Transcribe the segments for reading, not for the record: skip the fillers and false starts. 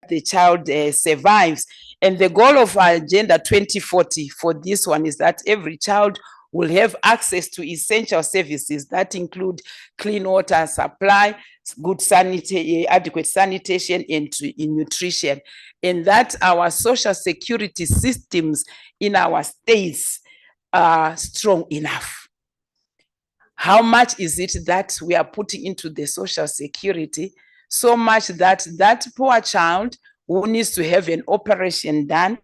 the child survives. And the goal of our Agenda 2040 for this one is that every child will have access to essential services that include clean water supply, good adequate sanitation, and nutrition, and that our social security systems in our states are strong enough. How much is it that we are putting into the social security? So much that that poor child who needs to have an operation done,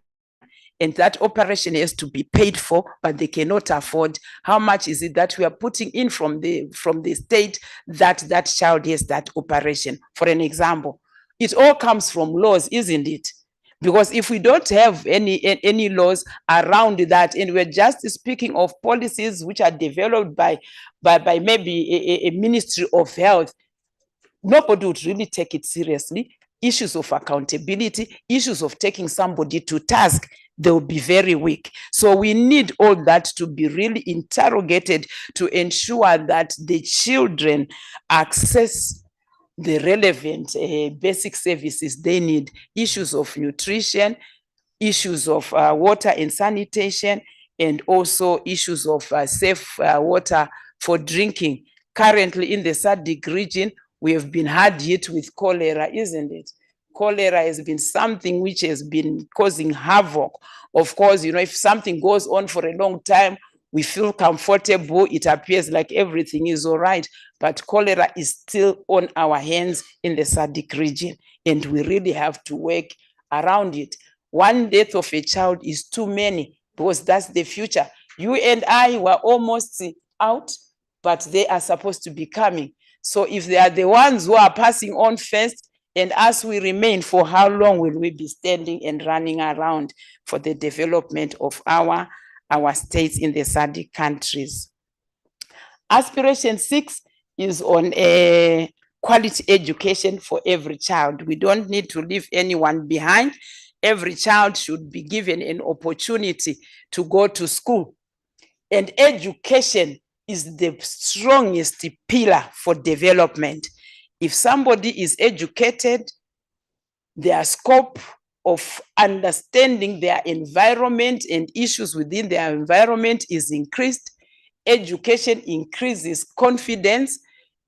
and that operation has to be paid for, but they cannot afford. How much is it that we are putting in from the state that that child has that operation? For an example, it all comes from laws, isn't it? Because if we don't have any laws around that, and we're just speaking of policies which are developed by maybe a Ministry of Health, nobody would really take it seriously. Issues of accountability, issues of taking somebody to task, they will be very weak. So we need all that to be really interrogated to ensure that the children access the relevant basic services they need. Issues of nutrition, issues of water and sanitation, and also issues of safe water for drinking. Currently in the SADC region, we have been hard hit with cholera, isn't it? Cholera has been something which has been causing havoc. Of course, you know, if something goes on for a long time, we feel comfortable, it appears like everything is all right, but cholera is still on our hands in the SADC region, and we really have to work around it. One death of a child is too many, because that's the future. You and I were almost out, but they are supposed to be coming. So if they are the ones who are passing on first, and as we remain, for how long will we be standing and running around for the development of our states in the SADC countries? Aspiration 6 is on a quality education for every child. We don't need to leave anyone behind. Every child should be given an opportunity to go to school. And education is the strongest pillar for development. If somebody is educated, their scope of understanding their environment and issues within their environment is increased. Education increases confidence.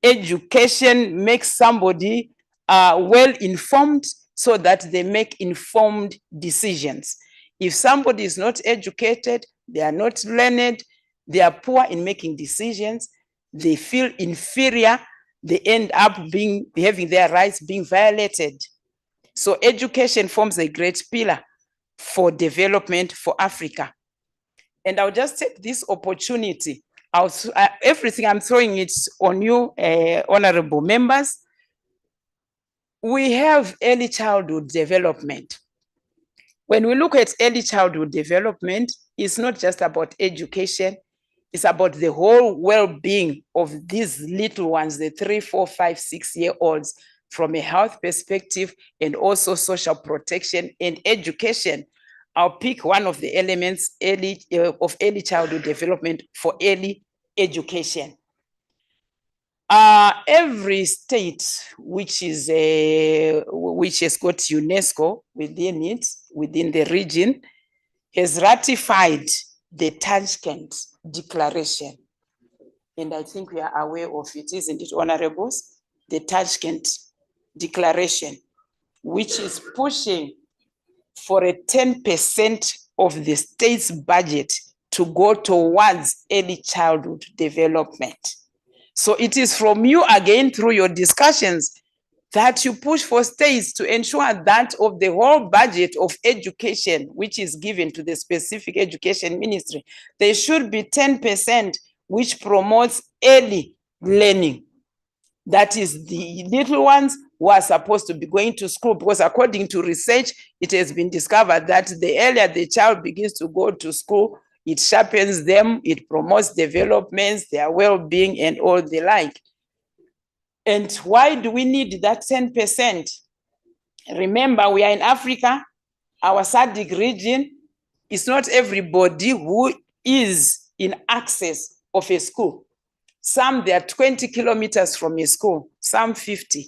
Education makes somebody well-informed so that they make informed decisions. If somebody is not educated, they are not learned, they are poor in making decisions, they feel inferior, they end up having their rights being violated. So education forms a great pillar for development for Africa. And I'll just take this opportunity. Everything I'm throwing it on you, honorable members. We have early childhood development. When we look at early childhood development, it's not just about education, it's about the whole well-being of these little ones, the 3, 4, 5, 6-year-olds, from a health perspective, and also social protection and education. I'll pick one of the elements of early childhood development for early education. Every state which has got UNESCO within it, within the region, has ratified the Tashkent Declaration. And I think we are aware of it, isn't it, honorables? The Tashkent Declaration, which is pushing for a 10% of the state's budget to go towards early childhood development. So it is from you again, through your discussions, that you push for states to ensure that of the whole budget of education, which is given to the specific education ministry, there should be 10% which promotes early learning. That is the little ones who are supposed to be going to school, because according to research, it has been discovered that the earlier the child begins to go to school, it sharpens them, it promotes developments, their well-being, and all the like. And why do we need that 10%? Remember, we are in Africa, our SADC region, it's not everybody who is in access of a school. Some, they are 20 kilometers from a school, some 50.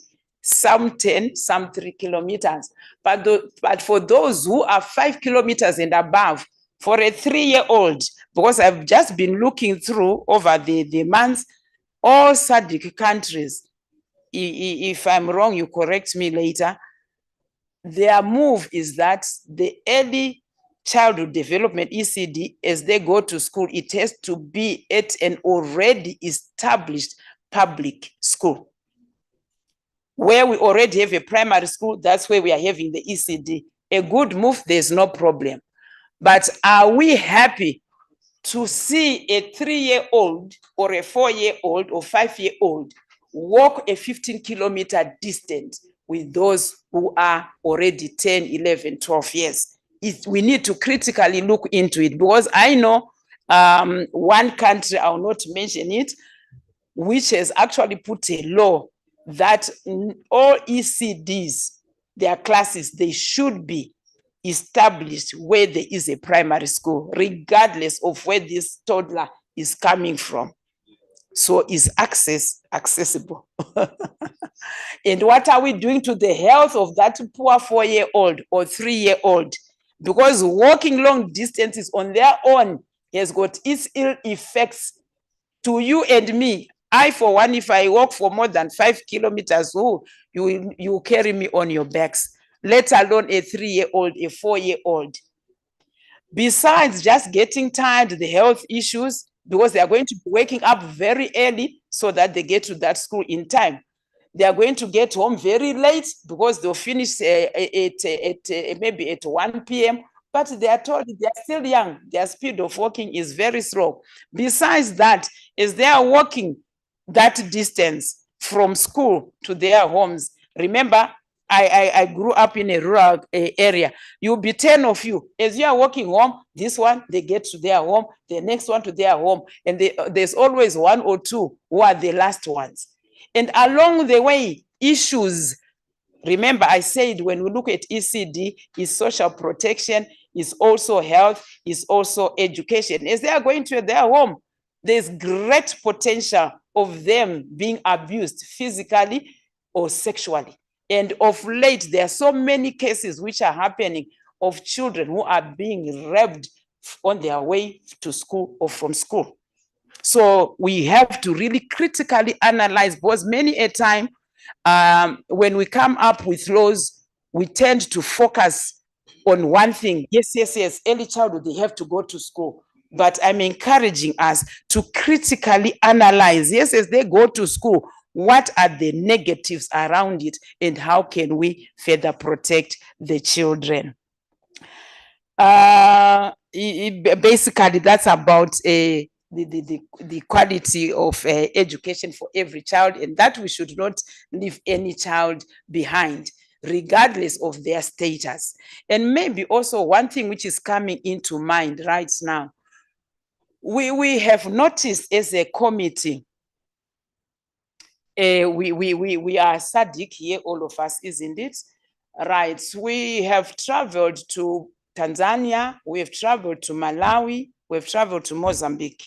some 10, some 3 kilometers. But for those who are 5 kilometers and above, for a 3-year-old, because I've just been looking through over the months, all SADC countries, if I'm wrong, you correct me later, their move is that the early childhood development ECD, as they go to school, it has to be at an already established public school. Where we already have a primary school, that's where we are having the ECD. A good move, there's no problem. But are we happy to see a 3-year-old or a 4-year-old or 5-year-old walk a 15-kilometer distance with those who are already 10, 11, 12 years? We need to critically look into it, because I know one country, I'll not mention it, which has actually put a law that all ECDs, their classes, they should be established where there is a primary school, regardless of where this toddler is coming from. So is access accessible? And what are we doing to the health of that poor 4-year-old or 3-year-old? Because walking long distances on their own has got its ill effects to you and me. I, for one, if I walk for more than 5 kilometers, you carry me on your backs, let alone a 3-year-old, a 4-year-old. Besides just getting tired, the health issues, because they are going to be waking up very early so that they get to that school in time. They are going to get home very late because they'll finish maybe at 1 p.m., but they are told they are still young. Their speed of walking is very slow. Besides that, as they are walking that distance from school to their homes, remember, I grew up in a rural area. You'll be 10 of you. As you are walking home, this one, they get to their home, the next one to their home, and there's always 1 or 2 who are the last ones. And along the way, issues. Remember, I said when we look at ECD, is social protection, is also health, is also education. As they are going to their home, there's great potential of them being abused physically or sexually. And of late, there are so many cases which are happening of children who are being raped on their way to school or from school. So we have to really critically analyze, because many a time when we come up with laws, we tend to focus on one thing. Yes, early childhood, they have to go to school. But I'm encouraging us to critically analyze, yes, as they go to school, what are the negatives around it and how can we further protect the children? Basically, that's about the quality of education for every child, and that we should not leave any child behind, regardless of their status. And maybe also one thing which is coming into mind right now, we have noticed as a committee, we are SADC here, all of us, isn't it? Right, we have traveled to Tanzania, we have traveled to Malawi, we have traveled to Mozambique,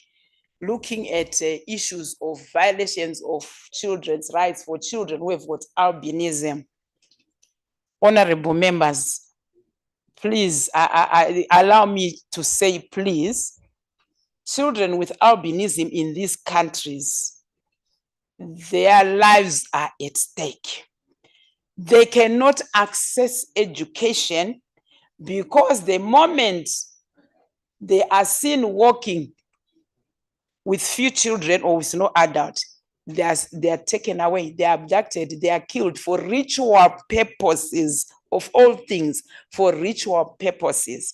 looking at issues of violations of children's rights for children who have got albinism. Honorable members, please allow me to say, please, children with albinism in these countries, their lives are at stake. They cannot access education because the moment they are seen walking with few children or with no adult, they are taken away, they are abducted, they are killed for ritual purposes, of all things, for ritual purposes.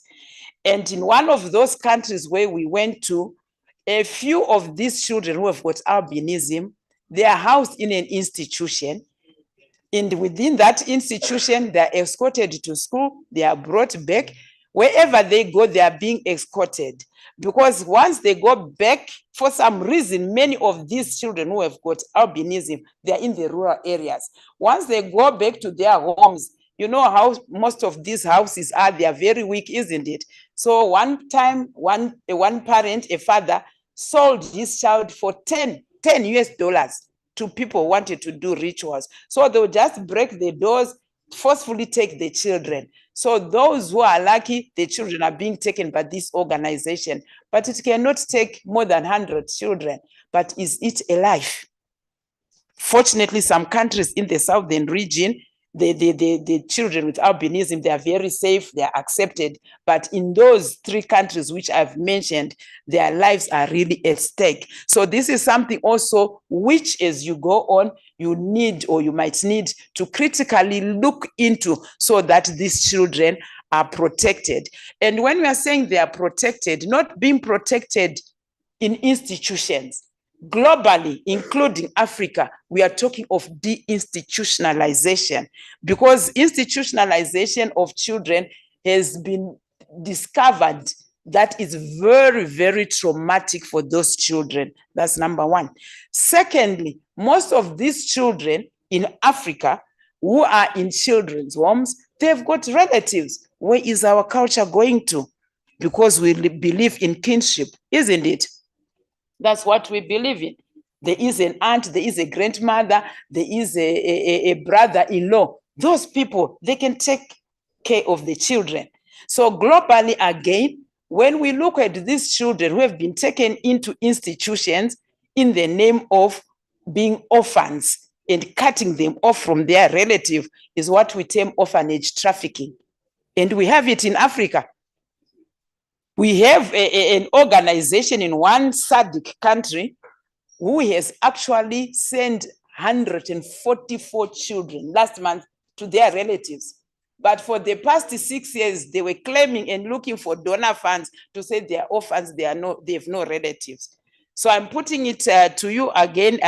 And in one of those countries where we went to, a few of these children who have got albinism, they are housed in an institution. And within that institution, they are escorted to school, they are brought back. Wherever they go, they are being escorted. Because once they go back, for some reason, many of these children who have got albinism, they are in the rural areas. Once they go back to their homes, you know how most of these houses are, they are very weak, isn't it? So one time, one parent, a father, sold his child for $10 US. to people who wanted to do rituals. So they'll just break the doors, forcefully take the children. So those who are lucky, the children are being taken by this organization. But it cannot take more than 100 children. But is it a life? Fortunately, some countries in the southern region, the children with albinism, they are very safe, they are accepted. But in those 3 countries which I've mentioned, their lives are really at stake. So this is something also which, as you go on, you need, or you might need to critically look into, so that these children are protected. And when we are saying they are protected, not being protected in institutions, globally, including Africa, we are talking of deinstitutionalization, because institutionalization of children has been discovered that is very, very traumatic for those children. That's number one. Secondly, most of these children in Africa who are in children's homes, they've got relatives. Where is our culture going to? Because we believe in kinship, isn't it? That's what we believe in. There is an aunt, there is a grandmother, there is a brother-in-law. Those people, they can take care of the children. So globally, again, when we look at these children who have been taken into institutions in the name of being orphans and cutting them off from their relative, is what we term orphanage trafficking. And we have it in Africa. We have an organization in one SADC country who has actually sent 144 children last month to their relatives. But for the past 6 years, they were claiming and looking for donor funds to say they are orphans, they have no relatives. So I'm putting it to you again,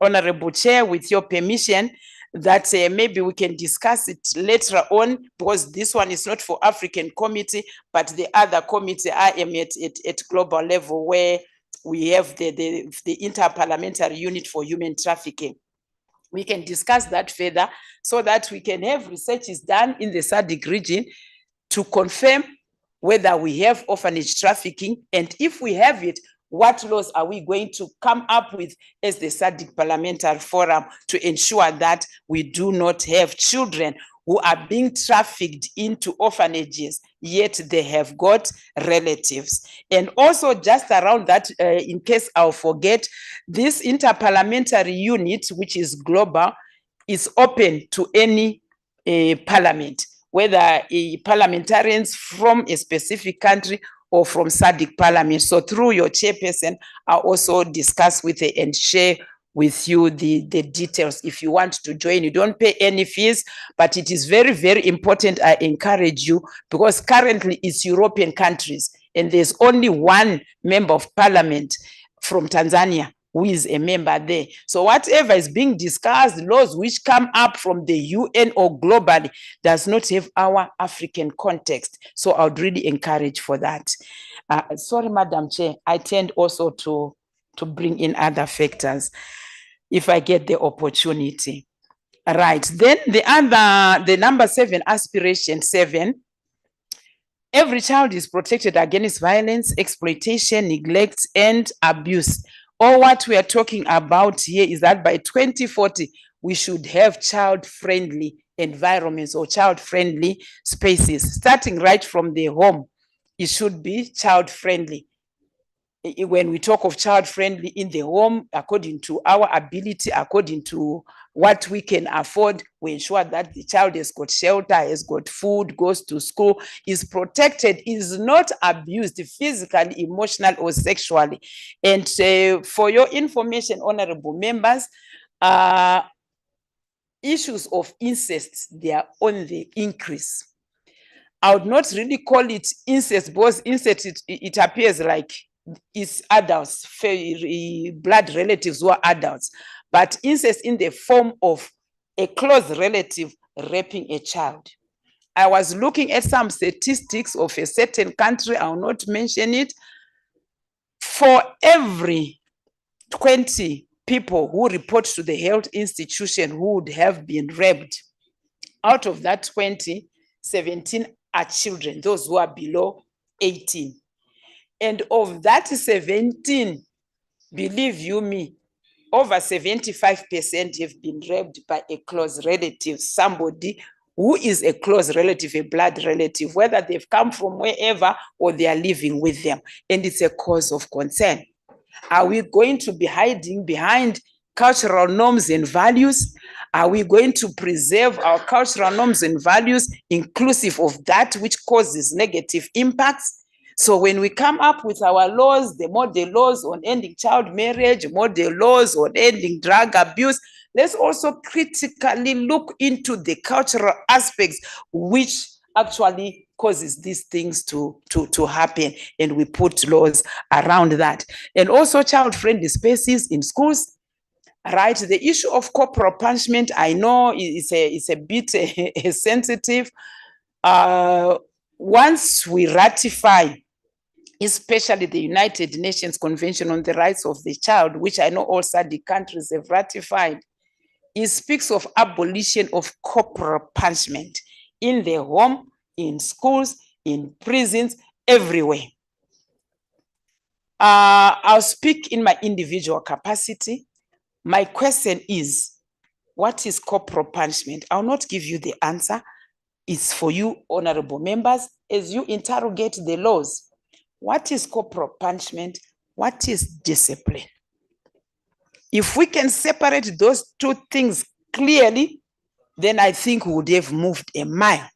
Honorable Chair, with your permission, that maybe we can discuss it later on, because this one is not for African committee, but the other committee, I am at global level, where we have the Interparliamentary Unit for Human Trafficking. We can discuss that further, so that we can have researches done in the SADC region to confirm whether we have orphanage trafficking, and if we have it, what laws are we going to come up with as the SADC Parliamentary Forum to ensure that we do not have children who are being trafficked into orphanages, yet they have got relatives. And also, just around that, in case I'll forget, this interparliamentary unit, which is global, is open to any parliament, whether parliamentarians from a specific country or from SADC Parliament. So through your chairperson, I also discuss with you and share with you the details. If you want to join, you don't pay any fees, but it is very, very important. I encourage you, because currently it's European countries, and there's only one member of parliament from Tanzania who is a member there. So whatever is being discussed, laws which come up from the UN or globally, does not have our African context. So I would really encourage for that. Sorry, Madam Chair, I tend also to bring in other factors if I get the opportunity. Right, then the number 7, aspiration 7, every child is protected against violence, exploitation, neglect, and abuse. All what we are talking about here is that by 2040, we should have child-friendly environments or child-friendly spaces. Starting right from the home, it should be child-friendly. When we talk of child-friendly in the home, according to our ability, according to what we can afford, we ensure that the child has got shelter, has got food, goes to school, is protected, is not abused physically, emotionally, or sexually. And for your information, honorable members, issues of incest, they are on the increase. I would not really call it incest, because incest, it appears like it's adults, blood relatives who are adults, but incest in the form of a close relative raping a child. I was looking at some statistics of a certain country, I will not mention it. For every 20 people who report to the health institution who would have been raped, out of that 20, 17 are children, those who are below 18. And of that 17, believe you me, over 75% have been raped by a close relative, somebody who is a close relative, a blood relative, whether they've come from wherever or they are living with them. And it's a cause of concern. Are we going to be hiding behind cultural norms and values? Are we going to preserve our cultural norms and values inclusive of that which causes negative impacts? So when we come up with our laws, the model laws on ending child marriage, model laws on ending drug abuse, let's also critically look into the cultural aspects which actually causes these things to happen, and we put laws around that. And also child-friendly spaces in schools, right? The issue of corporal punishment, I know it's a bit sensitive. Once we ratify, especially the United Nations Convention on the Rights of the Child, which I know all SADC countries have ratified, it speaks of abolition of corporal punishment in the home, in schools, in prisons, everywhere. I'll speak in my individual capacity. My question is, what is corporal punishment? I'll not give you the answer. It's for you, honorable members, as you interrogate the laws. What is corporal punishment? What is discipline? If we can separate those two things clearly, then I think we would have moved a mile.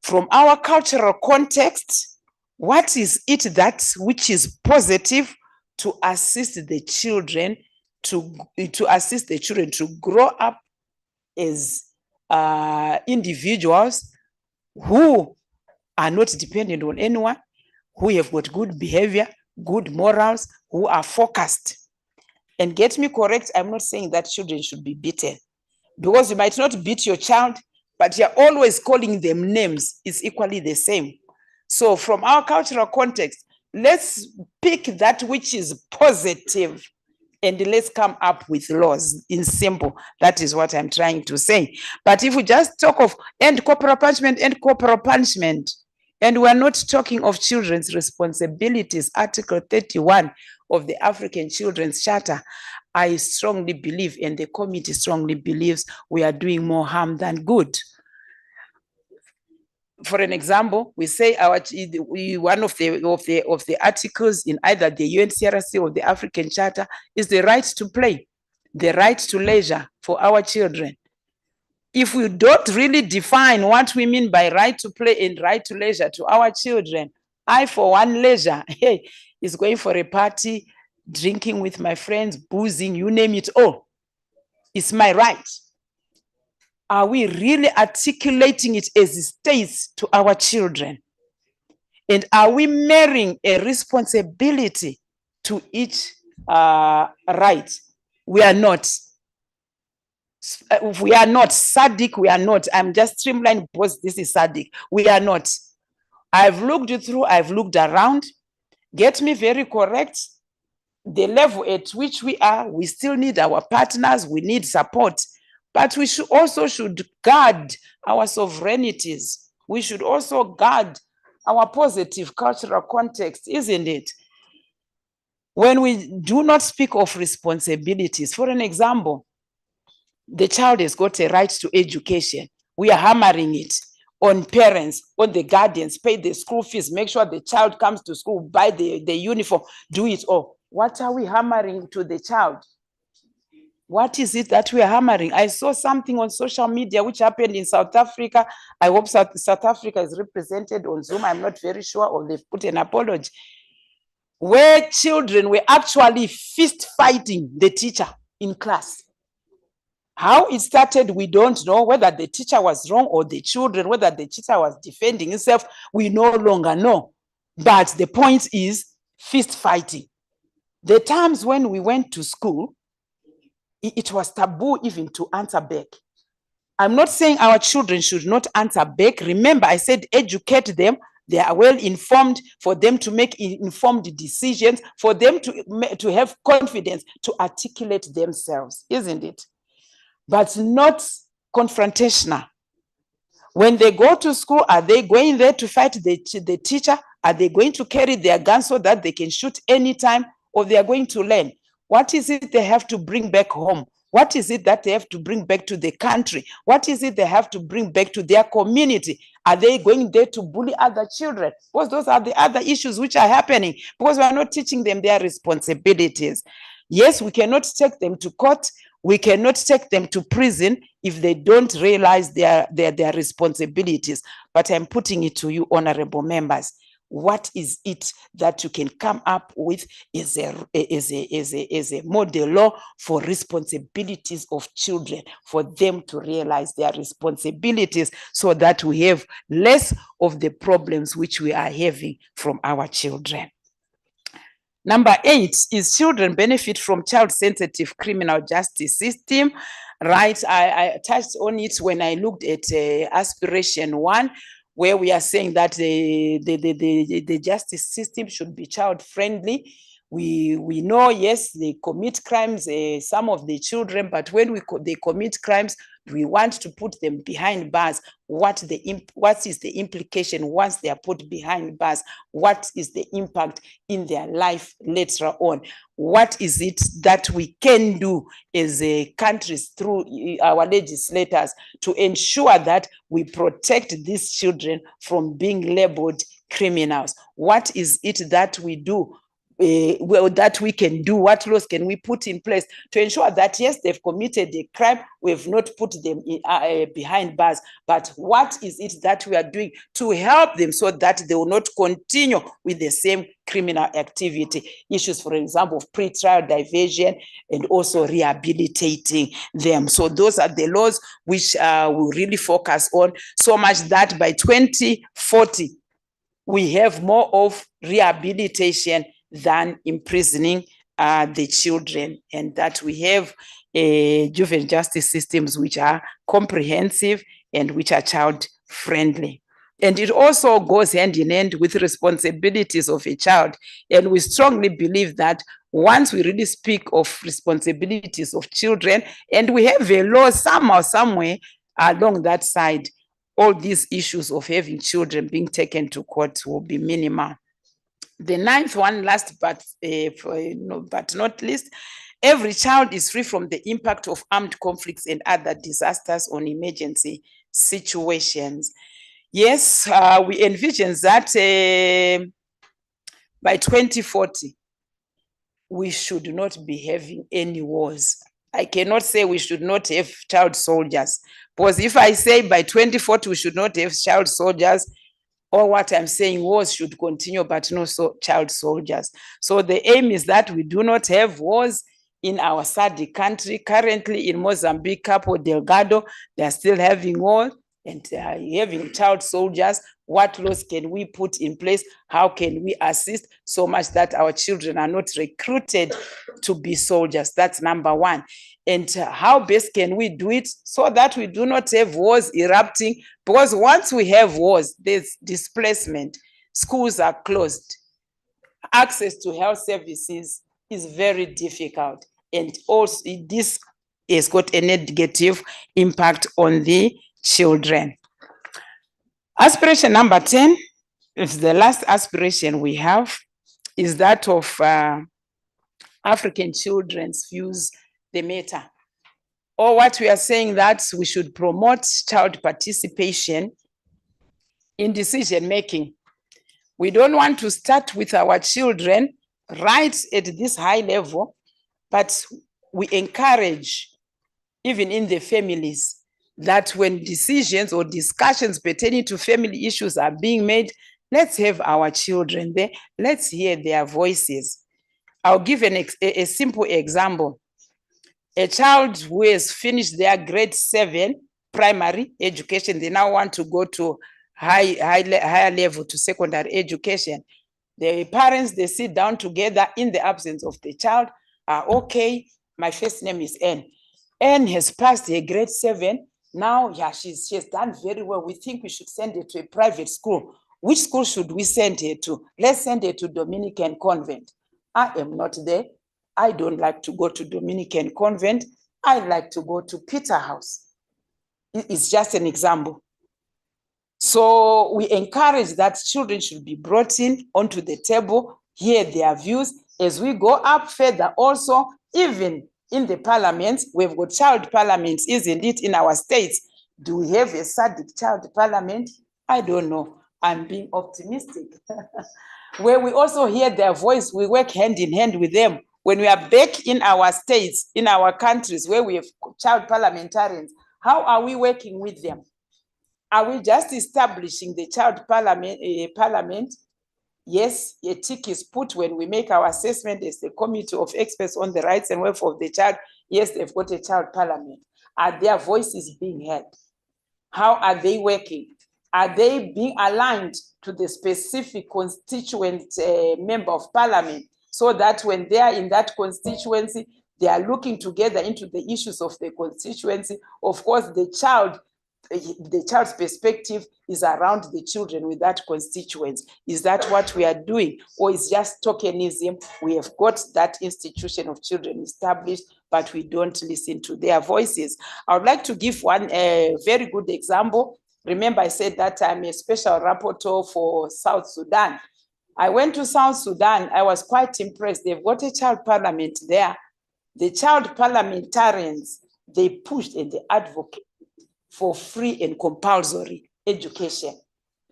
From our cultural context, what is it that which is positive to assist the children to grow up as individuals who are not dependent on anyone, who have got good behavior, good morals, who are focused. And get me correct, I'm not saying that children should be beaten, because you might not beat your child, but you're always calling them names. It's equally the same. So from our cultural context, let's pick that which is positive and let's come up with laws in simple. That is what I'm trying to say. But if we just talk of end corporal punishment, and we're not talking of children's responsibilities, Article 31 of the African Children's Charter, I strongly believe, and the committee strongly believes, we are doing more harm than good. For an example, we say one of the articles in either the UNCRC or the African Charter is the right to play, the right to leisure for our children. If we don't really define what we mean by right to play and right to leisure to our children, I, for one, leisure, hey, is going for a party, drinking with my friends, boozing, you name it all. It's my right. Are we really articulating it as it states to our children? And are we marrying a responsibility to each right? We are not. We are not. SADC, we are not. I'm just streamlining because this is SADC. We are not. I've looked through, I've looked around. Get me very correct. The level at which we are, we still need our partners, we need support. But we should guard our sovereignties. We should also guard our positive cultural context, isn't it? When we do not speak of responsibilities, for an example, the child has got a right to education. We are hammering it on parents, on the guardians, pay the school fees, make sure the child comes to school, buy the uniform, do it all. What are we hammering to the child? What is it that we are hammering? I saw something on social media which happened in South Africa. I hope South Africa is represented on Zoom. I'm not very sure, or they've put an apology, where children were actually fist fighting the teacher in class. How it started, we don't know. Whether the teacher was wrong or the children, whether the teacher was defending himself, we no longer know. But the point is fist fighting. The times when we went to school, it was taboo even to answer back. I'm not saying our children should not answer back. Remember, I said educate them. They are well informed, for them to make informed decisions, for them to have confidence to articulate themselves, isn't it? But not confrontational. When they go to school, are they going there to fight the teacher? Are they going to carry their gun so that they can shoot anytime, or they are going to learn? What is it they have to bring back home? What is it that they have to bring back to the country? What is it they have to bring back to their community? Are they going there to bully other children? Because those are the other issues which are happening, because we are not teaching them their responsibilities. Yes, we cannot take them to court. We cannot take them to prison if they don't realize their responsibilities. But I'm putting it to you, honorable members. What is it that you can come up with is a model law for responsibilities of children, for them to realize their responsibilities, so that we have less of the problems which we are having from our children. Number 8 is children benefit from child-sensitive criminal justice system. Right, I touched on it when I looked at aspiration 1, where we are saying that the justice system should be child-friendly. We know, yes, they commit crimes, some of the children, but when they commit crimes, we want to put them behind bars. What is the implication once they are put behind bars? What is the impact in their life later on? What is it that we can do as countries through our legislators to ensure that we protect these children from being labeled criminals? What is it that we do? That we can do? What laws can we put in place to ensure that, yes, they've committed a crime, we've not put them behind bars, but what is it that we are doing to help them so that they will not continue with the same criminal activity? Issues, for example, of pre-trial diversion and also rehabilitating them. So those are the laws which we really focus on, so much that by 2040 we have more of rehabilitation than imprisoning the children, and that we have juvenile justice systems which are comprehensive and which are child-friendly. And it also goes hand in hand with responsibilities of a child. And we strongly believe that once we really speak of responsibilities of children, and we have a law somehow, somewhere along that side, all these issues of having children being taken to court will be minimal. The 9th one, last but not least, every child is free from the impact of armed conflicts and other disasters on emergency situations. Yes, we envision that by 2040, we should not be having any wars. I cannot say we should not have child soldiers, because if I say by 2040 we should not have child soldiers, or what I'm saying, wars should continue, but no child soldiers. So the aim is that we do not have wars in our SADC country. Currently in Mozambique, Cabo Delgado, they're still having war and having child soldiers. What laws can we put in place? How can we assist so much that our children are not recruited to be soldiers? That's number 1. And how best can we do it so that we do not have wars erupting? Because once we have wars, there's displacement, schools are closed, access to health services is very difficult, and also this has got a negative impact on the children. Aspiration number 10 is the last aspiration we have, is that of African children's views the matter. Or what we are saying, that we should promote child participation in decision making. We don't want to start with our children right at this high level, but we encourage, even in the families, that when decisions or discussions pertaining to family issues are being made, let's have our children there, let's hear their voices. I'll give a simple example. A child who has finished their grade 7 primary education, they now want to go to higher level, to secondary education. The parents, they sit down together in the absence of the child. Okay, my first name is Anne. Anne has passed her grade 7. Now, yeah, she has done very well. We think we should send her to a private school. Which school should we send her to? Let's send her to Dominican Convent. I am not there. I don't like to go to Dominican Convent. I like to go to Peter House. It's just an example. So we encourage that children should be brought in onto the table, hear their views. As we go up further also, even in the parliaments. We've got child parliaments, isn't it, in our states? Do we have a SADC child parliament? I don't know. I'm being optimistic. Where we also hear their voice, we work hand in hand with them. When we are back in our states, in our countries where we have child parliamentarians, how are we working with them? Are we just establishing the child parliament? Yes, a tick is put when we make our assessment as the committee of experts on the rights and welfare of the child. Yes, they've got a child parliament. Are their voices being heard? How are they working? Are they being aligned to the specific constituent member of parliament, so that when they are in that constituency, they are looking together into the issues of the constituency? Of course, the child's perspective is around the children with that constituency. Is that what we are doing? Or is just tokenism? We have got that institution of children established, but we don't listen to their voices. I would like to give one very good example. Remember, I said that I'm a special rapporteur for South Sudan. I went to South Sudan. I was quite impressed. They've got a child parliament there. The child parliamentarians, they pushed and they advocated for free and compulsory education.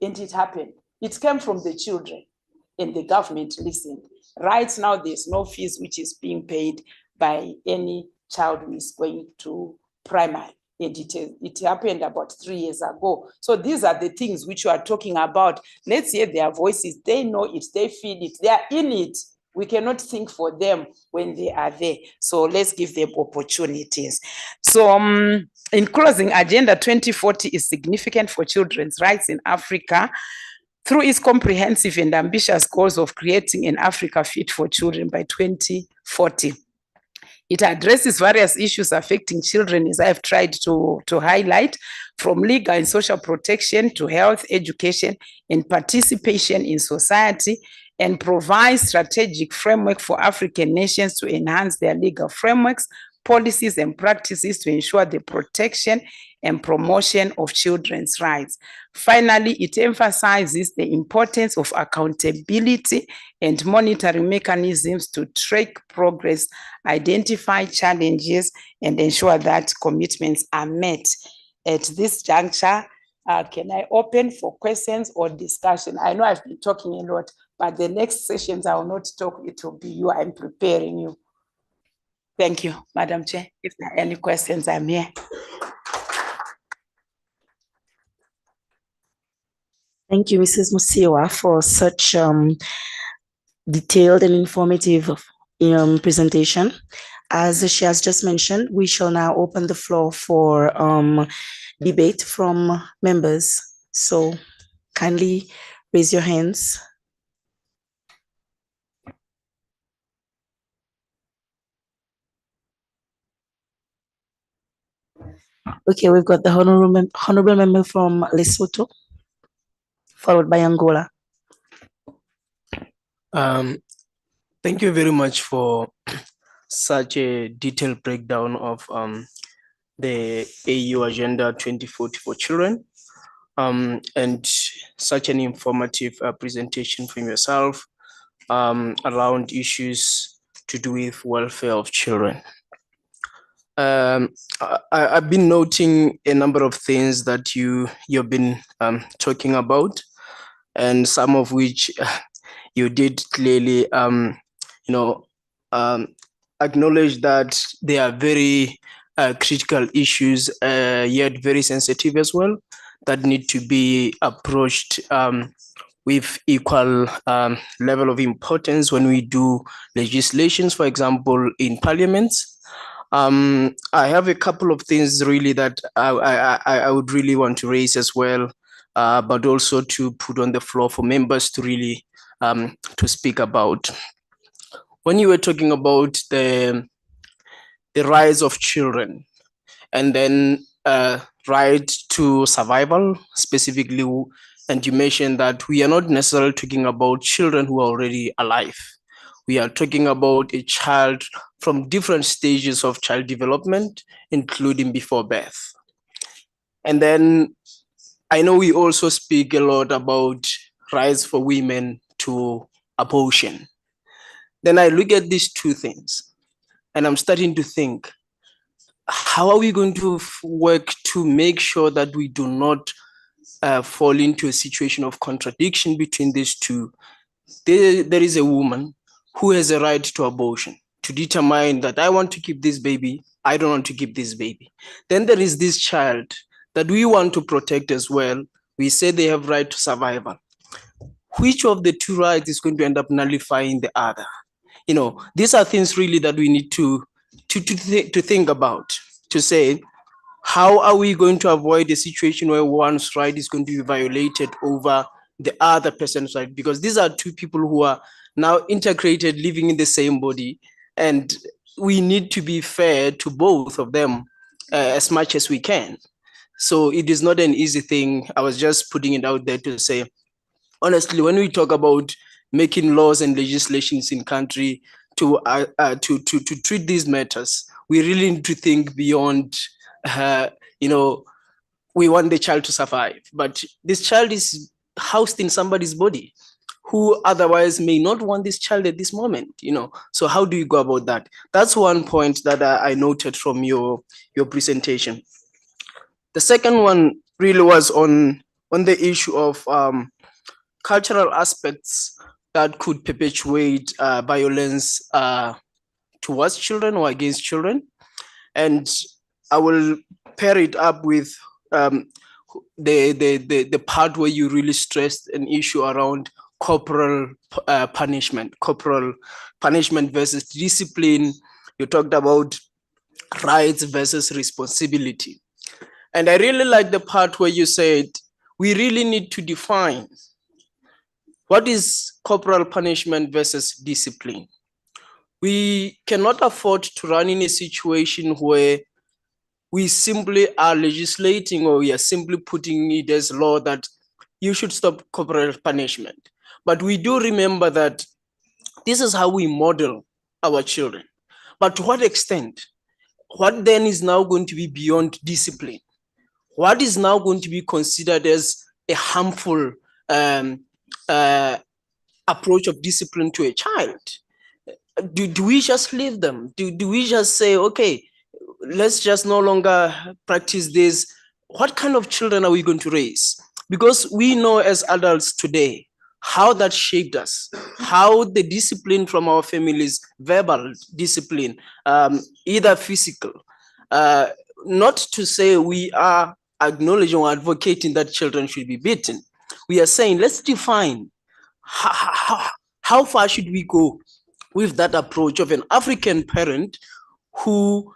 And it happened. It came from the children, and the government listened. Right now, there's no fees which is being paid by any child who is going to primary. And it happened about 3 years ago. So these are the things which you are talking about. Let's hear their voices. They know it, they feel it, they are in it. We cannot think for them when they are there. So let's give them opportunities. So in closing, Agenda 2040 is significant for children's rights in Africa through its comprehensive and ambitious goals of creating an Africa fit for children by 2040. It addresses various issues affecting children, as I've tried to highlight, from legal and social protection to health, education, and participation in society, and provides strategic framework for African nations to enhance their legal frameworks, policies, and practices to ensure the protection and promotion of children's rights. Finally, it emphasizes the importance of accountability and monitoring mechanisms to track progress, identify challenges, and ensure that commitments are met. At this juncture, can I open for questions or discussion? I know I've been talking a lot, but the next sessions I will not talk, it will be you. I'm preparing you. Thank you, Madam Chair. If there are any questions, I'm here. Thank you, Mrs. Musiwa, for such detailed and informative presentation. As she has just mentioned, we shall now open the floor for debate from members. So kindly raise your hands. Okay, we've got the honorable member from Lesotho, followed by Angola. Thank you very much for such a detailed breakdown of the AU Agenda 2040 for children, and such an informative presentation from yourself around issues to do with welfare of children. I've been noting a number of things that you've been talking about, and some of which you did clearly, acknowledge that they are very critical issues, yet very sensitive as well, that need to be approached with equal level of importance when we do legislations, for example, in parliaments. I have a couple of things really that I would really want to raise as well, but also to put on the floor for members to really to speak about. When you were talking about the rise of children, and then right to survival specifically, and you mentioned that we are not necessarily talking about children who are already alive. We are talking about a child from different stages of child development, including before birth. And then I know we also speak a lot about rights for women to abortion. Then I look at these two things. and I'm starting to think, how are we going to work to make sure that we do not fall into a situation of contradiction between these two? There is a woman who has a right to abortion, to determine that I want to keep this baby, I don't want to keep this baby. Then there is this child that we want to protect as well. We say they have right to survival. Which of the two rights is going to end up nullifying the other? You know, these are things really that we need to think about, to say, how are we going to avoid a situation where one's right is going to be violated over the other person's right? Because these are two people who are now integrated, living in the same body, and we need to be fair to both of them as much as we can. So it is not an easy thing. I was just putting it out there to say, honestly, when we talk about making laws and legislations in country to treat these matters, we really need to think beyond. You know, we want the child to survive, but this child is housed in somebody's body who otherwise may not want this child at this moment. You know, so how do you go about that? That's one point that I noted from your presentation. The second one really was on the issue of cultural aspects that could perpetuate violence towards children or against children. And I will pair it up with the part where you really stressed an issue around corporal punishment versus discipline. You talked about rights versus responsibility. And I really like the part where you said, we really need to define what is corporal punishment versus discipline. We cannot afford to run in a situation where we simply are legislating, or we are simply putting it as law that you should stop corporal punishment. But we do remember that this is how we model our children. But to what extent? What then is now going to be beyond discipline? What is now going to be considered as a harmful approach of discipline to a child? Do we just leave them? Do we just say, okay, let's just no longer practice this? What kind of children are we going to raise? Because we know as adults today how that shaped us, how the discipline from our families, verbal discipline, either physical, not to say we are acknowledging or advocating that children should be beaten. We are saying, let's define how far should we go with that approach of an African parent who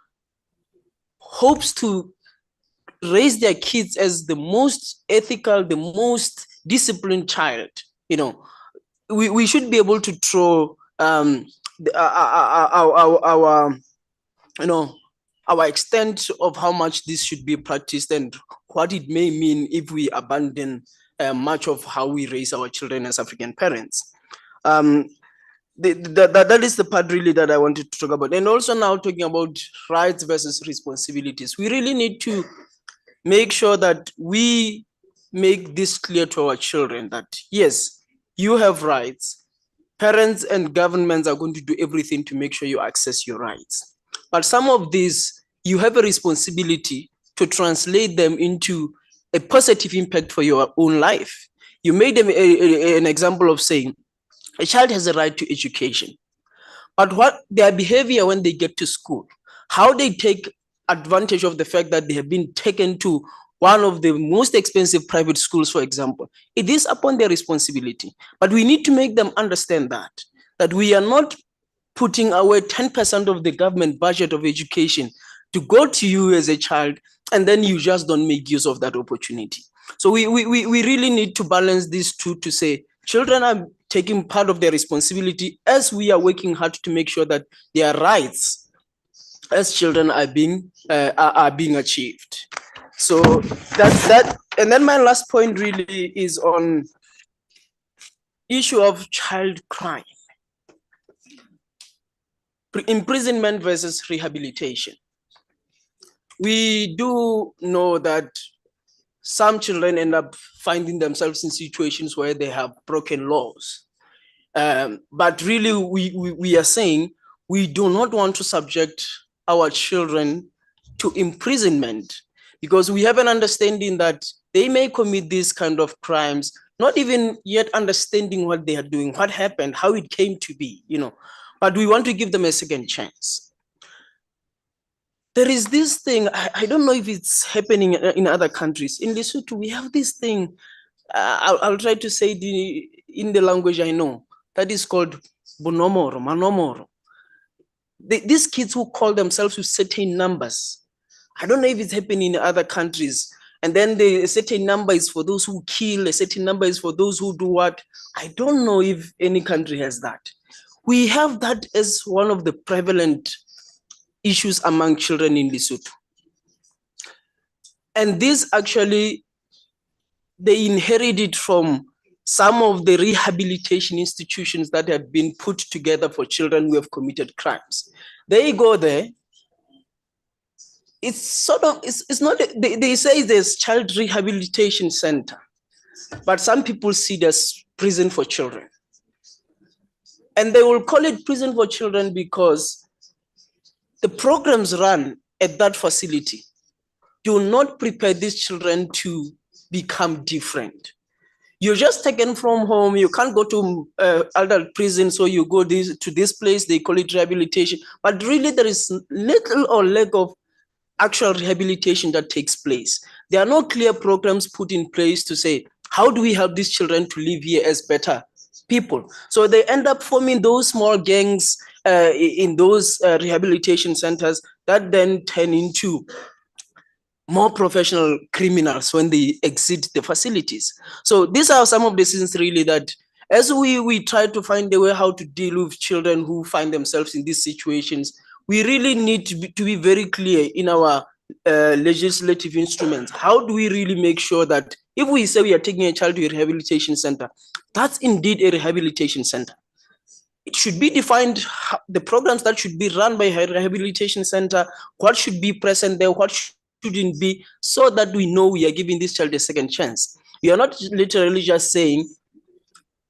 hopes to raise their kids as the most ethical, the most disciplined child. You know, we should be able to throw our extent of how much this should be practiced and what it may mean if we abandon much of how we raise our children as African parents. That is the part really that I wanted to talk about. And also now talking about rights versus responsibilities. We really need to make sure that we make this clear to our children that, yes, you have rights. Parents and governments are going to do everything to make sure you access your rights. But some of these, you have a responsibility to translate them into a positive impact for your own life. You made an example of saying, a child has a right to education, but what their behavior when they get to school, how they take advantage of the fact that they have been taken to one of the most expensive private schools, for example, it is upon their responsibility. But we need to make them understand that we are not putting away 10% of the government budget of education to go to you as a child, and then you just don't make use of that opportunity. So we really need to balance these two to say, children are taking part of their responsibility as we are working hard to make sure that their rights as children are being achieved. So that's that. And then my last point really is on issue of child crime, imprisonment versus rehabilitation. We do know that some children end up finding themselves in situations where they have broken laws. But really, we are saying we do not want to subject our children to imprisonment, because we have an understanding that they may commit these kind of crimes, not even yet understanding what they are doing, what happened, how it came to be, but we want to give them a second chance. There is this thing, I don't know if it's happening in other countries. In Lesotho, we have this thing, I'll try to say in the language I know, that is called bonomoro, manomoro. These kids who call themselves with certain numbers. I don't know if it's happening in other countries. And then a certain number is for those who kill, a certain number is for those who do what. I don't know if any country has that. We have that as one of the prevalent issues among children in Lesotho. And this actually, they inherited from some of the rehabilitation institutions that have been put together for children who have committed crimes. They go there. It's sort of, it's not, they say there's child rehabilitation center, but some people see it as prison for children. And they will call it prison for children because the programs run at that facility do not prepare these children to become different. You're just taken from home. You can't go to adult prison, so you go to this place, they call it rehabilitation. But really there is little or lack of actual rehabilitation that takes place. There are no clear programs put in place to say, how do we help these children to live here as better people? So they end up forming those small gangs in those rehabilitation centers that then turn into more professional criminals when they exit the facilities. So these are some of the things really that as we try to find a way how to deal with children who find themselves in these situations, we really need to be very clear in our legislative instruments. How do we really make sure that if we say we are taking a child to a rehabilitation center, that's indeed a rehabilitation center? It should be defined, the programs that should be run by a rehabilitation center, what should be present there, what shouldn't be, so that we know we are giving this child a second chance. You are not literally just saying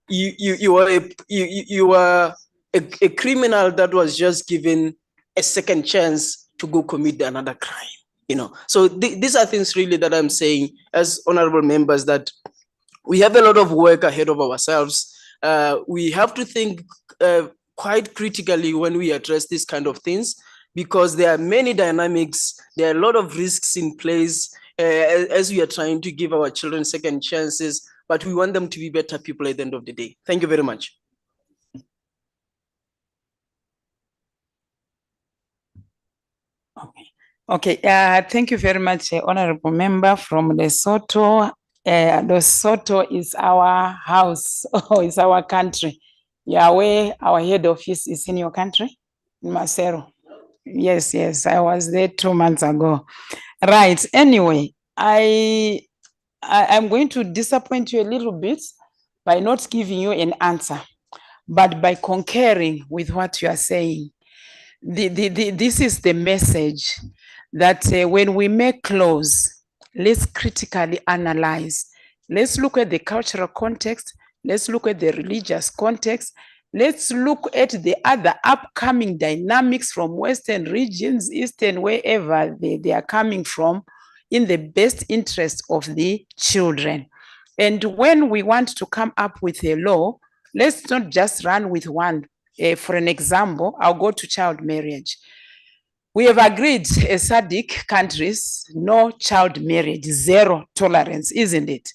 you are a criminal that was just given a second chance to go commit another crime. So these are things really that I'm saying as honorable members, that we have a lot of work ahead of ourselves. We have to think quite critically when we address these kind of things, because there are many dynamics, there are a lot of risks in place as we are trying to give our children second chances, but we want them to be better people at the end of the day. Thank you very much. Okay. Thank you very much, honorable member from Lesotho. Lesotho is our house, it's our country. You are aware our head office is in your country, in Maseru. Yes, I was there 2 months ago. Right, anyway, I'm going to disappoint you a little bit by not giving you an answer, but by concurring with what you are saying. This is the message that when we make laws, let's critically analyze. Let's look at the cultural context. Let's look at the religious context. Let's look at the other upcoming dynamics from Western regions, Eastern, wherever they are coming from, in the best interest of the children. And when we want to come up with a law, let's not just run with one. For an example, I'll go to child marriage. We have agreed as SADC countries, no child marriage, zero tolerance, isn't it?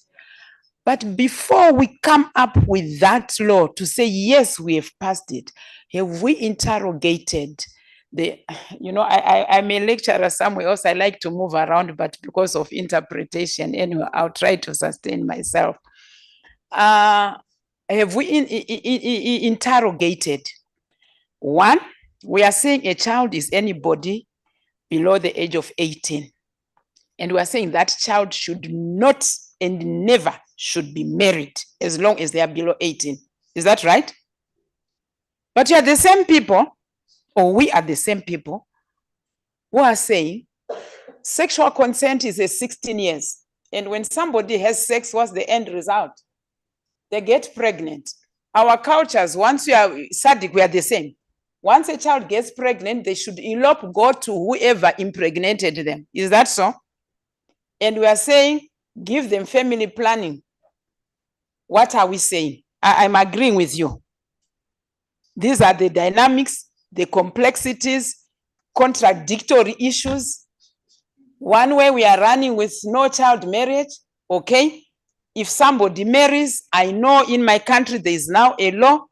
But before we come up with that law to say, yes, we have passed it, have we interrogated I'm a lecturer somewhere else, I like to move around, but because of interpretation, anyway, I'll try to sustain myself. Have we interrogated? One, we are saying a child is anybody below the age of 18. And we are saying that child should not and never should be married as long as they are below 18. Is that right? But you are the same people, or we are the same people, who are saying sexual consent is 16 years. And when somebody has sex, what's the end result? They get pregnant. Our cultures, once you are SADC, we are the same. once a child gets pregnant, they should elope, go to whoever impregnated them. Is that so? And we are saying, give them family planning. What are we saying? I'm agreeing with you. These are the dynamics, the complexities, contradictory issues. One way we are running with no child marriage, okay? If somebody marries, I know in my country there is now a law.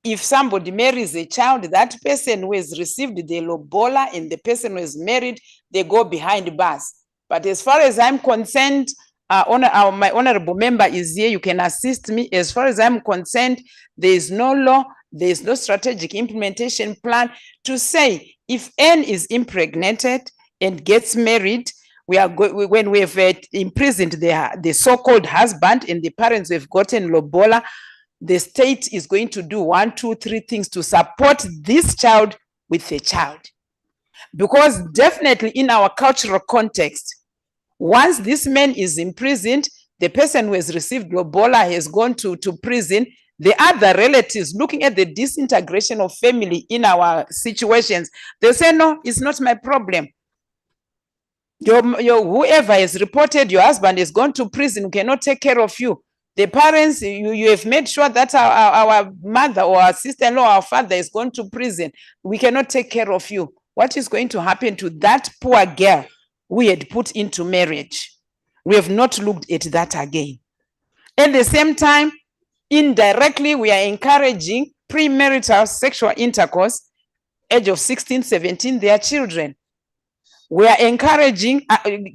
If somebody marries a child, that person who has received the lobola and the person who is married, they go behind bars. But as far as I'm concerned, my honorable member is here, you can assist me. As far as I'm concerned, there is no law, there is no strategic implementation plan to say if N is impregnated and gets married, when we have imprisoned the so-called husband and the parents have gotten lobola, the state is going to do 1, 2, 3 things to support this child with a child. Because definitely in our cultural context, once this man is imprisoned, the person who has received lobola has gone to prison, the other relatives looking at the disintegration of family in our situations, they say, no, it's not my problem. Whoever has reported your husband has gone to prison, who cannot take care of you. The parents, you have made sure that our mother or our sister-in-law or our father is gone to prison. We cannot take care of you. What is going to happen to that poor girl we had put into marriage? We have not looked at that again. At the same time, indirectly, we are encouraging premarital sexual intercourse, age of 16, 17, their children. We are encouraging,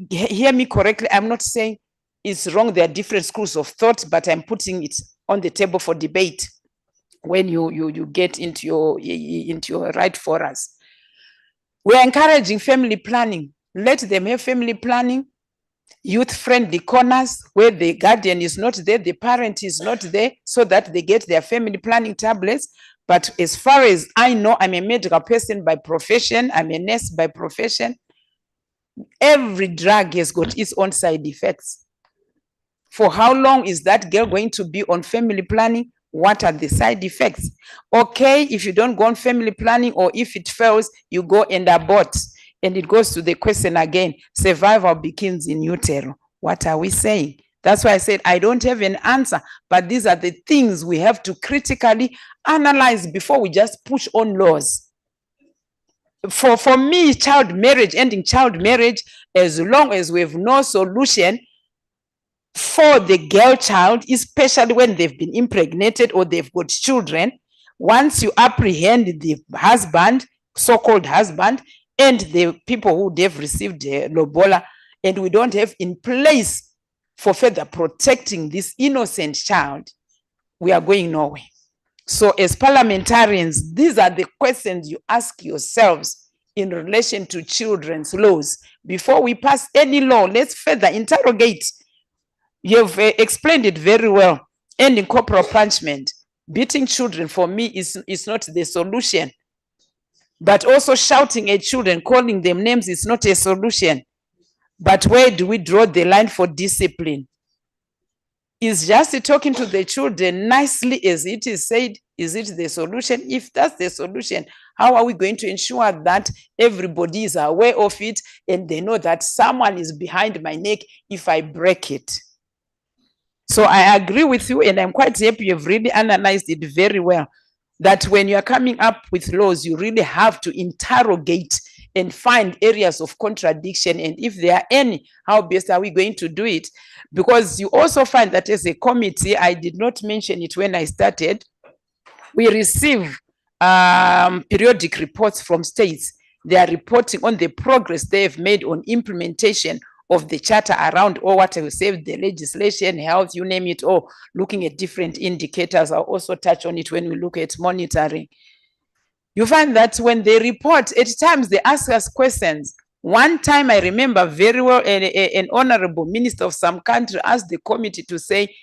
hear me correctly, I'm not saying it's wrong, there are different schools of thought, but I'm putting it on the table for debate when you get into your right for us. We are encouraging family planning. Let them have family planning, youth-friendly corners where the guardian is not there, the parent is not there, so that they get their family planning tablets. But as far as I know, I'm a medical person by profession, I'm a nurse by profession. Every drug has got its own side effects. For how long is that girl going to be on family planning? What are the side effects? Okay, if you don't go on family planning, or if it fails, you go and abort. And it goes to the question again, survival begins in utero. What are we saying? That's why I said I don't have an answer, but these are the things we have to critically analyze before we just push on laws. For me, child marriage, ending child marriage, as long as we have no solution for the girl child, especially when they've been impregnated or they've got children, once you apprehend the husband, so-called husband, and the people who have received lobola, and we don't have in place for further protecting this innocent child, we are going nowhere. So as parliamentarians, these are the questions you ask yourselves in relation to children's laws. Before we pass any law, let's further interrogate. You've explained it very well. Ending corporal punishment, beating children for me is not the solution. But also shouting at children, calling them names is not a solution. But where do we draw the line for discipline? Is just talking to the children nicely as it is said, is it the solution? If that's the solution, how are we going to ensure that everybody is aware of it and they know that someone is behind my neck if I break it? So I agree with you, and I'm quite happy you've really analyzed it very well, that when you're coming up with laws, you really have to interrogate and find areas of contradiction. And if there are any, how best are we going to do it? Because you also find that as a committee, I did not mention it when I started, we receive periodic reports from states. They are reporting on the progress they have made on implementation of the charter around, or what I will say, the legislation, health, you name it, or looking at different indicators. I'll also touch on it when we look at monitoring. You find that when they report, at times they ask us questions. One time I remember very well, an honorable minister of some country asked the committee to say,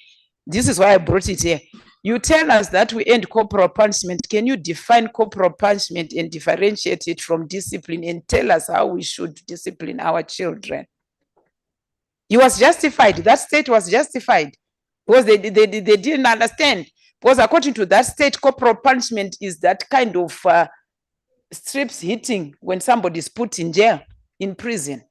this is why I brought it here. You tell us that we end corporal punishment. Can you define corporal punishment and differentiate it from discipline, and tell us how we should discipline our children? He was justified. That state was justified because they didn't understand. Because according to that state, corporal punishment is that kind of strips hitting when somebody is put in jail, in prison,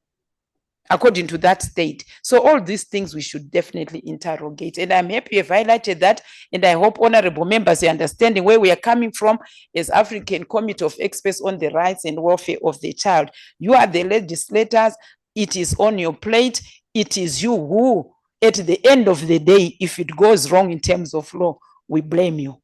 according to that state. So all these things we should definitely interrogate. And I'm happy you've highlighted that. And I hope honorable members are understanding where we are coming from as African Committee of Experts on the Rights and Welfare of the Child. You are the legislators. It is on your plate. It is you who, at the end of the day, if it goes wrong in terms of law, we blame you.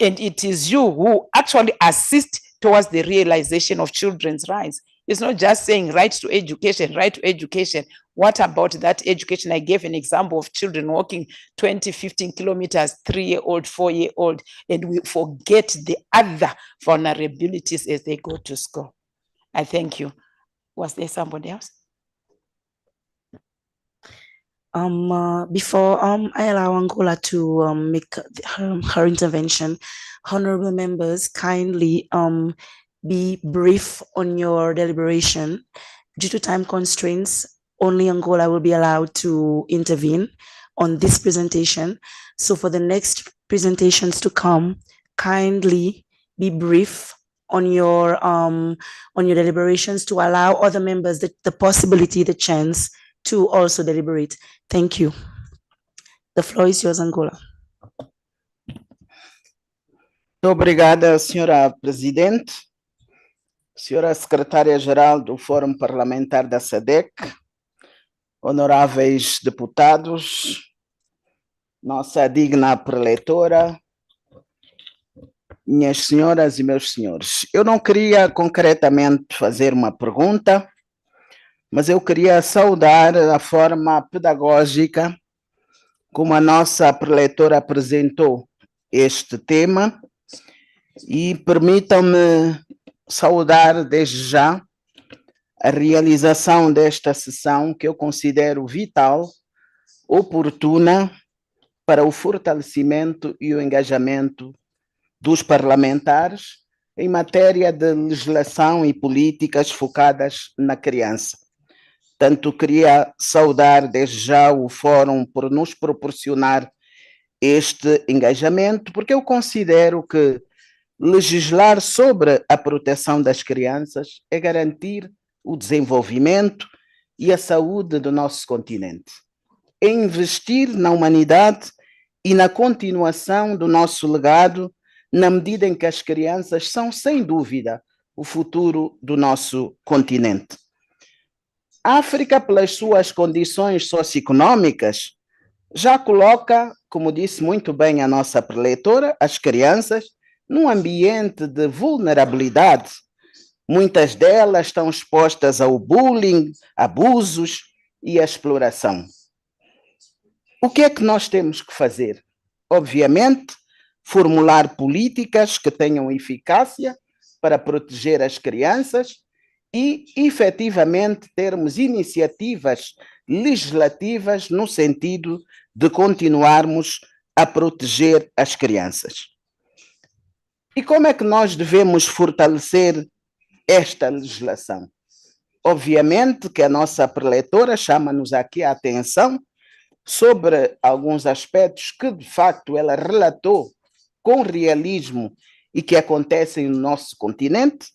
And it is you who actually assist towards the realization of children's rights. It's not just saying right to education, right to education. What about that education? I gave an example of children walking 20, 15 kilometers, 3-year-old, 4-year-old, and we forget the other vulnerabilities as they go to school. I thank you. Was there somebody else? Before I allow Angola to make her intervention, honorable members, kindly be brief on your deliberation. Due to time constraints, only Angola will be allowed to intervene on this presentation. So for the next presentations to come, kindly be brief on your deliberations to allow other members the possibility, the chance to also deliberate. Thank you. The floor is yours, Angola. Muito obrigada, senhora Presidente, senhora Secretária-Geral do Fórum Parlamentar da SADC, honoráveis deputados, nossa digna preletora, minhas senhoras e meus senhores. Eu não queria concretamente fazer uma pergunta, mas eu queria saudar a forma pedagógica como a nossa preletora apresentou este tema e permitam-me saudar desde já a realização desta sessão que eu considero vital, oportuna para o fortalecimento e o engajamento dos parlamentares em matéria de legislação e políticas focadas na criança. Tanto queria saudar desde já o Fórum por nos proporcionar este engajamento, porque eu considero que legislar sobre a proteção das crianças é garantir o desenvolvimento e a saúde do nosso continente. É investir na humanidade e na continuação do nosso legado, na medida em que as crianças são, sem dúvida, o futuro do nosso continente. A África, pelas suas condições socioeconômicas, já coloca, como disse muito bem a nossa preletora, as crianças num ambiente de vulnerabilidade. Muitas delas estão expostas ao bullying, abusos e à exploração. O que é que nós temos que fazer? Obviamente, formular políticas que tenham eficácia para proteger as crianças e, efetivamente, termos iniciativas legislativas no sentido de continuarmos a proteger as crianças. E como é que nós devemos fortalecer esta legislação? Obviamente que a nossa preletora chama-nos aqui a atenção sobre alguns aspectos que, de facto, ela relatou com realismo e que acontecem no nosso continente,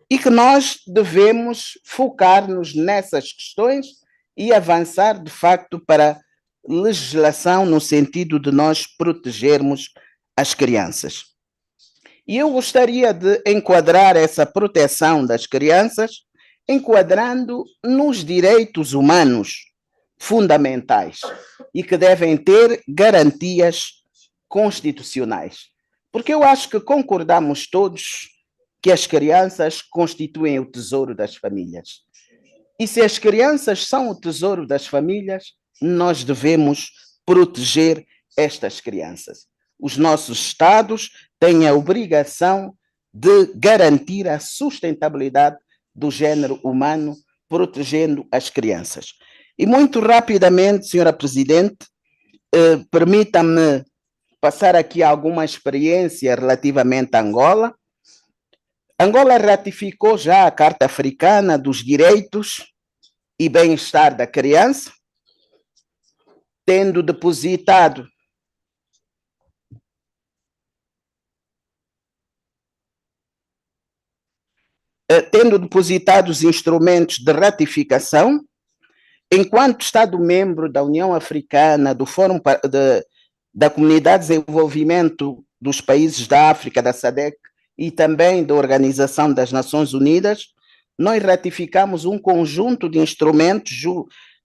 e que nós devemos focar-nos nessas questões e avançar, de facto, para legislação no sentido de nós protegermos as crianças. E eu gostaria de enquadrar essa proteção das crianças, enquadrando nos direitos humanos fundamentais e que devem ter garantias constitucionais. Porque eu acho que concordamos todos que as crianças constituem o tesouro das famílias. E se as crianças são o tesouro das famílias, nós devemos proteger estas crianças. Os nossos Estados têm a obrigação de garantir a sustentabilidade do género humano, protegendo as crianças. E muito rapidamente, senhora Presidente, permita-me passar aqui alguma experiência relativamente a Angola. Angola ratificou já a Carta Africana dos Direitos e Bem-Estar da Criança, tendo depositado tendo depositado os instrumentos de ratificação, enquanto Estado-membro da União Africana, do Fórum da Comunidade de Desenvolvimento dos Países da África, da SADC, e também da Organização das Nações Unidas, nós ratificamos um conjunto de instrumentos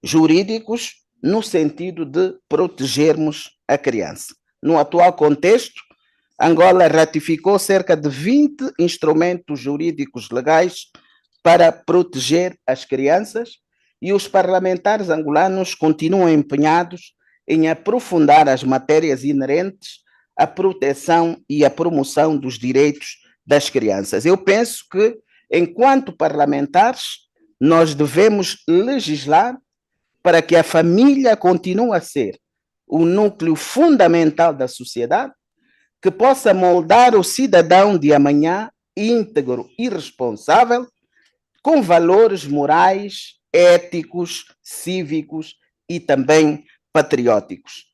jurídicos no sentido de protegermos a criança. No atual contexto, Angola ratificou cerca de 20 instrumentos jurídicos legais para proteger as crianças e os parlamentares angolanos continuam empenhados em aprofundar as matérias inerentes à proteção e à promoção dos direitos das crianças. Eu penso que, enquanto parlamentares, nós devemos legislar para que a família continue a ser o núcleo fundamental da sociedade, que possa moldar o cidadão de amanhã íntegro e responsável, com valores morais, éticos, cívicos e também patrióticos.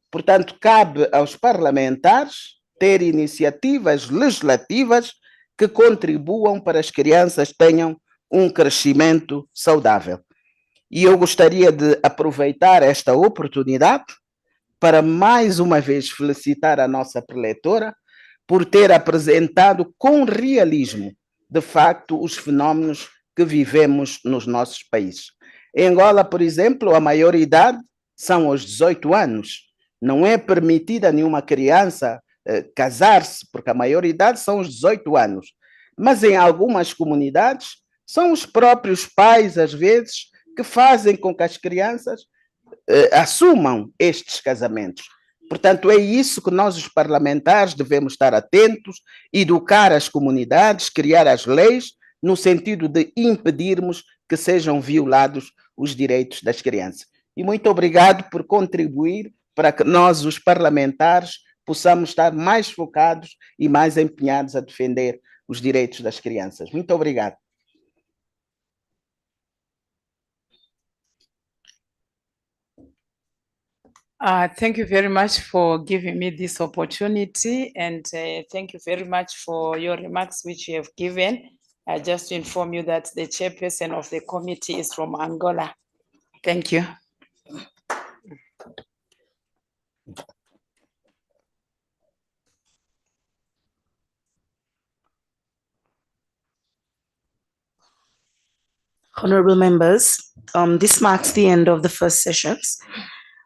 Portanto, cabe aos parlamentares ter iniciativas legislativas que contribuam para as crianças tenham um crescimento saudável. E eu gostaria de aproveitar esta oportunidade para mais uma vez felicitar a nossa preletora por ter apresentado com realismo, de facto, os fenómenos que vivemos nos nossos países. Em Angola, por exemplo, a maioridade são os 18 anos. Não é permitida a nenhuma criança casar-se, porque a maioridade são os 18 anos. Mas em algumas comunidades, são os próprios pais, às vezes, que fazem com que as crianças assumam estes casamentos. Portanto, é isso que nós, os parlamentares, devemos estar atentos, educar as comunidades, criar as leis, no sentido de impedirmos que sejam violados os direitos das crianças. E muito obrigado por contribuir para que nós, os parlamentares, possamos estar mais focados e mais empenhados a defender os direitos das crianças. Muito obrigado. Thank you very much for giving me this opportunity, and thank you very much for your remarks which you have given. Just to inform you that the chairperson of the committee is from Angola. Thank you. Honorable members, this marks the end of the first sessions.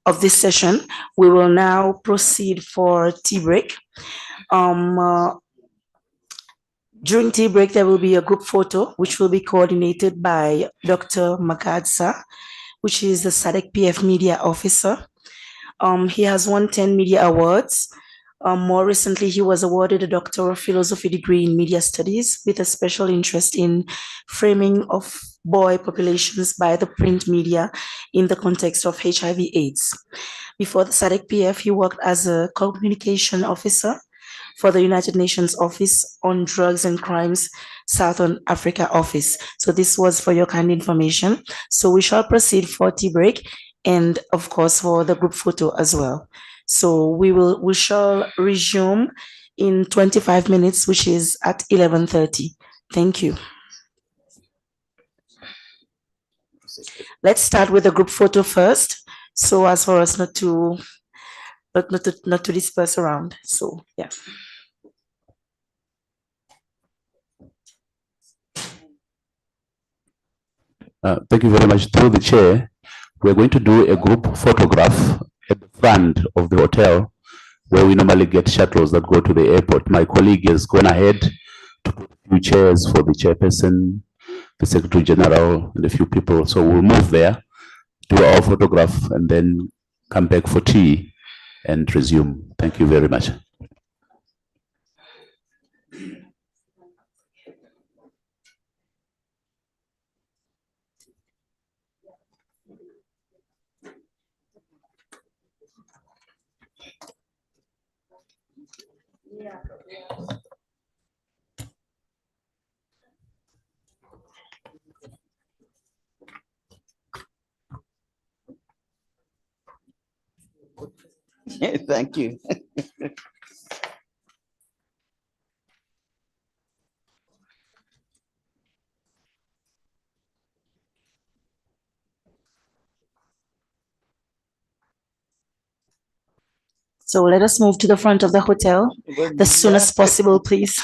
Of this session, we will now proceed for tea break. During tea break, there will be a group photo, which will be coordinated by Dr. Magadsa, which is the SADC PF Media Officer. He has won 10 media awards. More recently, he was awarded a Doctor of Philosophy degree in Media Studies with a special interest in framing of boy populations by the print media in the context of HIV/AIDS. Before the SADC PF, he worked as a communication officer for the United Nations Office on Drugs and Crimes, Southern Africa Office. So this was for your kind information. So we shall proceed for tea break and of course for the group photo as well. So we shall resume in 25 minutes, which is at 11:30. Thank you. Let's start with the group photo first, so as for us not to disperse around. So yeah. Thank you very much. Through the chair, we're going to do a group photograph at the front of the hotel where we normally get shuttles that go to the airport. My colleague has gone ahead to put a few chairs for the chairperson, the Secretary General, and a few people. So we'll move there, do our photograph, and then come back for tea and resume. Thank you very much. Yeah. Thank you. So let us move to the front of the hotel as soon as possible, please.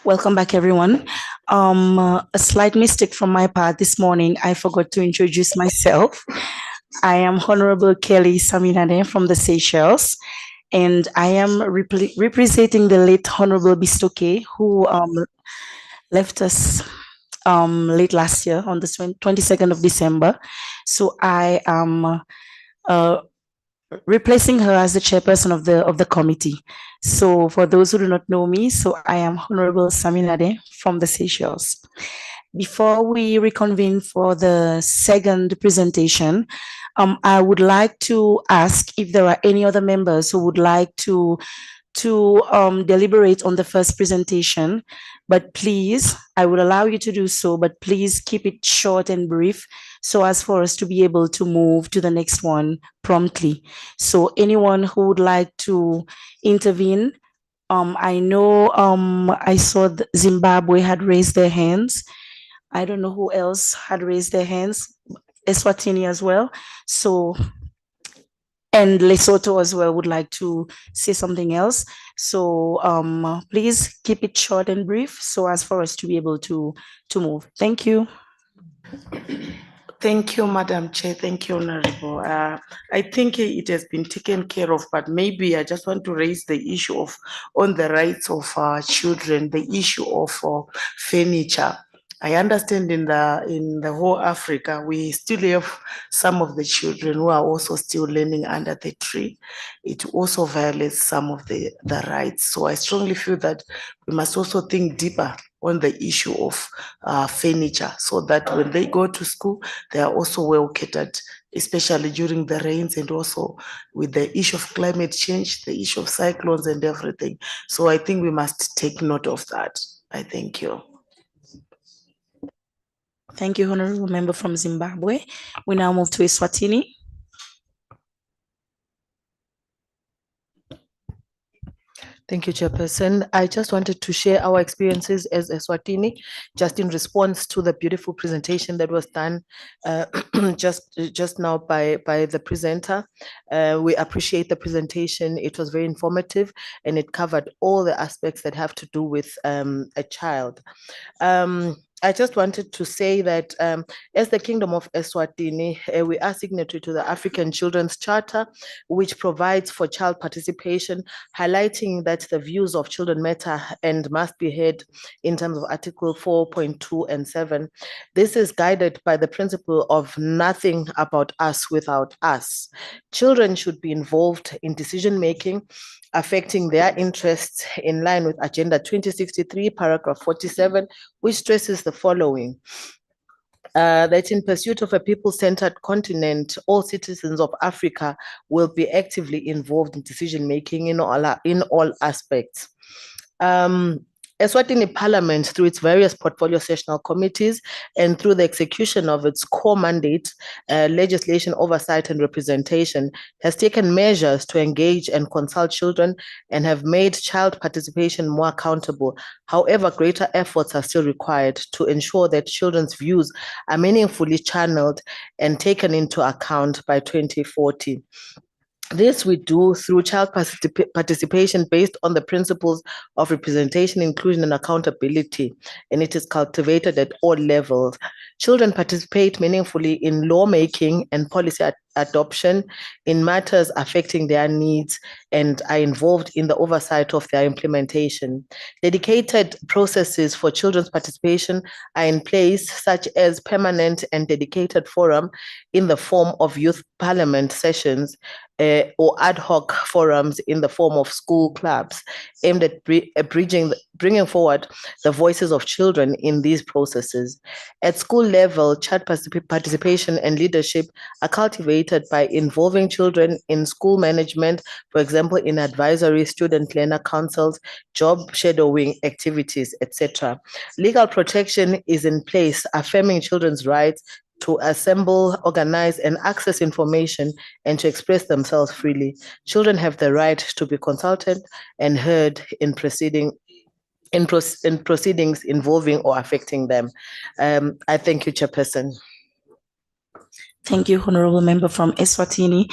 Welcome back, everyone. A slight mistake from my part this morning. I forgot to introduce myself. I am Honorable Kelly Saminade from the Seychelles, and I am representing the late Honorable Bistoke, who left us late last year on the 22nd of December. So I am replacing her as the chairperson of the committee. So for those who do not know me, so I am Honorable Saminade from the Seychelles. Before we reconvene for the second presentation, I would like to ask if there are any other members who would like to deliberate on the first presentation, but please, I would allow you to do so, but please keep it short and brief so as for us to be able to move to the next one promptly. So anyone who would like to intervene, I know I saw Zimbabwe had raised their hands. I don't know who else had raised their hands, Eswatini as well. So, and Lesotho as well would like to say something else. So please keep it short and brief so as for us to be able to move. Thank you. Thank you, Madam Chair. Thank you, Honorable. I think it has been taken care of, but maybe I just want to raise the issue of on the rights of children, the issue of furniture. I understand in the whole Africa, we still have some of the children who are also still learning under the tree. It also violates some of the rights. So I strongly feel that we must also think deeper on the issue of furniture, so that when they go to school, they are also well catered, especially during the rains and also with the issue of climate change, the issue of cyclones and everything. So I think we must take note of that. I thank you. Thank you, Honorable Member from Zimbabwe. We now move to Eswatini. Thank you, Chairperson. I just wanted to share our experiences as Eswatini, just in response to the beautiful presentation that was done just now by the presenter. We appreciate the presentation. It was very informative and it covered all the aspects that have to do with a child. I just wanted to say that as the Kingdom of Eswatini, we are signatory to the African Children's Charter, which provides for child participation, highlighting that the views of children matter and must be heard in terms of Article 4.2 and 7. This is guided by the principle of nothing about us without us. Children should be involved in decision-making, affecting their interests in line with Agenda 2063, paragraph 47, which stresses the following. That in pursuit of a people-centered continent, all citizens of Africa will be actively involved in decision-making in all aspects. Eswatini Parliament, through its various portfolio sessional committees and through the execution of its core mandate, legislation oversight and representation, has taken measures to engage and consult children and have made child participation more accountable. However, greater efforts are still required to ensure that children's views are meaningfully channeled and taken into account by 2040. This we do through child participation based on the principles of representation, inclusion, and accountability, and it is cultivated at all levels. Children participate meaningfully in lawmaking and policy adoption in matters affecting their needs and are involved in the oversight of their implementation. Dedicated processes for children's participation are in place, such as permanent and dedicated forum in the form of youth parliament sessions, or ad hoc forums in the form of school clubs aimed at bringing forward the voices of children in these processes. At school level, child participation and leadership are cultivated by involving children in school management, for example, in advisory, student learner councils, job shadowing activities, etc. Legal protection is in place, affirming children's rights to assemble, organize, and access information and to express themselves freely. Children have the right to be consulted and heard in proceedings involving or affecting them. I thank you, Chairperson. Thank you, Honorable Member from Eswatini.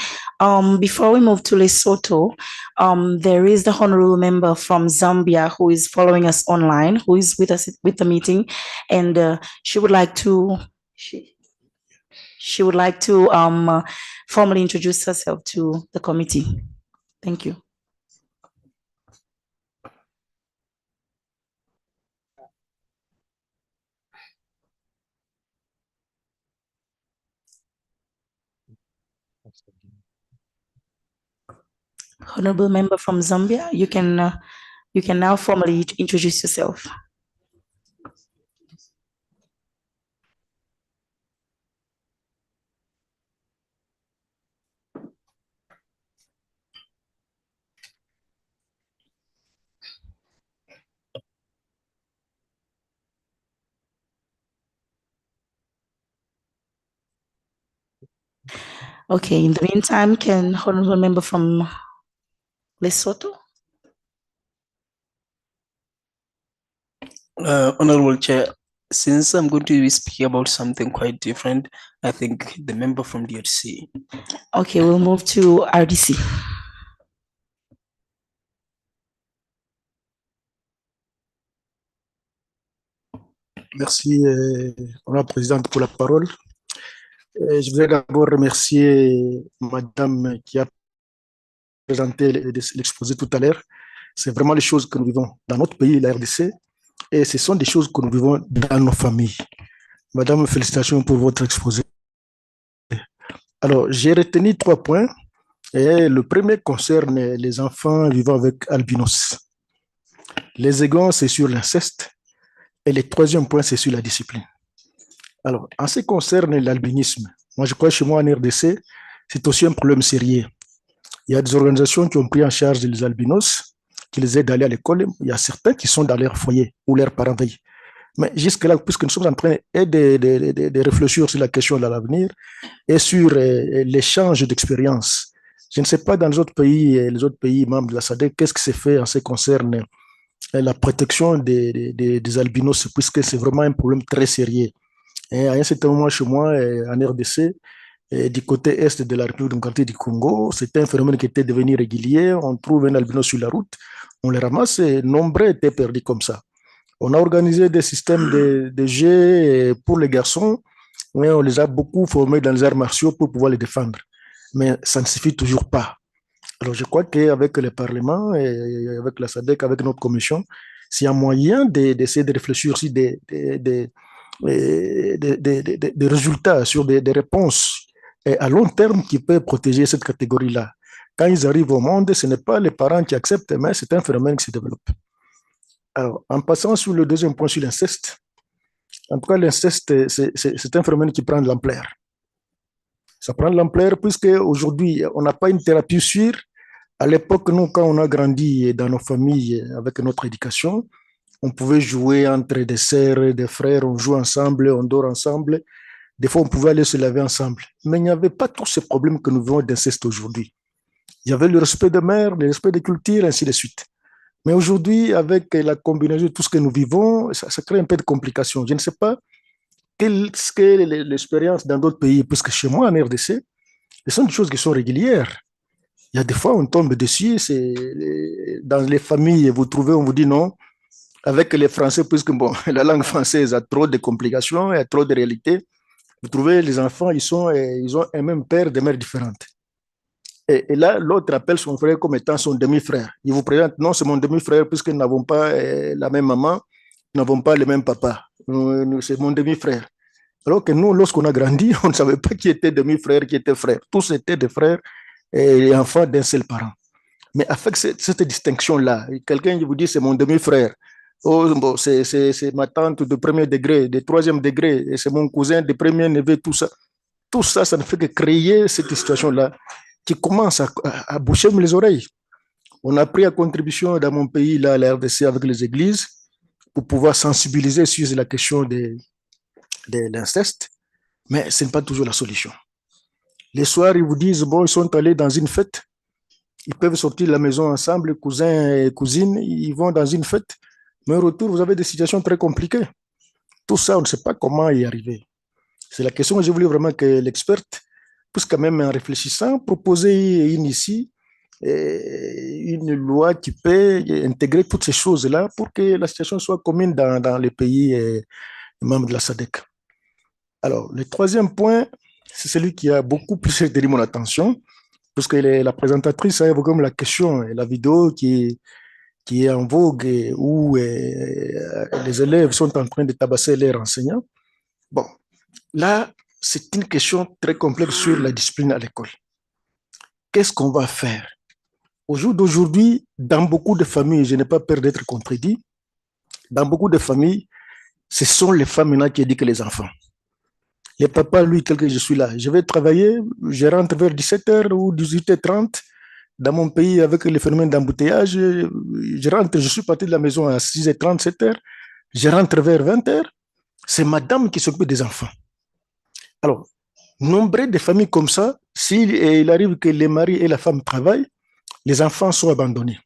Before we move to Lesotho, there is the Honorable Member from Zambia who is following us online, who is with us with the meeting, and she would like to formally introduce herself to the committee. Thank you. Honorable Member from Zambia, you can now formally introduce yourself. Okay, in the meantime, can Honorable Member from Lesotho? Honorable Chair, since I'm going to be speaking about something quite different, I think the member from DHC. Okay, we'll move to RDC. Merci, Madame la Présidente, pour la parole. Je voudrais d'abord remercier Madame qui a présenté l'exposé tout à l'heure. C'est vraiment les choses que nous vivons dans notre pays, la RDC, et ce sont des choses que nous vivons dans nos familles. Madame, félicitations pour votre exposé. Alors, j'ai retenu 3 points. Et le premier concerne les enfants vivant avec albinos. Les seconds, c'est sur l'inceste. Et le troisième point, c'est sur la discipline. Alors, en ce qui concerne l'albinisme, moi, je crois que chez moi en RDC, c'est aussi un problème sérieux. Il y a des organisations qui ont pris en charge les albinos, qui les aident à aller à l'école. Il y a certains qui sont dans leur foyer où leurs parents veillent. Mais jusque-là, puisque nous sommes en train de réfléchir sur la question de l'avenir et sur l'échange d'expériences. Je ne sais pas dans les autres pays membres de la SADC, qu'est-ce qui s'est fait en ce qui concerne la protection des albinos, puisque c'est vraiment un problème très sérieux. Et à un certain moment, chez moi, en RDC, du côté est de la République démocratique du Congo, c'était un phénomène qui était devenu régulier. On trouve un albino sur la route, on les ramasse et nombreux étaient perdus comme ça. On a organisé des systèmes de jeux pour les garçons, mais on les a beaucoup formés dans les arts martiaux pour pouvoir les défendre. Mais ça ne suffit toujours pas. Alors, je crois qu'avec le Parlement et avec la SADC, avec notre commission, s'il y a moyen d'essayer de réfléchir sur des résultats, sur des réponses à long terme qui peuvent protéger cette catégorie-là. Quand ils arrivent au monde, ce n'est pas les parents qui acceptent, mais c'est un phénomène qui se développe. Alors, en passant sur le deuxième point, sur l'inceste, en tout cas, l'inceste, c'est un phénomène qui prend de l'ampleur. Ça prend de l'ampleur puisque aujourd'hui, on n'a pas une thérapie sûre. À l'époque, nous, quand on a grandi dans nos familles avec notre éducation, on pouvait jouer entre des sœurs et des frères, on joue ensemble, on dort ensemble. Des fois, on pouvait aller se laver ensemble. Mais il n'y avait pas tous ces problèmes que nous vivons d'inceste aujourd'hui. Il y avait le respect de mère, le respect des cultures, ainsi de suite. Mais aujourd'hui, avec la combinaison de tout ce que nous vivons, ça crée un peu de complications. Je ne sais pas quelle est l'expérience dans d'autres pays, puisque chez moi, en RDC, ce sont des choses qui sont régulières. Il y a des fois, on tombe dessus, dans les familles, vous trouvez, on vous dit non, avec les Français, puisque bon, la langue française a trop de complications, il y a trop de réalités. Vous trouvez les enfants, ils ont un même père, des mères différentes. Et là, l'autre appelle son frère comme étant son demi-frère. Il vous présente, non, c'est mon demi-frère, puisque nous n'avons pas la même maman, nous n'avons pas le même papa. C'est mon demi-frère. Alors que nous, lorsqu'on a grandi, on ne savait pas qui était demi-frère, qui était frère. Tous étaient des frères et enfants d'un seul parent. Mais avec cette distinction-là, quelqu'un vous dit c'est mon demi-frère, oh, bon, c'est ma tante de premier degré, de troisième degré, et c'est mon cousin de premier neveu, tout ça, ça ne fait que créer cette situation-là qui commence à boucher les oreilles. On a pris à contribution dans mon pays, là, la RDC, avec les églises, pour pouvoir sensibiliser sur la question de l'inceste, mais ce n'est pas toujours la solution. Les soirs, ils vous disent, bon, ils sont allés dans une fête, ils peuvent sortir de la maison ensemble, cousins et cousines, ils vont dans une fête, mais au retour, vous avez des situations très compliquées. Tout ça, on ne sait pas comment y arriver. C'est la question que je voulais vraiment que l'experte puisse quand même, en réfléchissant, proposer une loi qui peut intégrer toutes ces choses-là pour que la situation soit commune dans les pays membres de la SADC. Alors, le troisième point, c'est celui qui a beaucoup plus retenu mon attention, parce que la présentatrice a évoqué comme la question et la vidéo qui est en vogue où les élèves sont en train de tabasser leurs enseignants. Bon, là, c'est une question très complexe sur la discipline à l'école. Qu'est-ce qu'on va faire? Au jour d'aujourd'hui, dans beaucoup de familles, je n'ai pas peur d'être contredit, dans beaucoup de familles, ce sont les femmes maintenant qui éduquent les enfants. Les papas, lui, tel que je suis là, je vais travailler, je rentre vers 17h ou 18h30 dans mon pays avec le phénomène d'embouteillage. Je rentre, je suis parti de la maison à 6h30, 7h, je rentre vers 20h. C'est madame qui s'occupe des enfants. Alors, nombre de familles comme ça, s'il arrive que les maris et la femme travaillent, les enfants sont abandonnés.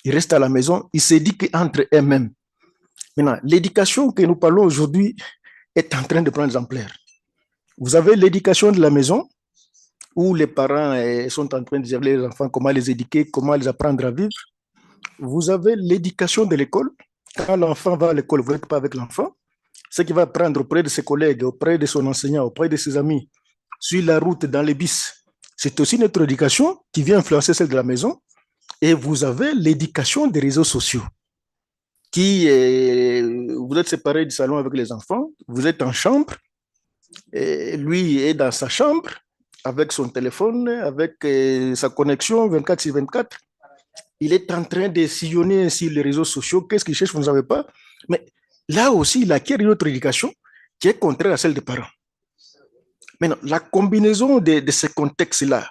Ils restent à la maison, ils s'éduquent entre eux-mêmes. Maintenant, l'éducation que nous parlons aujourd'hui est en train de prendre l'ampleur. Vous avez l'éducation de la maison, où les parents sont en train de dire les enfants comment les éduquer, comment les apprendre à vivre. Vous avez l'éducation de l'école. Quand l'enfant va à l'école, vous n'êtes pas avec l'enfant. Ce qu'il va apprendre auprès de ses collègues, auprès de son enseignant, auprès de ses amis, sur la route, dans les bus. C'est aussi notre éducation qui vient influencer celle de la maison. Et vous avez l'éducation des réseaux sociaux. Vous êtes séparés du salon avec les enfants, vous êtes en chambre, et lui est dans sa chambre, avec son téléphone, avec sa connexion 24/24. Il est en train de sillonner sur les réseaux sociaux. Qu'est-ce qu'il cherche, vous ne savez pas. Mais là aussi, il acquiert une autre éducation qui est contraire à celle des parents. Maintenant, la combinaison de ces contextes-là,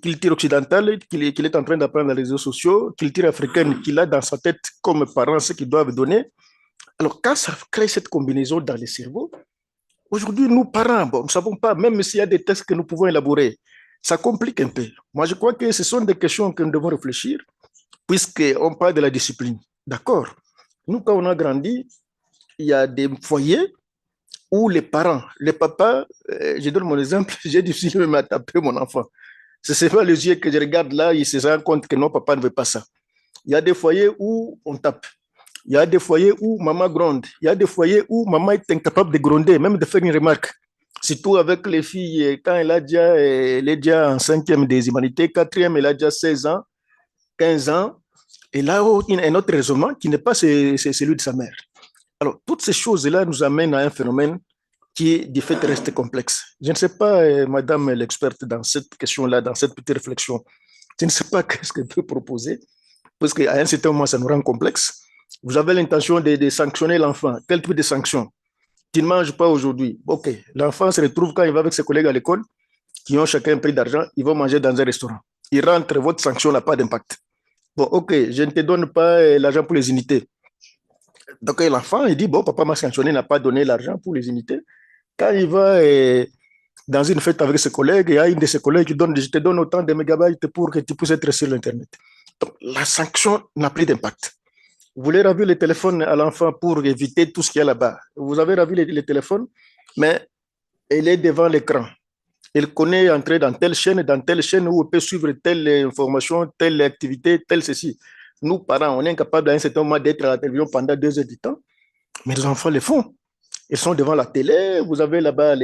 culture occidentale qu'il est en train d'apprendre dans les réseaux sociaux, culture africaine qu'il a dans sa tête comme parents, ce qu'ils doivent donner. Alors, quand ça crée cette combinaison dans les cerveaux, aujourd'hui, nous, parents, bon, nous ne savons pas, même s'il y a des tests que nous pouvons élaborer, ça complique un peu. Moi, je crois que ce sont des questions que nous devons réfléchir, puisqu'on parle de la discipline. D'accord. Nous, quand on a grandi, il y a des foyers où les parents, les papas, je donne mon exemple, j'ai difficile même à taper mon enfant. Ce n'est pas les yeux que je regarde là, il se rend compte que non, papa ne veut pas ça. Il y a des foyers où on tape. Il y a des foyers où maman gronde. Il y a des foyers où maman est incapable de gronder, même de faire une remarque. Surtout avec les filles, quand elle est déjà en 5e des humanités, 4e, elle a déjà 16 ans, 15 ans. Et là, un autre raisonnement qui n'est pas celui de sa mère. Alors, toutes ces choses-là nous amènent à un phénomène qui, du fait, reste complexe. Je ne sais pas, madame l'experte, dans cette question-là, dans cette petite réflexion, je ne sais pas qu'est-ce qu'elle peut proposer, parce qu'à un certain moment, ça nous rend complexe. Vous avez l'intention de sanctionner l'enfant. Quel type de sanction? Tu ne manges pas aujourd'hui. OK. L'enfant se retrouve quand il va avec ses collègues à l'école, qui ont chacun un prix d'argent, ils vont manger dans un restaurant. Il rentre, votre sanction n'a pas d'impact. Bon, OK, je ne te donne pas l'argent pour les unités. Donc, l'enfant, il dit, bon, papa m'a sanctionné, n'a pas donné l'argent pour les unités. Quand il va dans une fête avec ses collègues, il y a une de ses collègues qui donne, je te donne autant de mégabytes pour que tu puisses être sur l'Internet. Donc, la sanction n'a plus d'impact. Vous voulez ravi le téléphone à l'enfant pour éviter tout ce qu'il y a là-bas. Vous avez ravi le téléphone, mais elle est devant l'écran. Elle connaît entrer dans telle chaîne où elle peut suivre telle information, telle activité, telle ceci. Nous, parents, on est incapables à un certain moment d'être à la télévision pendant 2 heures du temps, mais les enfants le font. Ils sont devant la télé, vous avez là-bas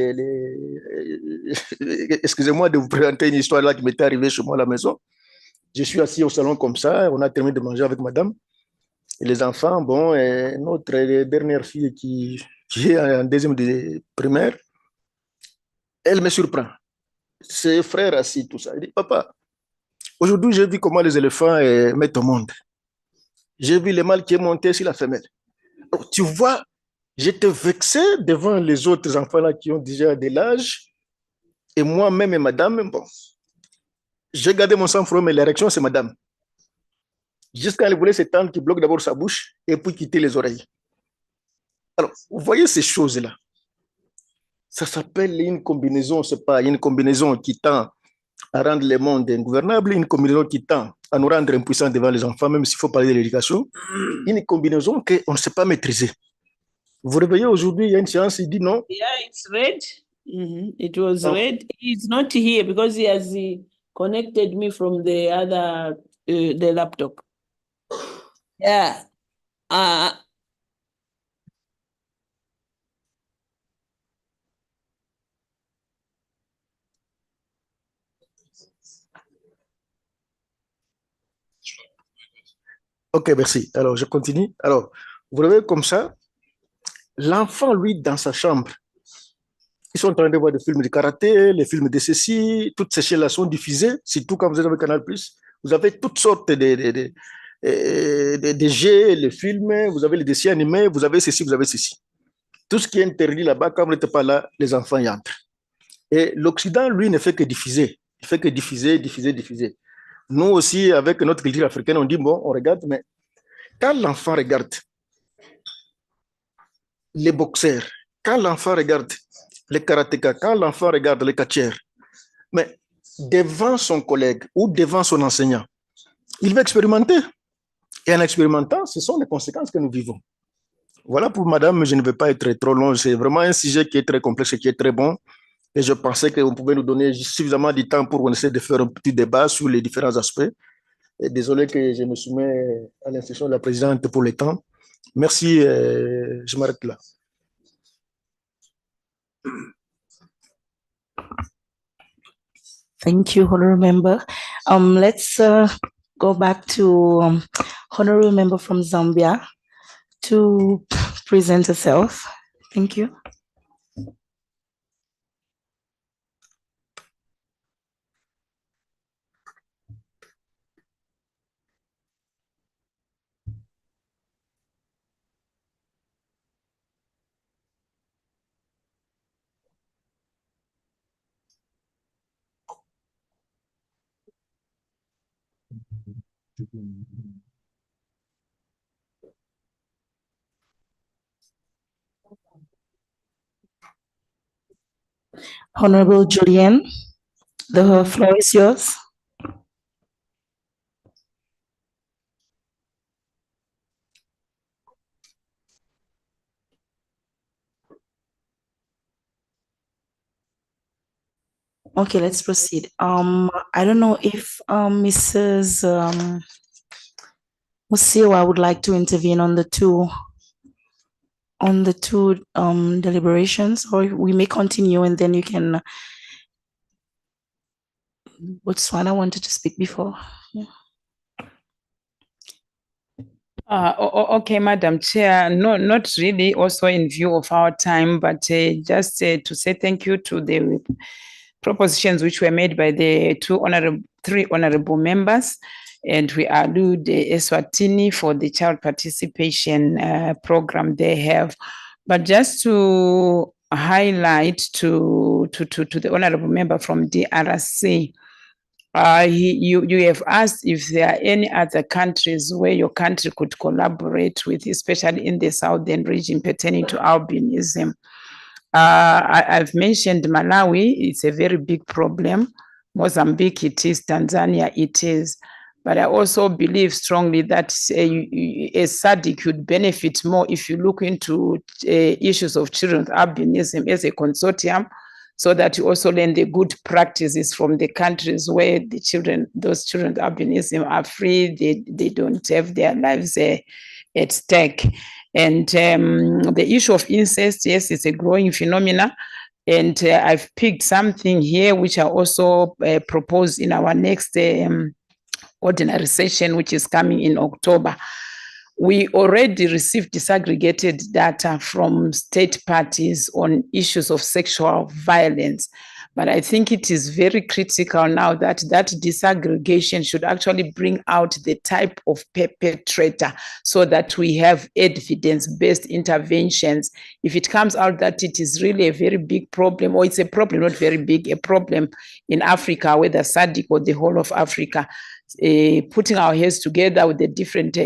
Excusez-moi de vous présenter une histoire là qui m'était arrivée chez moi à la maison. Je suis assis au salon comme ça, on a terminé de manger avec madame. Et les enfants, bon, notre dernière fille qui est en 2e de primaire, elle me surprend. Ses frères assis, tout ça. Elle dit, papa, aujourd'hui, j'ai vu comment les éléphants mettent au monde. J'ai vu le mâle qui est monté sur la femelle. Alors, tu vois, j'étais vexé devant les autres enfants là qui ont déjà de l'âge. Et moi-même et madame, bon, j'ai gardé mon sang-froid, mais la réaction, c'est madame. Jusqu'à elle voulait s'étendre, qui bloque d'abord sa bouche et puis quitter les oreilles. Alors, vous voyez ces choses-là. Ça s'appelle une combinaison, c'est pas une combinaison qui tend à rendre le monde ingouvernable, une combinaison qui tend à nous rendre impuissants devant les enfants, même s'il faut parler de l'éducation, une combinaison qu'on ne sait pas maîtriser. Vous réveillez aujourd'hui, il y a une séance, il dit non. Yeah, it's red. It was Oh. red. He's not here because he has connected me from the other the laptop. Yeah. Ok, merci. Alors, je continue. Alors, vous voyez comme ça, l'enfant, lui, dans sa chambre, ils sont en train de voir des films de karaté, les films de ceci, toutes ces choses-là sont diffusées, surtout quand vous êtes avec Canal+. Vous avez toutes sortes de jeux, les films, vous avez les dessins animés, vous avez ceci, vous avez ceci. Tout ce qui est interdit là-bas, quand vous n'êtes pas là, les enfants y entrent. Et l'Occident, lui, ne fait que diffuser. Il fait que diffuser, diffuser, diffuser. Nous aussi, avec notre culture africaine, on dit, bon, on regarde, mais quand l'enfant regarde les boxeurs, quand l'enfant regarde les karatékas, quand l'enfant regarde les catcheurs, mais devant son collègue ou devant son enseignant, il va expérimenter. Et en expérimentant, ce sont les conséquences que nous vivons. Voilà pour madame, je ne vais pas être trop long. C'est vraiment un sujet qui est très complexe et qui est très bon. Et je pensais qu'on pouvait nous donner suffisamment de temps pour essayer de faire un petit débat sur les différents aspects. Et désolé que je me soumets à l'instruction de la présidente pour le temps. Merci, je m'arrête là. Thank you, Honorable Member. Let's go back to Honorable Member from Zambia to present herself. Thank you. Honorable Julian, the floor is yours. Okay, let's proceed. I don't know if Mrs. Musiwa would like to intervene on the two deliberations, or we may continue and then you can. Botswana wanted to speak before. Yeah. Okay, Madam Chair, no, not really also in view of our time, but just to say thank you to the propositions which were made by the three honorable members. And we allude Eswatini for the child participation program they have. But just to highlight to the honorable member from DRC, you have asked if there are any other countries where your country could collaborate with, especially in the southern region pertaining to albinism. I've mentioned Malawi, it's a very big problem. Mozambique it is, Tanzania it is. But I also believe strongly that a SADC could benefit more if you look into issues of children with albinism as a consortium, so that you also learn the good practices from the countries where those children with albinism are free, they don't have their lives at stake. And the issue of incest, yes, it's a growing phenomenon. And I've picked something here which I also propose in our next ordinary session, which is coming in October. We already received disaggregated data from state parties on issues of sexual violence. But I think it is very critical now that that disaggregation should actually bring out the type of perpetrator so that we have evidence-based interventions. If it comes out that it is really a very big problem, or it's a problem, not very big, a problem in Africa, whether SADC or the whole of Africa, putting our heads together with the different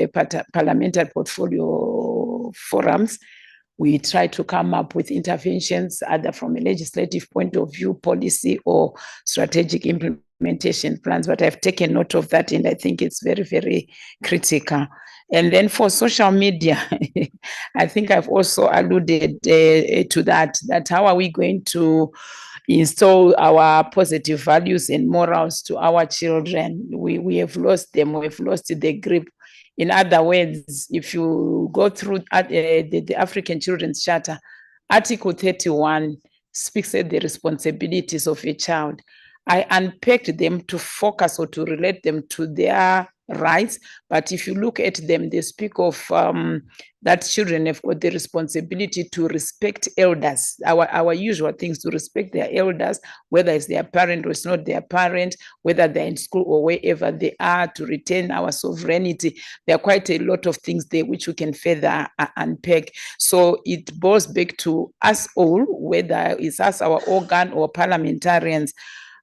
parliamentary portfolio forums, we try to come up with interventions either from a legislative point of view, policy, or strategic implementation plans. But I've taken note of that, and I think it's very, very critical. And then for social media, I think I've also alluded to that how are we going to install our positive values and morals to our children? We have lost them, we've lost the grip. In other words, if you go through the African Children's Charter, Article 31 speaks at the responsibilities of a child. I unpacked them to focus or to relate them to their rights, but if you look at them, they speak of that children have got the responsibility to respect elders, our usual things, to respect their elders, whether it's their parent or it's not their parent, whether they're in school or wherever they are, to retain our sovereignty. There are quite a lot of things there which we can further unpack. So it boils back to us all, whether it's us, our organ, or parliamentarians.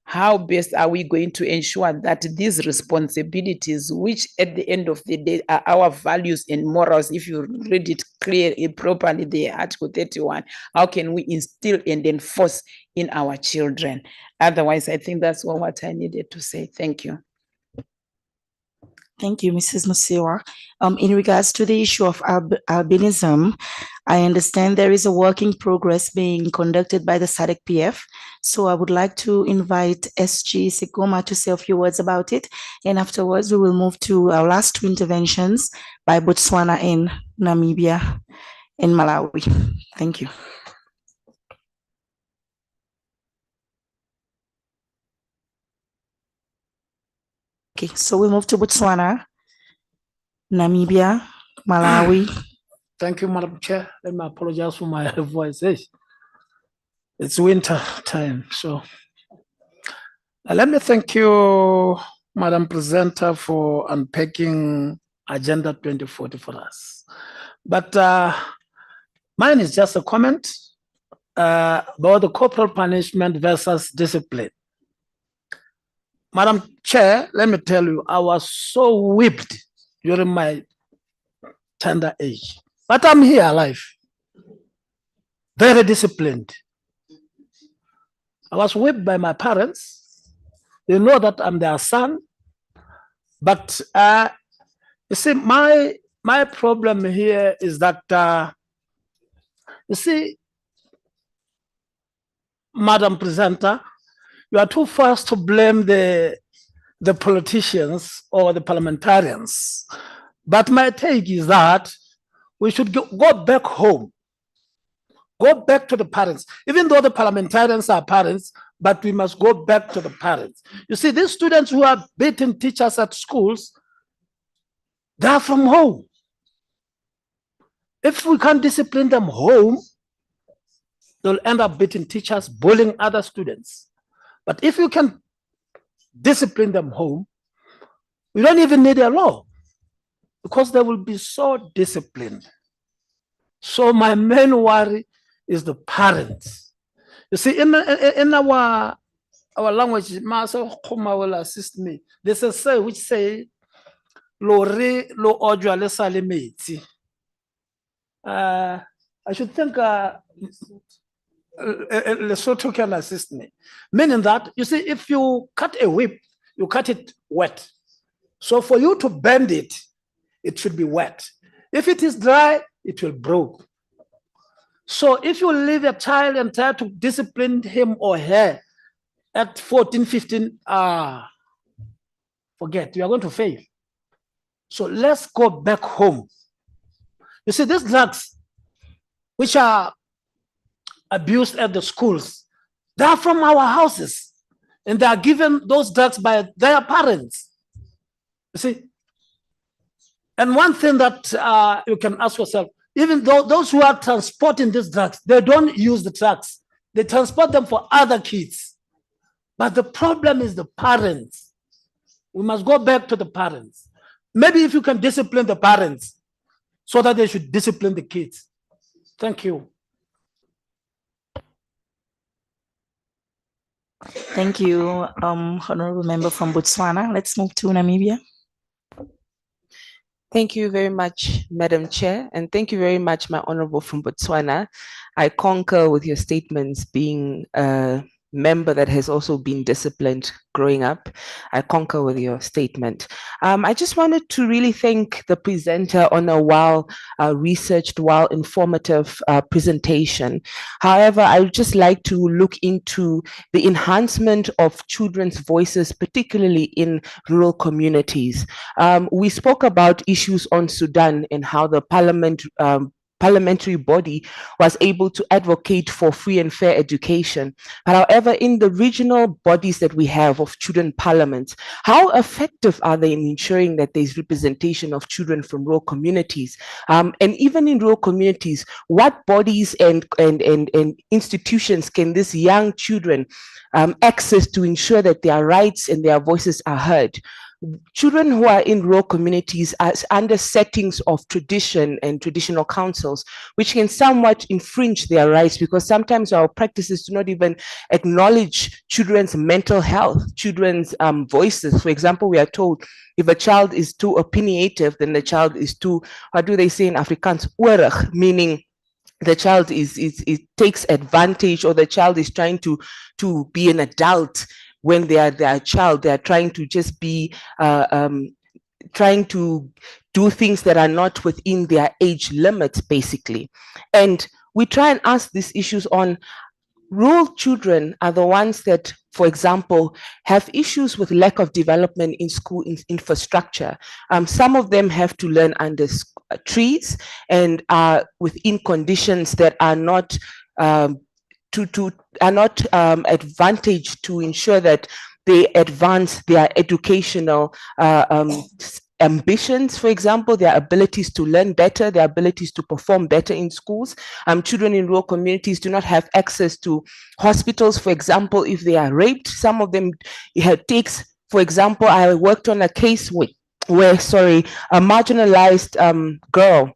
How best are we going to ensure that these responsibilities, which at the end of the day are our values and morals, if you read it clearly, properly, the Article 31, how can we instill and enforce in our children? Otherwise, I think that's what I needed to say. Thank you. Thank you, Mrs. Musiwa. In regards to the issue of albinism, I understand there is a work in progress being conducted by the SADC PF. So I would like to invite SG Sekoma to say a few words about it. And afterwards, we will move to our last two interventions by Botswana and Namibia and Malawi. Thank you. Okay, so we move to Botswana, Namibia, Malawi. Thank you, Madam Chair. Let me apologize for my voice. It's winter time, so let me thank you, Madam Presenter, for unpacking Agenda 2040 for us. But mine is just a comment about the corporal punishment versus discipline. Madam Chair, let me tell you, I was so whipped during my tender age, but I'm here alive, very disciplined. I was whipped by my parents. They know that I'm their son, but you see, my problem here is that, you see, Madam Presenter, you are too fast to blame the politicians or the parliamentarians. But my take is that we should go back home, go back to the parents, even though the parliamentarians are parents, but we must go back to the parents. You see, these students who are beating teachers at schools, they are from home. If we can't discipline them home, they'll end up beating teachers, bullying other students. But if you can discipline them home, we don't even need a law because they will be so disciplined. So my main worry is the parents. You see, in our language, Master Khoma will assist me. There's a say which say, "Lore lo ojwa le sale metsi." I should think Lesotho can assist me. Meaning that, you see, if you cut a whip, you cut it wet. So for you to bend it, it should be wet. If it is dry, it will break. So if you leave a child and try to discipline him or her at 14, 15, forget, you are going to fail. So let's go back home. You see, these drugs, which are abused at the schools, they are from our houses, and they are given those drugs by their parents. You see, and one thing that you can ask yourself, even though those who are transporting these drugs, they don't use the drugs, they transport them for other kids. But the problem is the parents. We must go back to the parents. Maybe if you can discipline the parents so that they should discipline the kids. Thank you. Thank you, Honorable Member from Botswana. Let's move to Namibia. Thank you very much, Madam Chair, and thank you very much, my Honorable from Botswana. I concur with your statements being member that has also been disciplined growing up. I concur with your statement. I just wanted to really thank the presenter on a well researched, well informative presentation. However, I would just like to look into the enhancement of children's voices, particularly in rural communities. We spoke about issues on Sudan and how the parliamentary body was able to advocate for free and fair education. But however, in the regional bodies that we have of children parliaments, how effective are they in ensuring that there's representation of children from rural communities? And even in rural communities, what bodies and institutions can these young children access to ensure that their rights and their voices are heard? Children who are in rural communities are under settings of tradition and traditional councils, which can somewhat infringe their rights, because sometimes our practices do not even acknowledge children's mental health, children's voices. For example, we are told if a child is too opinionative, then the child is too, how do they say in Afrikaans, orig, meaning the child it takes advantage, or the child is trying to be an adult. When they are a child, they are trying to just be trying to do things that are not within their age limits, basically. And we try and ask these issues on rural children are the ones that, for example, have issues with lack of development in school infrastructure. Some of them have to learn under trees and are within conditions that are not advantaged to ensure that they advance their educational ambitions, for example, their abilities to learn better, their abilities to perform better in schools. Children in rural communities do not have access to hospitals, for example, if they are raped. Some of them, it takes, for example, I worked on a case where a marginalized girl,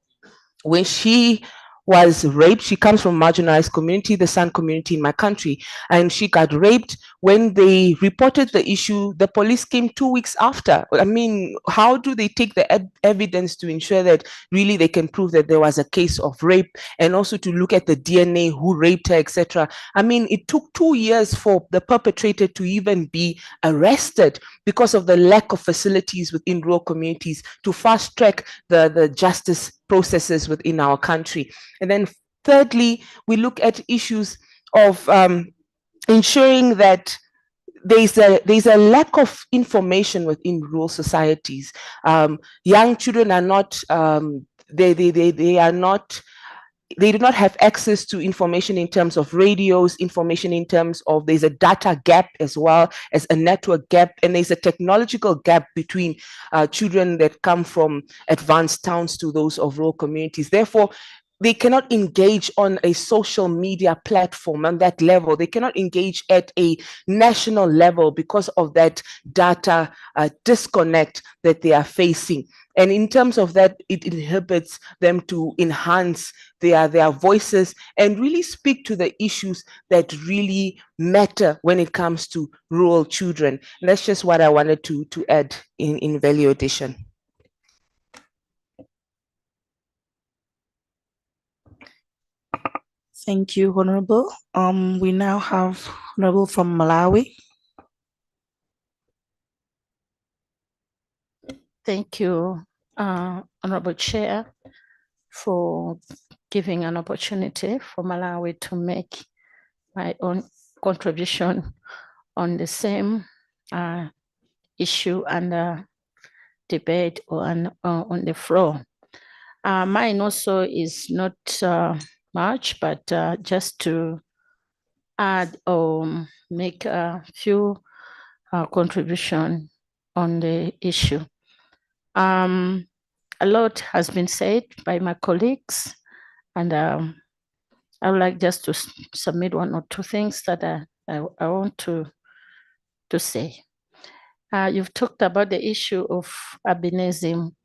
when she was raped, she comes from a marginalized community, the San community in my country, and she got raped. When they reported the issue, the police came 2 weeks after. I mean, how do they take the evidence to ensure that really they can prove that there was a case of rape, and also to look at the DNA, who raped her, etc. I mean, it took 2 years for the perpetrator to even be arrested because of the lack of facilities within rural communities to fast track the justice processes within our country. And then thirdly, we look at issues of ensuring that there's a lack of information within rural societies. Young children are not they do not have access to information in terms of radios, information in terms of, there's a data gap as well as a network gap, and there's a technological gap between children that come from advanced towns to those of rural communities. Therefore, they cannot engage on a social media platform on that level. They cannot engage at a national level because of that data disconnect that they are facing. And in terms of that, it inhibits them to enhance their voices and really speak to the issues that really matter when it comes to rural children. And that's just what I wanted to add in value addition. Thank you, Honorable. We now have Honorable from Malawi. Thank you, Honorable Chair, for giving an opportunity for Malawi to make my own contribution on the same issue and debate on the floor. Mine also is not much, but just to add or make a few contribution on the issue. A lot has been said by my colleagues, and I would like just to submit one or two things that I want to say. You've talked about the issue of albinism.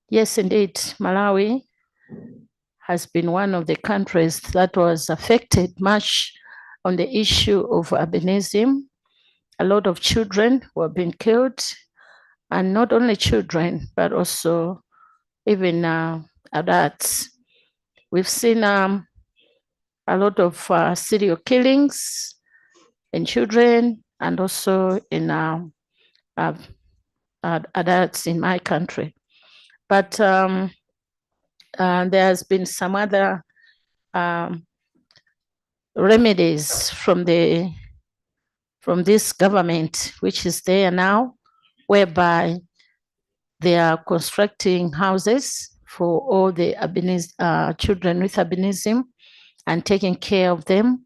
Yes, indeed, Malawi has been one of the countries that was affected much on the issue of albinism. A lot of children were being killed, and not only children, but also even adults. We've seen a lot of serial killings in children and also in adults in my country. But there has been some other remedies from this government, which is there now, whereby they are constructing houses for all the children with albinism and taking care of them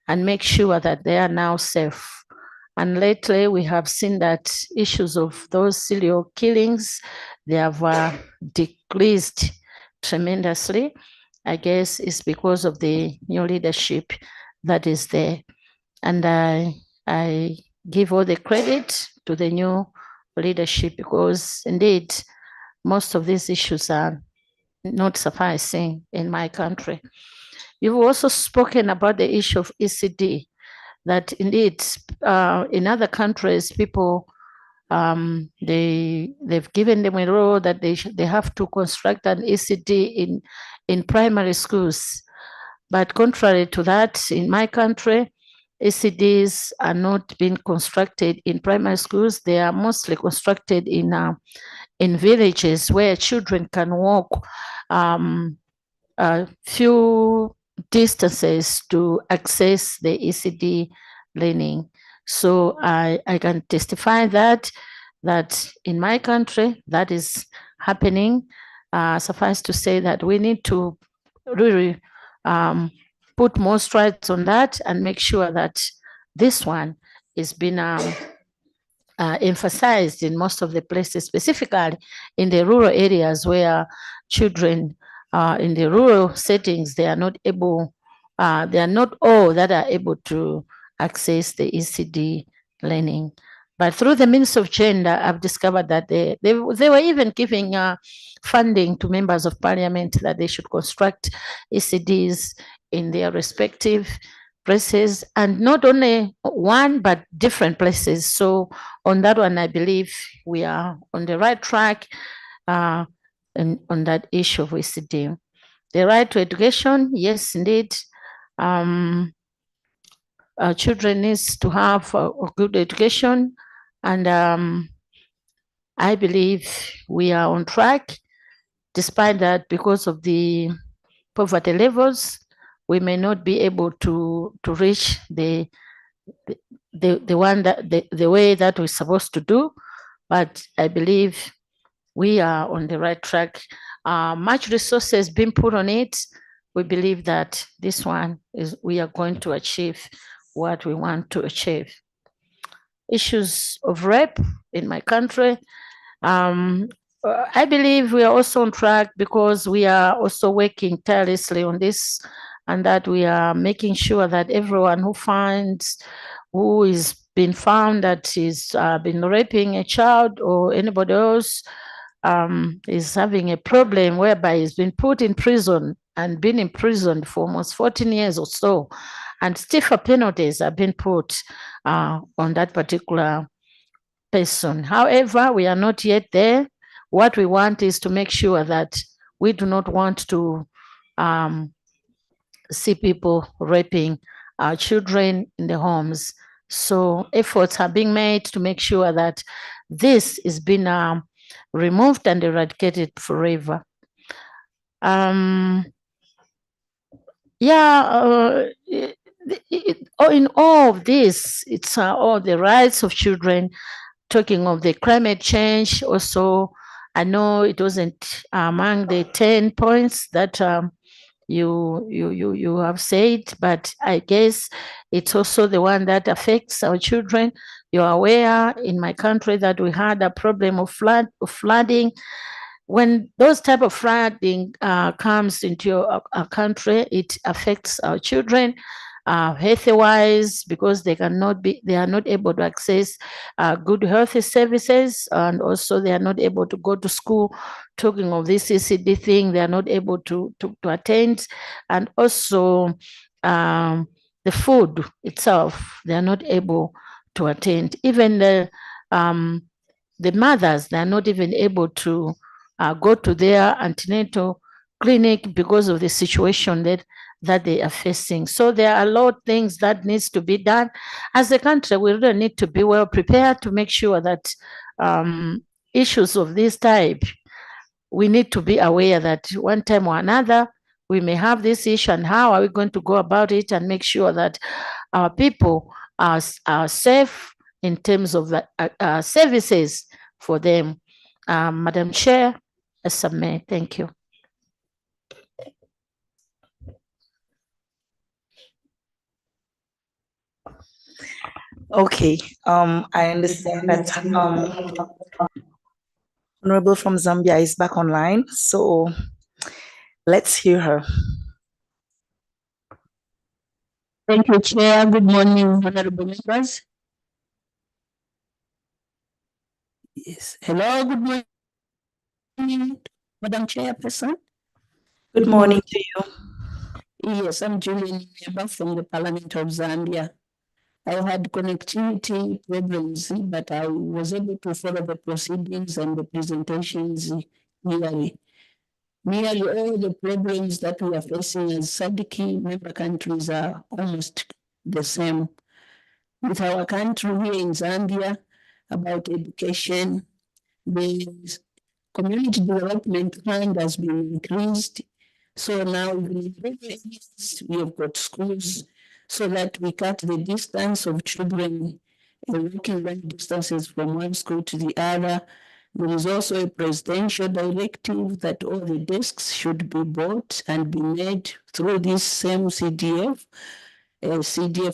and make sure that they are now safe. And lately, we have seen that issues of those serial killings, they have decreased tremendously. I guess it's because of the new leadership that is there. And I give all the credit to the new leadership because indeed, most of these issues are not sufficing in my country. You've also spoken about the issue of ECD, that indeed in other countries, people, they've given them a role that they have to construct an ECD in primary schools. But contrary to that, in my country, ECDs are not being constructed in primary schools. They are mostly constructed in villages where children can walk a few distances to access the ECD learning. So I can testify that in my country, that is happening. Suffice to say that we need to really put more strides on that and make sure that this one is being emphasized in most of the places, specifically in the rural areas where children in the rural settings, they are not able, they are not all that are able to access the ECD learning. But through the means of gender, I've discovered that they were even giving funding to members of parliament that they should construct ECDs in their respective places, and not only one, but different places. So on that one, I believe we are on the right track and on that issue of ECD. The right to education, yes, indeed. Children needs to have a good education, and I believe we are on track. Despite that, because of the poverty levels, we may not be able to reach the way that we're supposed to do, but I believe we are on the right track. Much resources being put on it. We believe that this one we are going to achieve what we want to achieve. Issues of rape in my country. I believe we are also on track because we are also working tirelessly on this, and that we are making sure that everyone who is been found that is been raping a child or anybody else is having a problem whereby he's been put in prison and been imprisoned for almost 14 years or so, and stiffer penalties have been put on that particular person. However, we are not yet there. What we want is to make sure that we do not want to see people raping our children in the homes. So efforts are being made to make sure that this is being removed and eradicated forever. In all of this, it's all the rights of children. Talking of the climate change, also, I know it wasn't among the 10 points that you have said, but I guess it's also the one that affects our children. You're aware in my country that we had a problem of flooding. When those type of flooding comes into our country, it affects our children health-wise, because they are not able to access good health services, and also they are not able to go to school. Talking of this ECD thing, they are not able to attend, and also the food itself, they are not able to attend. Even the mothers, they are not even able to go to their antenatal clinic because of the situation that that they are facing. So there are a lot of things that needs to be done. As a country, we really need to be well prepared to make sure that issues of this type, we need to be aware that one time or another, we may have this issue, and how are we going to go about it and make sure that our people are safe in terms of the services for them. Madam Chair, I submit. Thank you. Okay, I understand that Honorable from Zambia is back online, so let's hear her. Thank you, Chair. Good morning, honorable members. Yes. Hello, good morning, Madam Chairperson. Good morning to you. Yes, I'm Julian Nyeba from the Parliament of Zambia. I had connectivity problems, but I was able to follow the proceedings and the presentations clearly. Nearly all the problems that we are facing as SADC member countries are almost the same. With our country here in Zambia, about education, the community development fund has been increased. So now we have got schools so that we cut the distance of children walking long distances from one school to the other. There is also a presidential directive that all the desks should be bought and be made through this same CDF,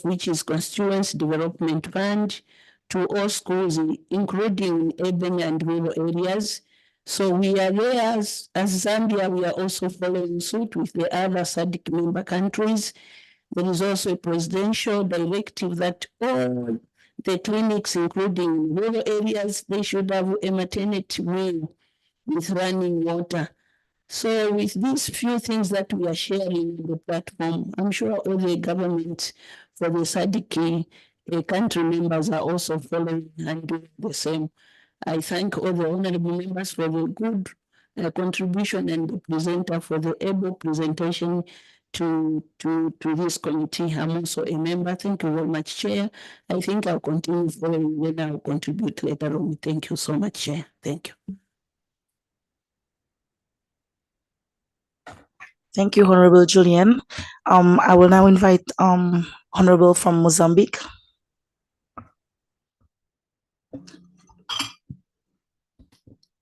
which is Constituency Development Fund, to all schools, including urban and rural areas. So we are there as Zambia, we are also following suit with the other SADC member countries. There is also a presidential directive that all the clinics, including rural areas, they should have a maternity wing with running water. So with these few things that we are sharing on the platform, I'm sure all the governments for the SADC country members are also following and doing the same. I thank all the honorable members for the good contribution and the presenter for the able presentation to this committee. I'm also a member. Thank you very much, Chair. I think I'll continue following, then I'll contribute later on. Thank you so much, Chair. Thank you. Thank you, Honorable Julian. I will now invite Honorable from Mozambique.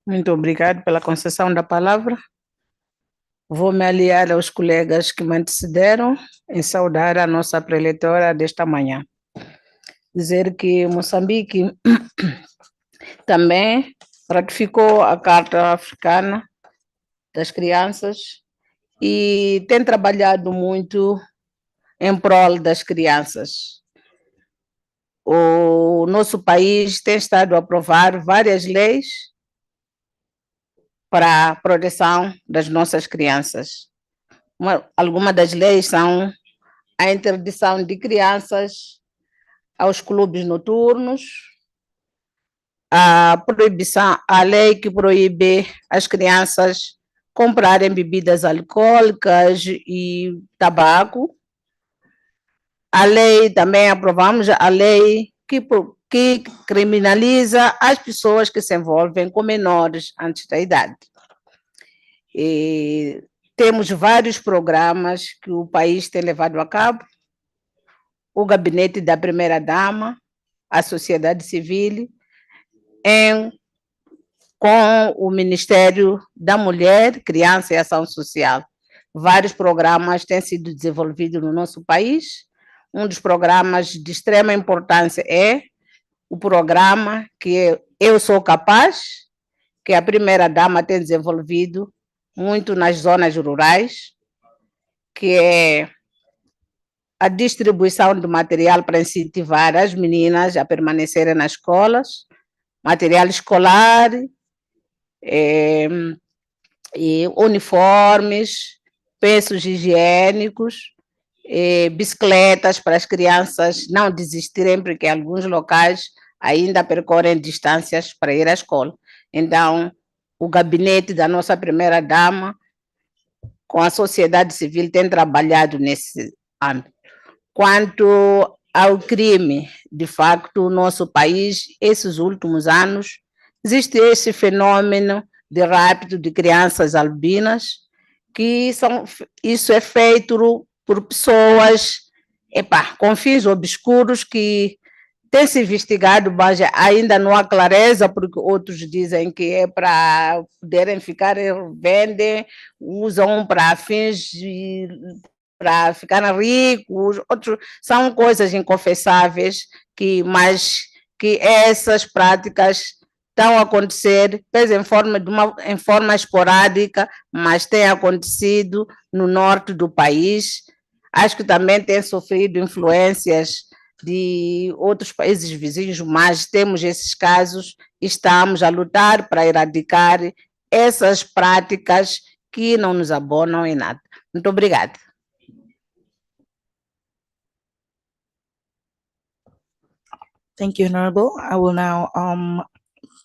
Muito obrigado pela concessão da palavra. Vou me aliar aos colegas que me antecederam em saudar a nossa preletora desta manhã. Dizer que Moçambique também ratificou a Carta Africana das Crianças e tem trabalhado muito em prol das crianças. O nosso país tem estado a aprovar várias leis para a proteção das nossas crianças. Algumas das leis são a interdição de crianças aos clubes noturnos, a proibição, a lei que proíbe as crianças comprarem bebidas alcoólicas e tabaco. A lei, também aprovamos a lei que criminaliza as pessoas que se envolvem com menores antes da idade. E temos vários programas que o país tem levado a cabo. O gabinete da primeira-dama, a sociedade civil, com o Ministério da Mulher, Criança e Ação Social. Vários programas têm sido desenvolvidos no nosso país. Um dos programas de extrema importância é o programa que Eu Sou Capaz, que a primeira-dama tem desenvolvido muito nas zonas rurais, que é a distribuição de material para incentivar as meninas a permanecerem nas escolas, material escolar, e uniformes, pensos higiênicos, bicicletas para as crianças não desistirem, porque alguns locais ainda percorrem distâncias para ir à escola. Então, o gabinete da nossa primeira-dama, com a sociedade civil tem trabalhado nesse âmbito. Quanto ao crime, de facto, no nosso país, esses últimos anos, existe esse fenômeno de rapto de crianças albinas, isso é feito por pessoas com fins obscuros que tem se investigado, mas ainda não há clareza, porque outros dizem que é para poderem ficar, vendem, usam para fins para ficarem ricos, outros são coisas inconfessáveis, mas que essas práticas estão a acontecer, em forma esporádica, mas tem acontecido no norte do país. Acho que também tem sofrido influências de outros países vizinhos, mas temos esses casos e estamos a lutar para erradicar essas práticas que não nos abonam em nada. Muito obrigada. Thank you, Honorable. I will now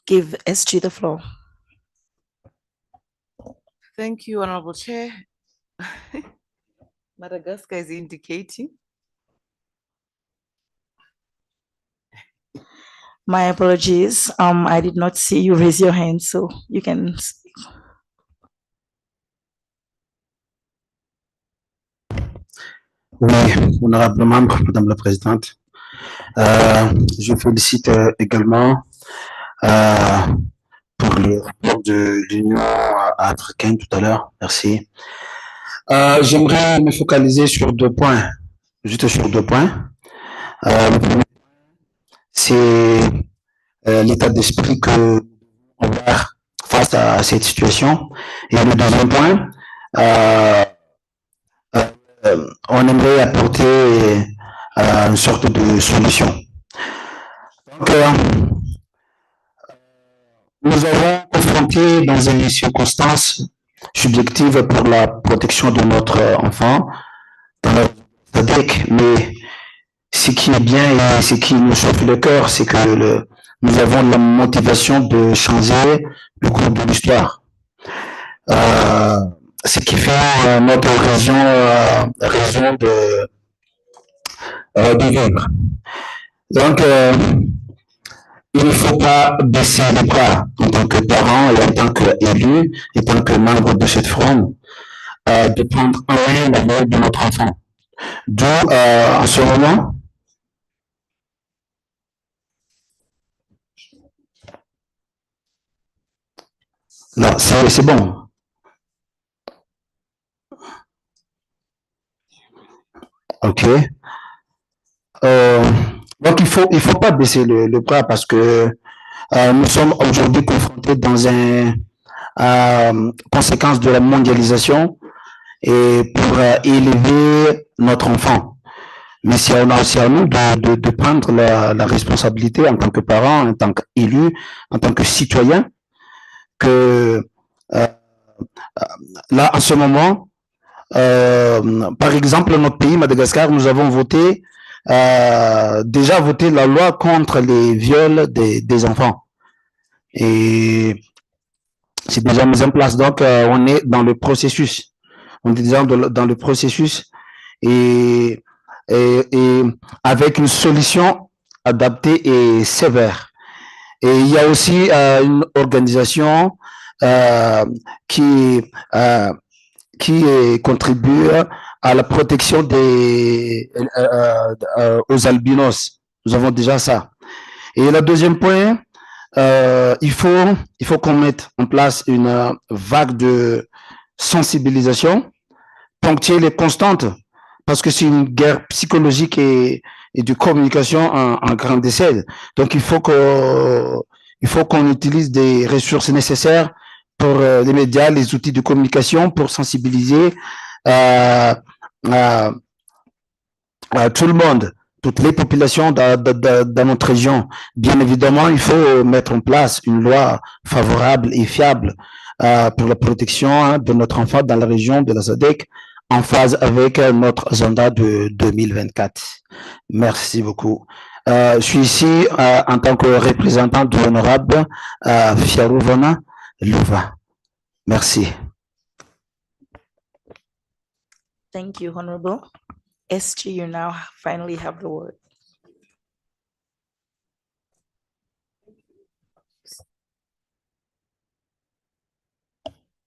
give SG the floor. Thank you, Honorable Chair. Madagascar is indicating. My apologies. I did not see you raise your hand, so you can speak. Oui, honorable membre, Madame la Présidente. Je félicite également pour le rapport de l'Union africaine tout à l'heure. Merci. J'aimerais me focaliser sur 2 points, juste sur 2 points. Le premier, c'est l'état d'esprit que nous devons avoir face à cette situation. Et le deuxième point, on aimerait apporter une sorte de solution. Donc, nous avons confronté dans une circonstance subjective pour la protection de notre enfant dans la SADC, mais ce qui est bien et ce qui nous chauffe le cœur, c'est que nous avons la motivation de changer le cours de l'histoire. Ce qui fait notre raison de vivre. Donc, il ne faut pas baisser les bras en tant que parent et en tant qu'élu, et en tant que membre de cette forum, de prendre en main la vie de notre enfant. D'où, en ce moment, là, c'est bon. Ok. Donc, il faut pas baisser le bras parce que nous sommes aujourd'hui confrontés dans une conséquence de la mondialisation et pour élever notre enfant. Mais c'est à nous de prendre la responsabilité en tant que parents, en tant qu'élus, en tant que citoyens, que là, en ce moment, par exemple, dans notre pays, Madagascar, nous avons déjà voté la loi contre les viols des enfants. Et c'est déjà mis en place. Donc, on est dans le processus. On est déjà dans le processus et avec une solution adaptée et sévère. Et il y a aussi une organisation qui contribue à la protection aux albinos. Nous avons déjà ça. Et le deuxième point, il faut qu'on mette en place une vague de sensibilisation, ponctuelle et constante, parce que c'est une guerre psychologique et de communication en grande échelle. Donc, il faut qu'on utilise des ressources nécessaires pour les médias, les outils de communication, pour sensibiliser tout le monde, toutes les populations dans notre région. Bien évidemment, il faut mettre en place une loi favorable et fiable pour la protection de notre enfant dans la région de la SADC, en phase avec notre agenda de 2024. Merci beaucoup. Je suis ici en tant que représentant de l'honorable Fiarouvana Louva. Merci. Thank you, Honorable. SG, you now finally have the word.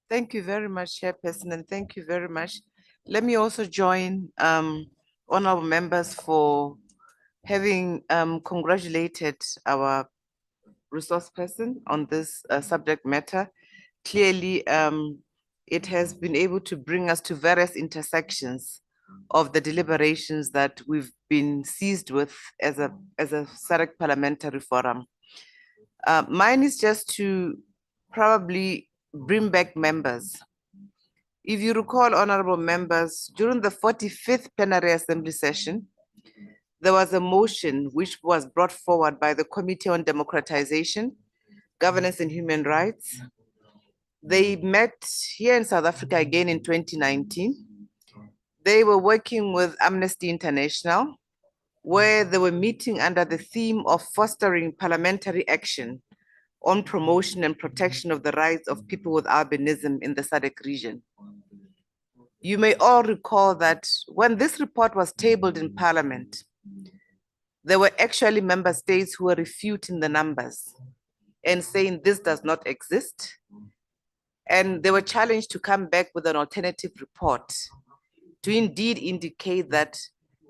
Thank you very much, Chairperson, and thank you very much. Let me also join honorable members for having congratulated our resource person on this subject matter. Clearly, it has been able to bring us to various intersections of the deliberations that we've been seized with as a SADC Parliamentary Forum. Mine is just to probably bring back members. If you recall, honorable members, during the 45th Plenary Assembly session, there was a motion which was brought forward by the Committee on Democratization, Governance and Human Rights. They met here in South Africa again in 2019. They were working with Amnesty International, where they were meeting under the theme of fostering parliamentary action on promotion and protection of the rights of people with albinism in the SADC region. You may all recall that when this report was tabled in Parliament, there were actually member states who were refuting the numbers and saying this does not exist. And they were challenged to come back with an alternative report to indeed indicate that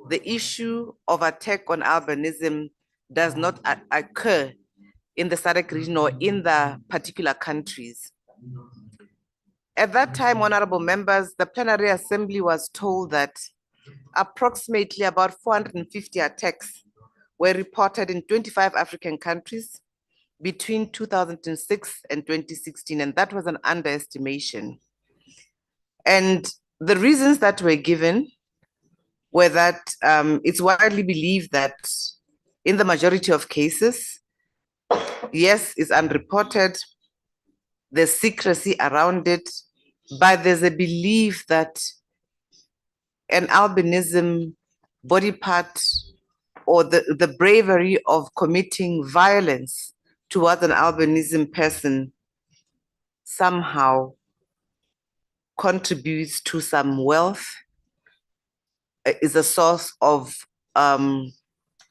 the issue of attack on albinism does not occur in the SADC region or in the particular countries. At that time, honorable members, the plenary assembly was told that approximately about 450 attacks were reported in 25 African countries between 2006 and 2016, and that was an underestimation. And the reasons that were given were that it's widely believed that in the majority of cases, yes, it's unreported, there's secrecy around it, but there's a belief that an albinism body part or the bravery of committing violence towards an albinism person somehow contributes to some wealth, is a source of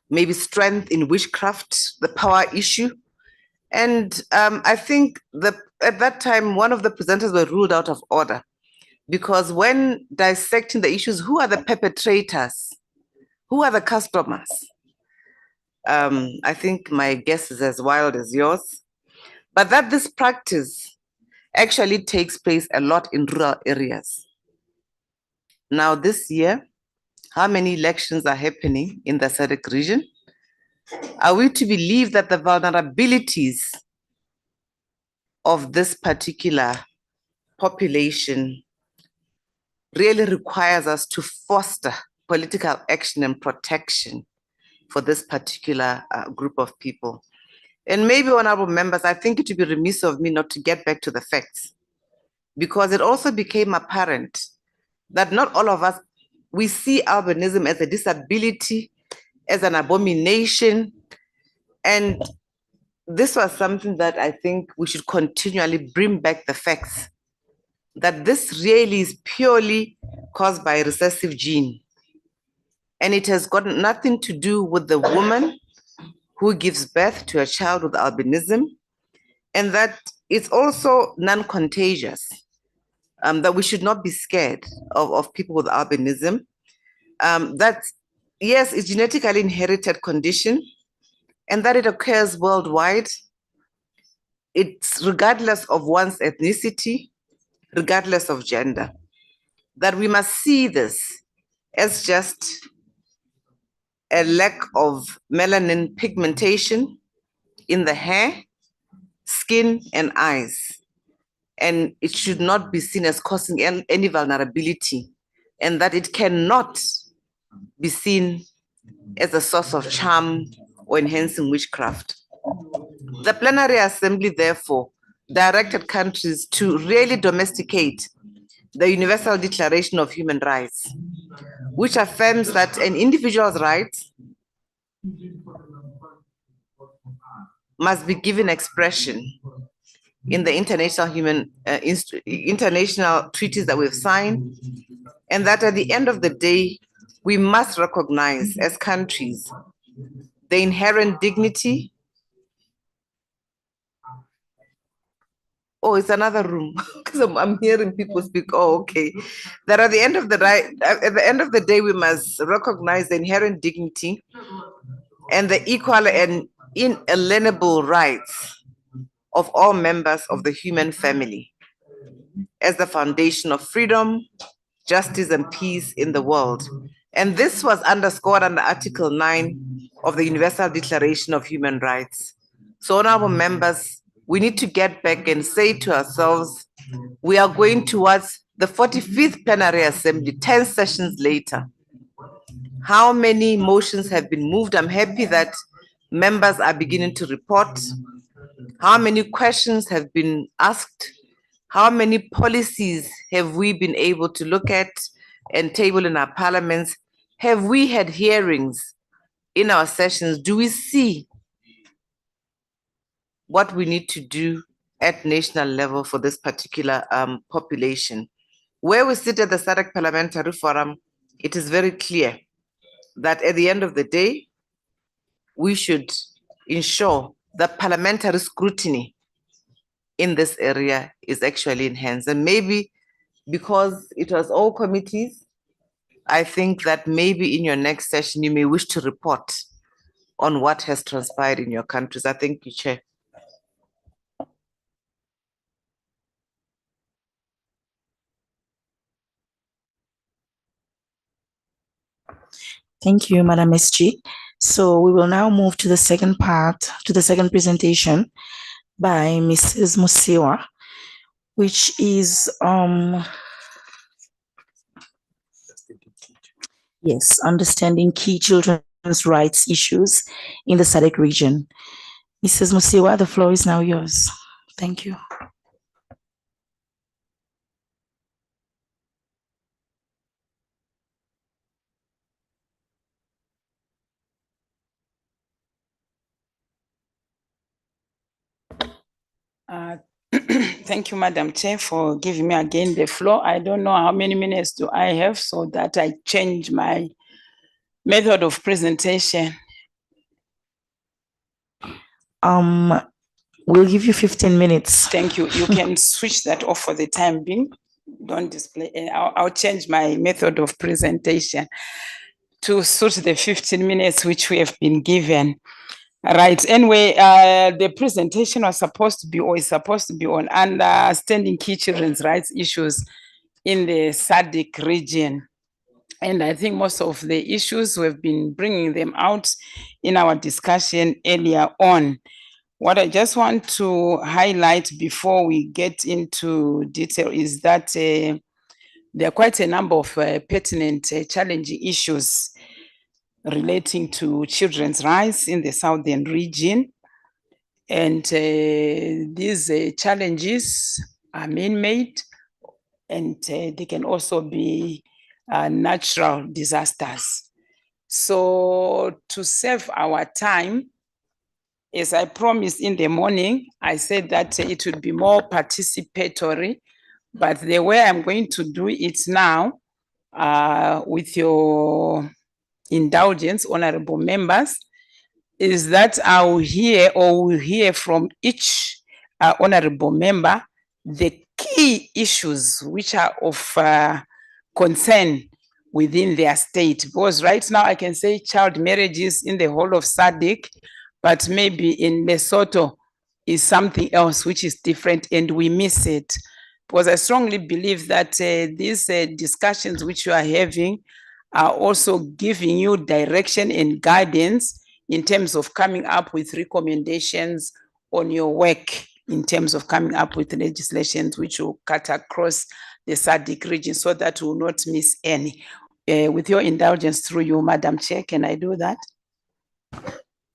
maybe strength in witchcraft, the power issue. And I think that at that time, one of the presenters were ruled out of order because when dissecting the issues, who are the perpetrators? Who are the customers? I think my guess is as wild as yours, but that this practice actually takes place a lot in rural areas. Now this year, how many elections are happening in the SADC region? Are we to believe that the vulnerabilities of this particular population really requires us to foster political action and protection for this particular group of people? And maybe, honorable members, I think it would be remiss of me not to get back to the facts, because it also became apparent that not all of us, we see albinism as a disability, as an abomination. And this was something that I think we should continually bring back the facts, that this really is purely caused by a recessive gene. And it has got nothing to do with the woman who gives birth to a child with albinism, and that it's also non-contagious, that we should not be scared of people with albinism. That, yes, it's genetically inherited condition, and that it occurs worldwide. It's regardless of one's ethnicity, regardless of gender, that we must see this as just a lack of melanin pigmentation in the hair, skin, and eyes. And it should not be seen as causing any vulnerability, and that it cannot be seen as a source of charm or enhancing witchcraft. The plenary assembly, therefore, directed countries to really domesticate the Universal Declaration of Human Rights, which affirms that an individual's rights must be given expression in the international international treaties that we've signed, and that at the end of the day, we must recognize as countries the inherent dignity. Oh, it's another room because I'm hearing people speak. Oh, okay. That at the end of the day, we must recognize the inherent dignity and the equal and inalienable rights of all members of the human family as the foundation of freedom, justice, and peace in the world. And this was underscored under Article 9 of the Universal Declaration of Human Rights. So, honorable members, we need to get back and say to ourselves, we are going towards the 45th Plenary Assembly, 10 sessions later. How many motions have been moved? I'm happy that members are beginning to report. How many questions have been asked? How many policies have we been able to look at and table in our parliaments? Have we had hearings in our sessions? Do we see what we need to do at national level for this particular population? Where we sit at the SADC Parliamentary Forum, it is very clear that at the end of the day, we should ensure that parliamentary scrutiny in this area is actually enhanced. And maybe because it was all committees, I think that maybe in your next session, you may wish to report on what has transpired in your countries. I thank you, Chair. Thank you, Madam SG. So we will now move to the second part, to the second presentation by Mrs. Musiwa, which is yes, understanding key children's rights issues in the SADC region. Mrs. Musiwa, the floor is now yours. Thank you. Thank you, Madam Chair, for giving me again the floor. I don't know how many minutes do I have so that I change my method of presentation. We'll give you 15 minutes. Thank you. You can switch that off for the time being. Don't display. I'll change my method of presentation to suit the 15 minutes which we have been given. Right. Anyway, the presentation was supposed to be, or is supposed to be, on understanding key children's rights issues in the SADC region. And I think most of the issues, we've been bringing them out in our discussion earlier on. What I just want to highlight before we get into detail is that there are quite a number of pertinent challenging issues relating to children's rights in the southern region. And these challenges are man-made, and they can also be natural disasters. So to save our time, as I promised in the morning, I said that it would be more participatory, but the way I'm going to do it now, with your indulgence, honorable members, is that I'll hear, or will hear from each honorable member the key issues which are of concern within their state. Because right now I can say child marriages in the whole of SADC, but maybe in Lesotho is something else which is different and we miss it. Because I strongly believe that these discussions which you are having are also giving you direction and guidance in terms of coming up with recommendations on your work, in terms of coming up with legislations which will cut across the SADC region so that we will not miss any. With your indulgence through you, Madam Chair, can I do that?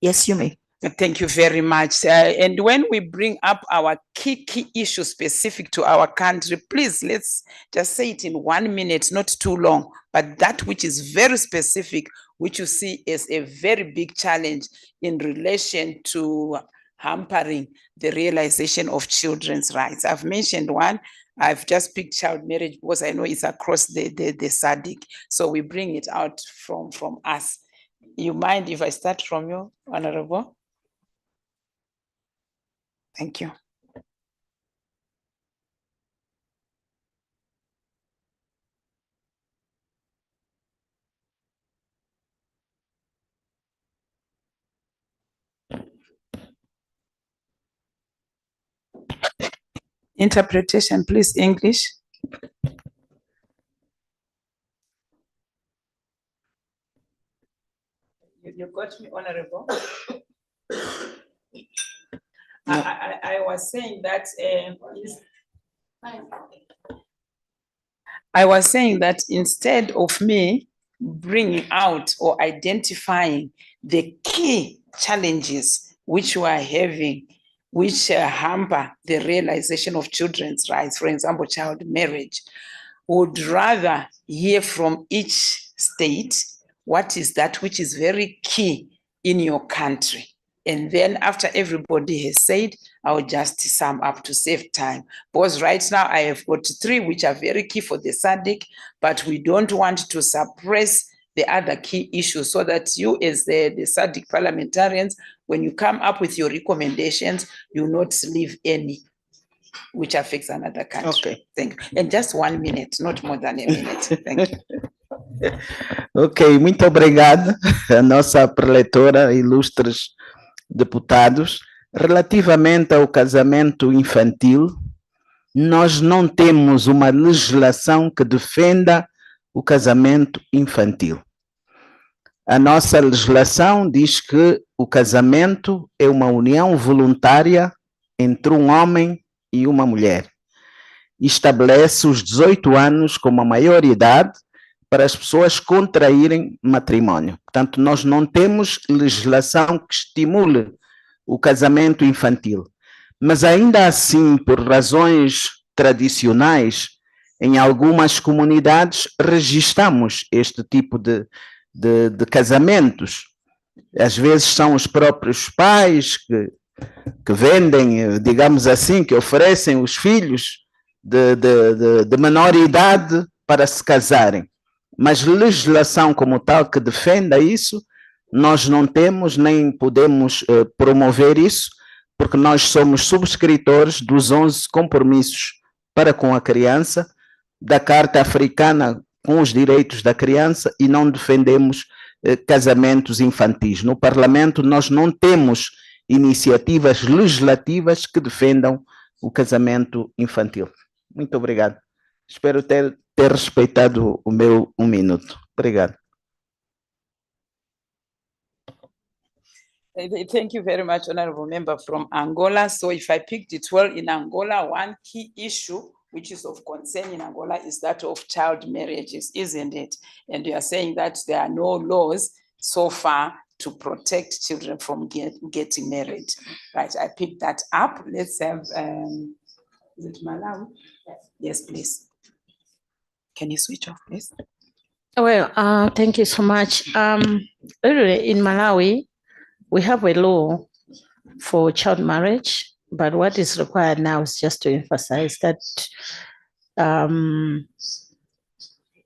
Yes, you may. Thank you very much. And when we bring up our key issues specific to our country, please, let's just say it in 1 minute, not too long, but that which is very specific, which you see as a very big challenge in relation to hampering the realization of children's rights. I've mentioned one, I've just picked child marriage because I know it's across the SADC. So we bring it out from us. You mind if I start from you, Honorable? Thank you. Interpretation, please, English. You got me, Honorable. I was saying that I was saying that instead of me bringing out or identifying the key challenges which we are having, which hamper the realization of children's rights, for example, child marriage, would rather hear from each state what is that which is very key in your country. And then after everybody has said, I'll just sum up to save time. Because right now I have got 3 which are very key for the SADC, but we don't want to suppress the other key issues so that you as the SADC parliamentarians, when you come up with your recommendations, you not leave any which affects another country. Okay. Thank you. And just 1 minute, not more than a minute. Thank you. Ok, muito obrigado a nossa preletora, ilustres deputados. Relativamente ao casamento infantil, nós não temos uma legislação que defenda o casamento infantil. A nossa legislação diz que o casamento é uma união voluntária entre um homem e uma mulher. Estabelece os 18 anos como a maioridade para as pessoas contraírem matrimônio. Portanto, nós não temos legislação que estimule o casamento infantil. Mas ainda assim, por razões tradicionais, em algumas comunidades registramos este tipo de casamentos. Às vezes são os próprios pais que vendem, digamos assim, que oferecem os filhos de menor idade para se casarem. Mas legislação como tal que defenda isso, nós não temos nem podemos promover isso, porque nós somos subscritores dos 11 compromissos para com a criança, da Carta Africana com os direitos da criança e não defendemos casamentos infantis. No Parlamento nós não temos iniciativas legislativas que defendam o casamento infantil. Muito obrigado. Espero ter respeitado o meu 1 minuto. Obrigado. Thank you very much, Honorable Member from Angola. So if I picked it well, in Angola, one key issue which is of concern in Angola is that of child marriages, isn't it? And you are saying that there are no laws so far to protect children from getting married. Right, I picked that up. Let's have, is it Malawi? Yes, please. Can you switch off, please? Well, thank you so much. Earlier in Malawi, we have a law for child marriage, but what is required now is just to emphasize that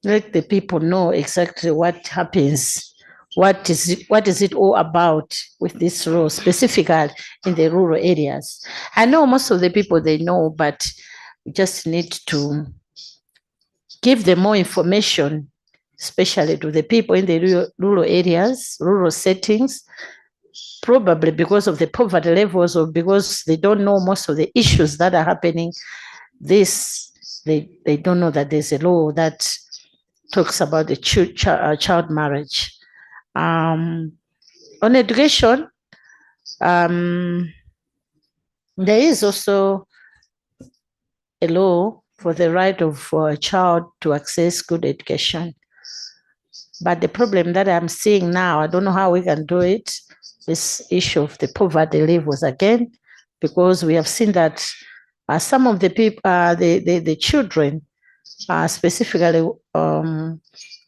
let the people know exactly what happens, what is it all about with this law, specifically in the rural areas. I know most of the people, they know, but we just need to give them more information, especially to the people in the rural areas, rural settings, probably because of the poverty levels or because they don't know most of the issues that are happening. They don't know that there's a law that talks about the child marriage. On education, there is also a law for the right of a child to access good education. But the problem that I'm seeing now, I don't know how we can do it, this issue of the poverty levels again, because we have seen that some of the people, the children, specifically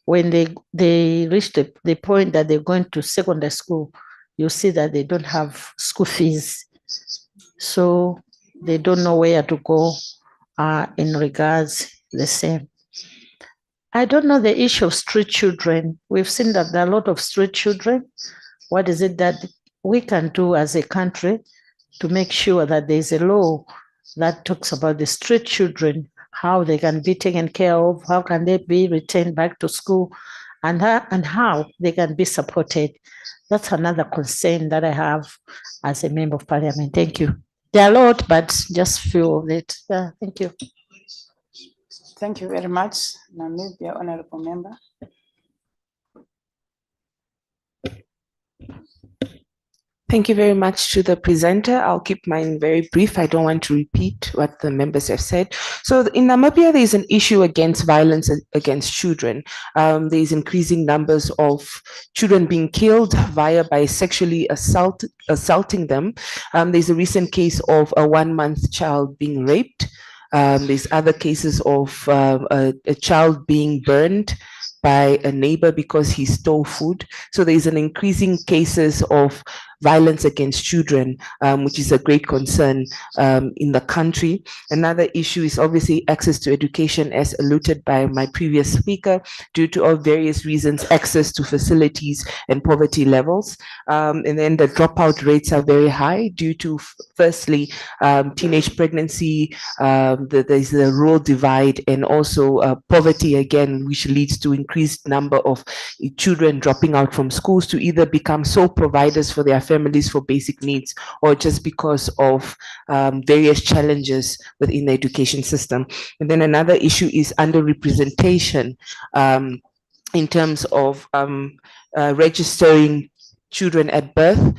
when they reach the point that they're going to secondary school, you see that they don't have school fees. So they don't know where to go in regards the same. I don't know the issue of street children. We've seen that there are a lot of street children. What is it that we can do as a country to make sure that there's a law that talks about the street children, how they can be taken care of, how can they be returned back to school, and how they can be supported? That's another concern that I have as a member of parliament. Thank you. There are a lot, but just few of it. Yeah, thank you. Thank you very much, Namibia Honorable Member. Thank you very much to the presenter. I'll keep mine very brief. I don't want to repeat what the members have said. So in Namibia, there's an issue against violence against children. There's increasing numbers of children being killed by sexually assaulting them. There's a recent case of a 1-month child being raped. There's other cases of a child being burned by a neighbor because he stole food. So there's an increasing cases of violence against children, which is a great concern in the country. Another issue is obviously access to education, as alluded by my previous speaker, due to all various reasons, access to facilities and poverty levels. And then the dropout rates are very high due to, firstly, teenage pregnancy, there's the rural divide, and also poverty again, which leads to increased number of children dropping out from schools to either become sole providers for their families for basic needs, or just because of various challenges within the education system. And then another issue is underrepresentation in terms of registering children at birth.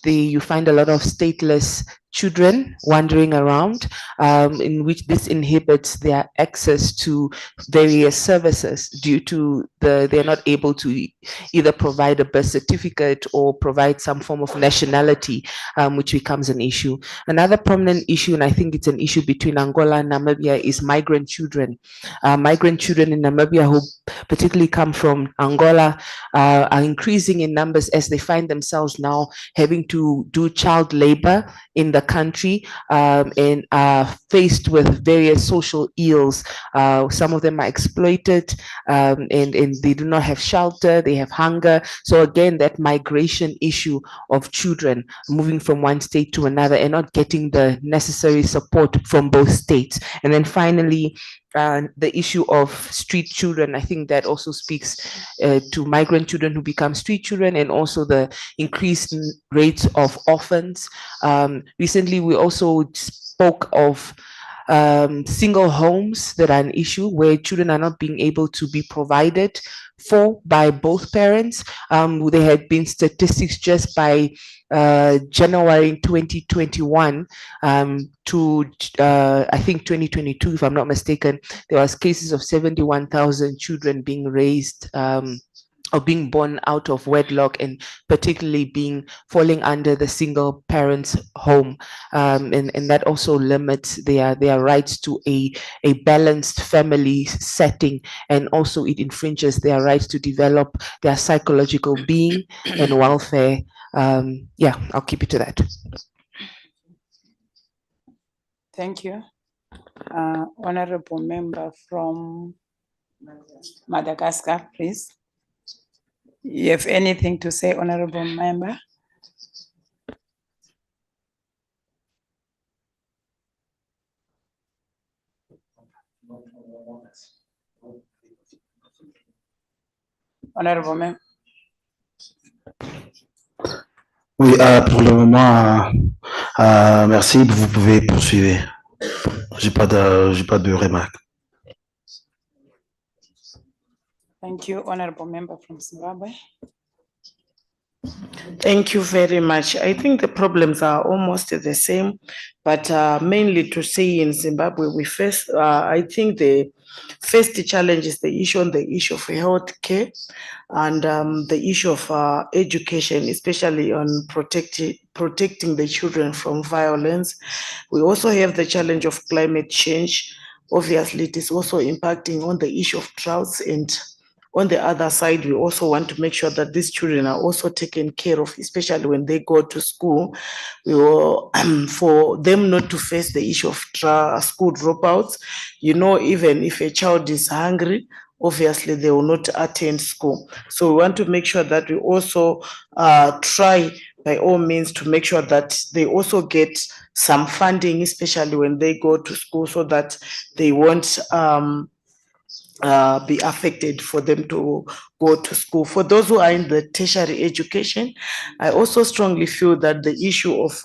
You find a lot of stateless children wandering around, in which this inhibits their access to various services due to they're not able to either provide a birth certificate or provide some form of nationality, which becomes an issue. Another prominent issue, and I think it's an issue between Angola and Namibia, is migrant children. Migrant children in Namibia who particularly come from Angola are increasing in numbers as they find themselves now having to do child labor in the country, and are faced with various social ills. Some of them are exploited, and they do not have shelter, they have hunger. So again, that migration issue of children moving from one state to another and not getting the necessary support from both states. And then finally, the issue of street children, I think that also speaks to migrant children who become street children, and also the increased rates of orphans. Recently, we also spoke of single homes that are an issue where children are not being able to be provided for by both parents. There had been statistics just by January 2021 to I think 2022, if I'm not mistaken, there was cases of 71,000 children being raised or being born out of wedlock, and particularly falling under the single parents home, and that also limits their rights to a balanced family setting, and also it infringes their rights to develop their psychological being and welfare. Yeah, I'll keep it to that. Thank you. Honorable member from Madagascar, please. You have anything to say, honorable member? Honorable member. Oui, pour le moment, merci, vous pouvez poursuivre. J'ai pas de remarques. Thank you, honorable member from Zimbabwe. Thank you very much. I think the problems are almost the same, but mainly to say in Zimbabwe, we face, I think the first challenge is the issue of health care, and the issue of education, especially on protecting the children from violence. We also have the challenge of climate change. Obviously, it is also impacting on the issue of droughts and on the other side, we also want to make sure that these children are also taken care of, especially when they go to school. We will, for them not to face the issue of school dropouts. You know, even if a child is hungry, obviously they will not attend school. So we want to make sure that we also try by all means to make sure that they also get some funding, especially when they go to school, so that they won't be affected for them to go to school. For those who are in the tertiary education, I also strongly feel that the issue of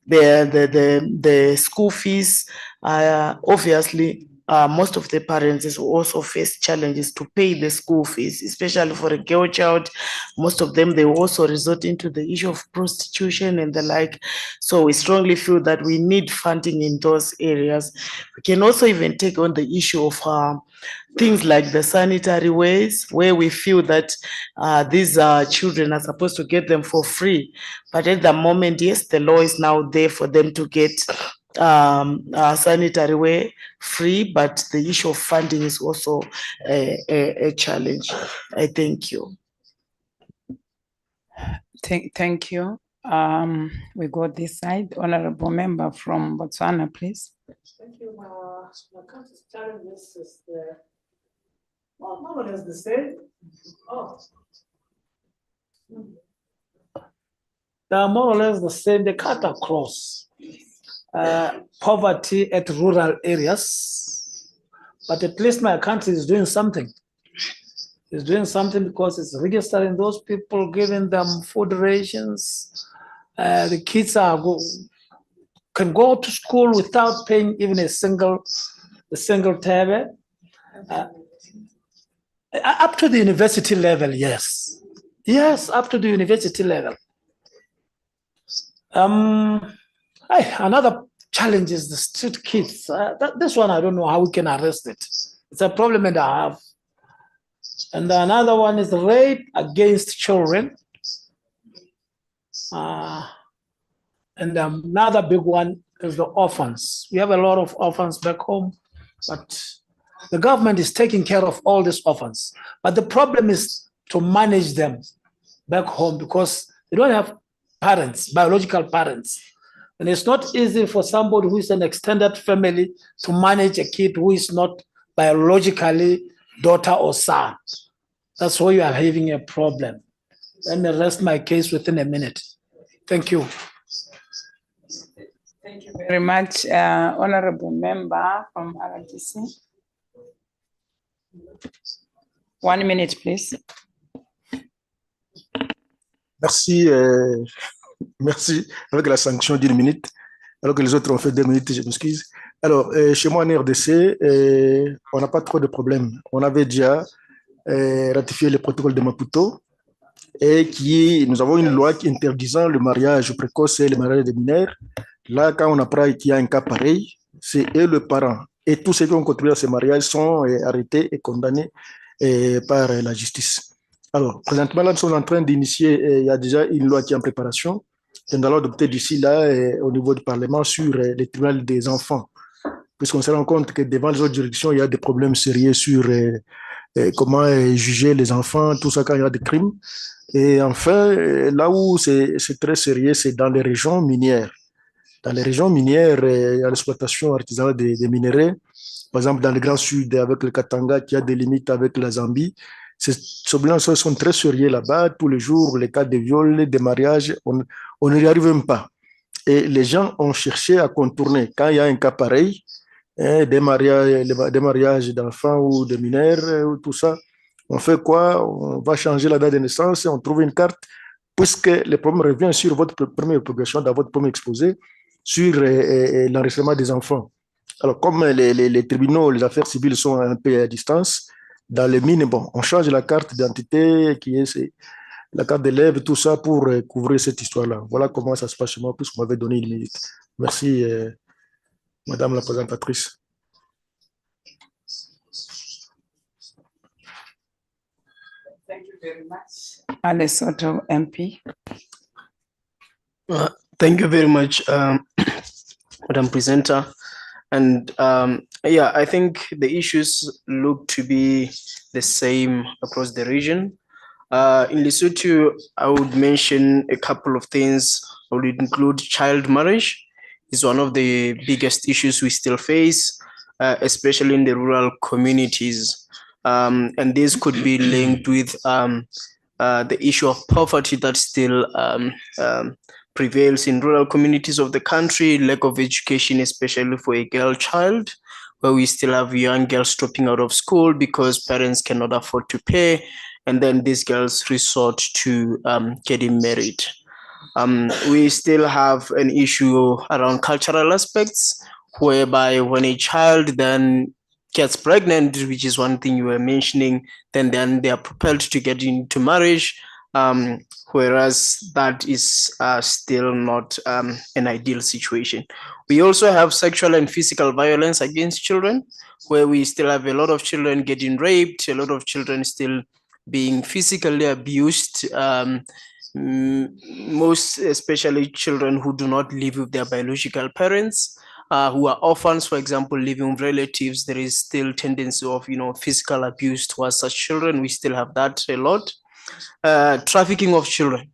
the school fees, obviously, most of the parents will also face challenges to pay the school fees, especially for a girl child. Most of them, they will also resort into the issue of prostitution and the like. So we strongly feel that we need funding in those areas. We can also even take on the issue of things like the sanitary ways, where we feel that these children are supposed to get them for free. But at the moment, yes, the law is now there for them to get sanitary way free, but the issue of funding is also a challenge. I thank you. Thank you. We go this side. Honorable member from Botswana, please. Thank you. My country's challenges is more or less the same. They are more or less the same. They cut across poverty at rural areas, but at least my country is doing something. It's doing something because it's registering those people, giving them food rations. The kids can go to school without paying even a single tab. Up to the university level, yes. Yes, up to the university level. Another challenge is the street kids. This one, I don't know how we can arrest it. It's a problem that I have. And another one is rape against children. And another big one is the orphans. We have a lot of orphans back home, but the government is taking care of all these orphans. But the problem is to manage them back home because they don't have parents, biological parents. And it's not easy for somebody who is an extended family to manage a kid who is not biologically daughter or son. That's why you are having a problem. Let me rest my case within a minute. Thank you. Thank you very much, honorable member from RDC. 1 minute, please. Merci. Merci. Avec la sanction d'1 minute, alors que les autres ont fait 2 minutes, je m'excuse. Alors, chez moi en RDC, on n'a pas trop de problèmes. On avait déjà ratifié le protocole de Maputo et nous avons une loi qui interdisant le mariage précoce et le mariage des mineurs. Là, quand on apprend qu'il y a un cas pareil, c'est eux le parent. Et tous ceux qui ont contribué à ce mariage sont arrêtés et condamnés par la justice. Alors, présentement, là, nous sommes en train d'initier, il y a déjà une loi qui est en préparation. Et nous allons adopter d'ici là, au niveau du Parlement, sur les tribunaux des enfants. Puisqu'on se rend compte que devant les autres juridictions, il y a des problèmes sérieux sur comment juger les enfants, tout ça quand il y a des crimes. Et enfin, là où c'est très sérieux, c'est dans les régions minières. Dans les régions minières, il y a l'exploitation artisanale des minerais. Par exemple, dans le Grand Sud, avec le Katanga, qui a des limites avec la Zambie. Ces problèmes sont très sérieux là-bas. Tous les jours, les cas de viol, de mariage, on n'y arrive même pas. Et les gens ont cherché à contourner. Quand il y a un cas pareil, des mariages d'enfants ou de mineurs, ou tout ça, on fait quoi? On va changer la date de naissance, on trouve une carte, puisque le problème revient sur votre première publication, dans votre premier exposé, sur l'enregistrement des enfants. Alors, comme les tribunaux, les affaires civiles sont un peu à distance, dans les mines, bon, on change la carte d'identité, qui est la carte d'élève, tout ça pour couvrir cette histoire-là. Voilà comment ça se passe chez moi, puisqu'on m'avait donné 1 minute. Merci, Madame la présentatrice. Thank you very much. Lesotho MP. Thank you very much, Madam Presenter. And Yeah, I think the issues look to be the same across the region. In Lesotho, I would mention a couple of things. I would include child marriage is one of the biggest issues we still face, especially in the rural communities. And this could be linked with the issue of poverty that still prevails in rural communities of the country, lack of education, especially for a girl child, where we still have young girls dropping out of school because parents cannot afford to pay, and then these girls resort to getting married. We still have an issue around cultural aspects, whereby when a child then gets pregnant, which is one thing you were mentioning, then they are propelled to get into marriage, um, whereas that is still not an ideal situation. We also have sexual and physical violence against children, where we still have a lot of children getting raped, a lot of children still being physically abused, most especially children who do not live with their biological parents, who are orphans, for example, living with relatives. There is still tendency of physical abuse towards such children. We still have that a lot. Trafficking of children.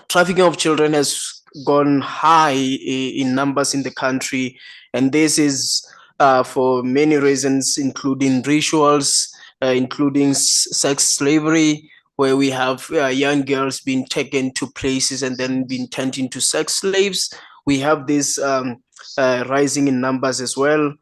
Trafficking of children has gone high in numbers in the country, and this is for many reasons, including rituals, including sex slavery, where we have young girls being taken to places and then being turned into sex slaves. We have this rising in numbers as well.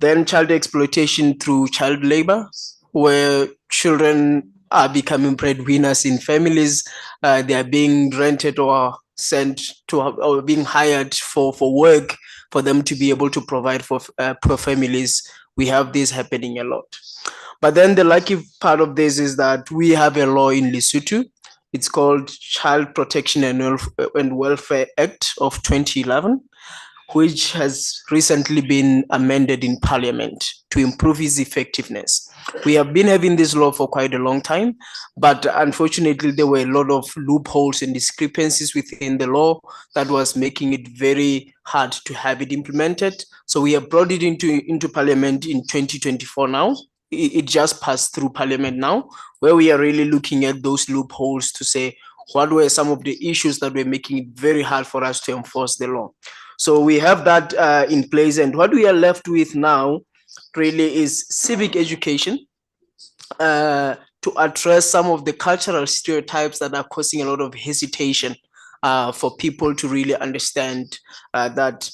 Then child exploitation through child labor, where children are becoming breadwinners in families. They are being rented or sent to or being hired for work for them to be able to provide for poor families. We have this happening a lot. But then the lucky part of this is that we have a law in Lesotho. It's called Child Protection and Welfare Act of 2011, which has recently been amended in Parliament to improve its effectiveness. We have been having this law for quite a long time, but unfortunately, there were a lot of loopholes and discrepancies within the law that was making it very hard to have it implemented. So we have brought it into Parliament in 2024 now. It just passed through Parliament now, where we are really looking at those loopholes to say what were some of the issues that were making it very hard for us to enforce the law. So we have that in place, and what we are left with now really is civic education to address some of the cultural stereotypes that are causing a lot of hesitation for people to really understand that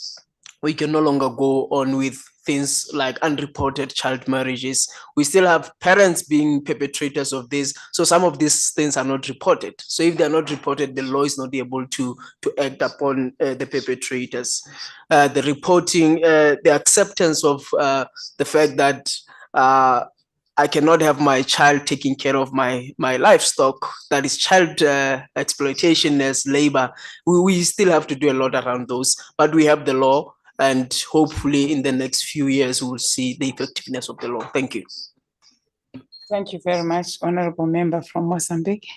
we can no longer go on with things like unreported child marriages. We still have parents being perpetrators of this. So some of these things are not reported. So if they're not reported, the law is not able to act upon the perpetrators. The reporting, the acceptance of the fact that I cannot have my child taking care of my livestock. That is child exploitation as labor. We still have to do a lot around those, but we have the law, and hopefully in the next few years we will see the effectiveness of the law. Thank you. Thank you very much, Honorable Member from Mozambique.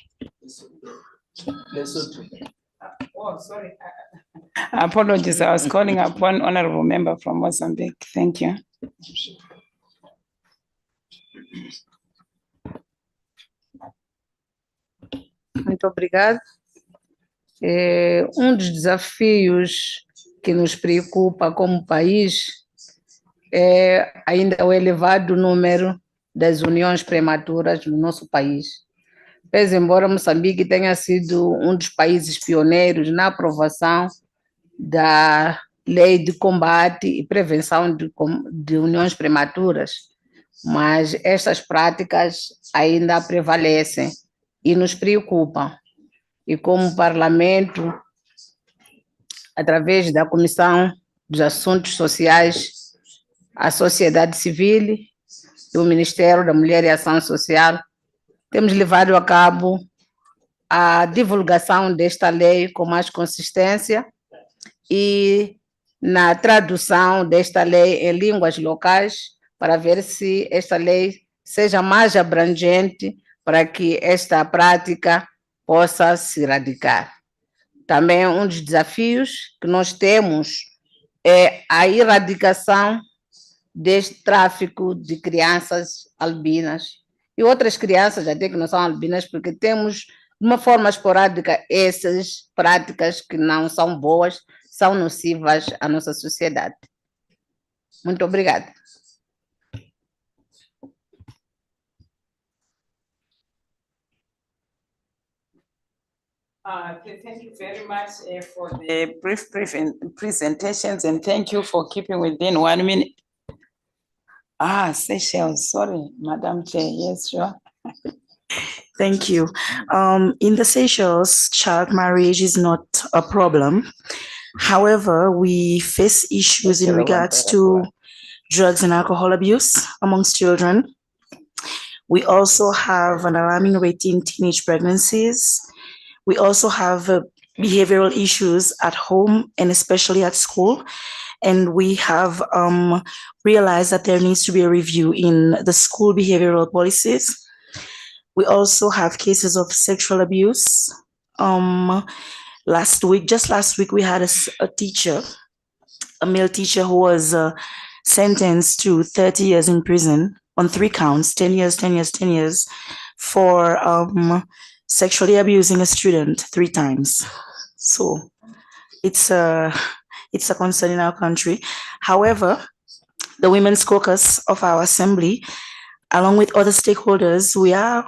Oh, sorry. Apologies, I was calling upon Honorable Member from Mozambique. Thank you. Muito obrigada. Dos desafios que nos preocupa como país é ainda o elevado número das uniões prematuras no nosso país. Pese embora Moçambique tenha sido dos países pioneiros na aprovação da Lei de Combate e Prevenção de Uniões Prematuras, mas estas práticas ainda prevalecem e nos preocupam. E como Parlamento, através da Comissão dos Assuntos Sociais, a sociedade civil e o Ministério da Mulher e Ação Social, temos levado a cabo a divulgação desta lei com mais consistência e na tradução desta lei em línguas locais, para ver se esta lei seja mais abrangente para que esta prática possa se erradicar. Também dos desafios que nós temos é a erradicação deste tráfico de crianças albinas e outras crianças até que não são albinas, porque temos, de uma forma esporádica, essas práticas que não são boas, são nocivas à nossa sociedade. Muito obrigada. Thank you very much for the brief presentations, and thank you for keeping within 1 minute. Seychelles, sorry, Madam Chair, yes, sure. Thank you. In the Seychelles, child marriage is not a problem. However, we face issues in regards to drugs and alcohol abuse amongst children. We also have an alarming rate in teenage pregnancies. We also have behavioral issues at home and especially at school. And we have realized that there needs to be a review in the school behavioral policies. We also have cases of sexual abuse. Last week, we had a teacher, a male teacher who was sentenced to 30 years in prison on 3 counts, 10 years, 10 years, 10 years, for sexually abusing a student 3 times. So it's a concern in our country. However, the Women's Caucus of our assembly, along with other stakeholders, we are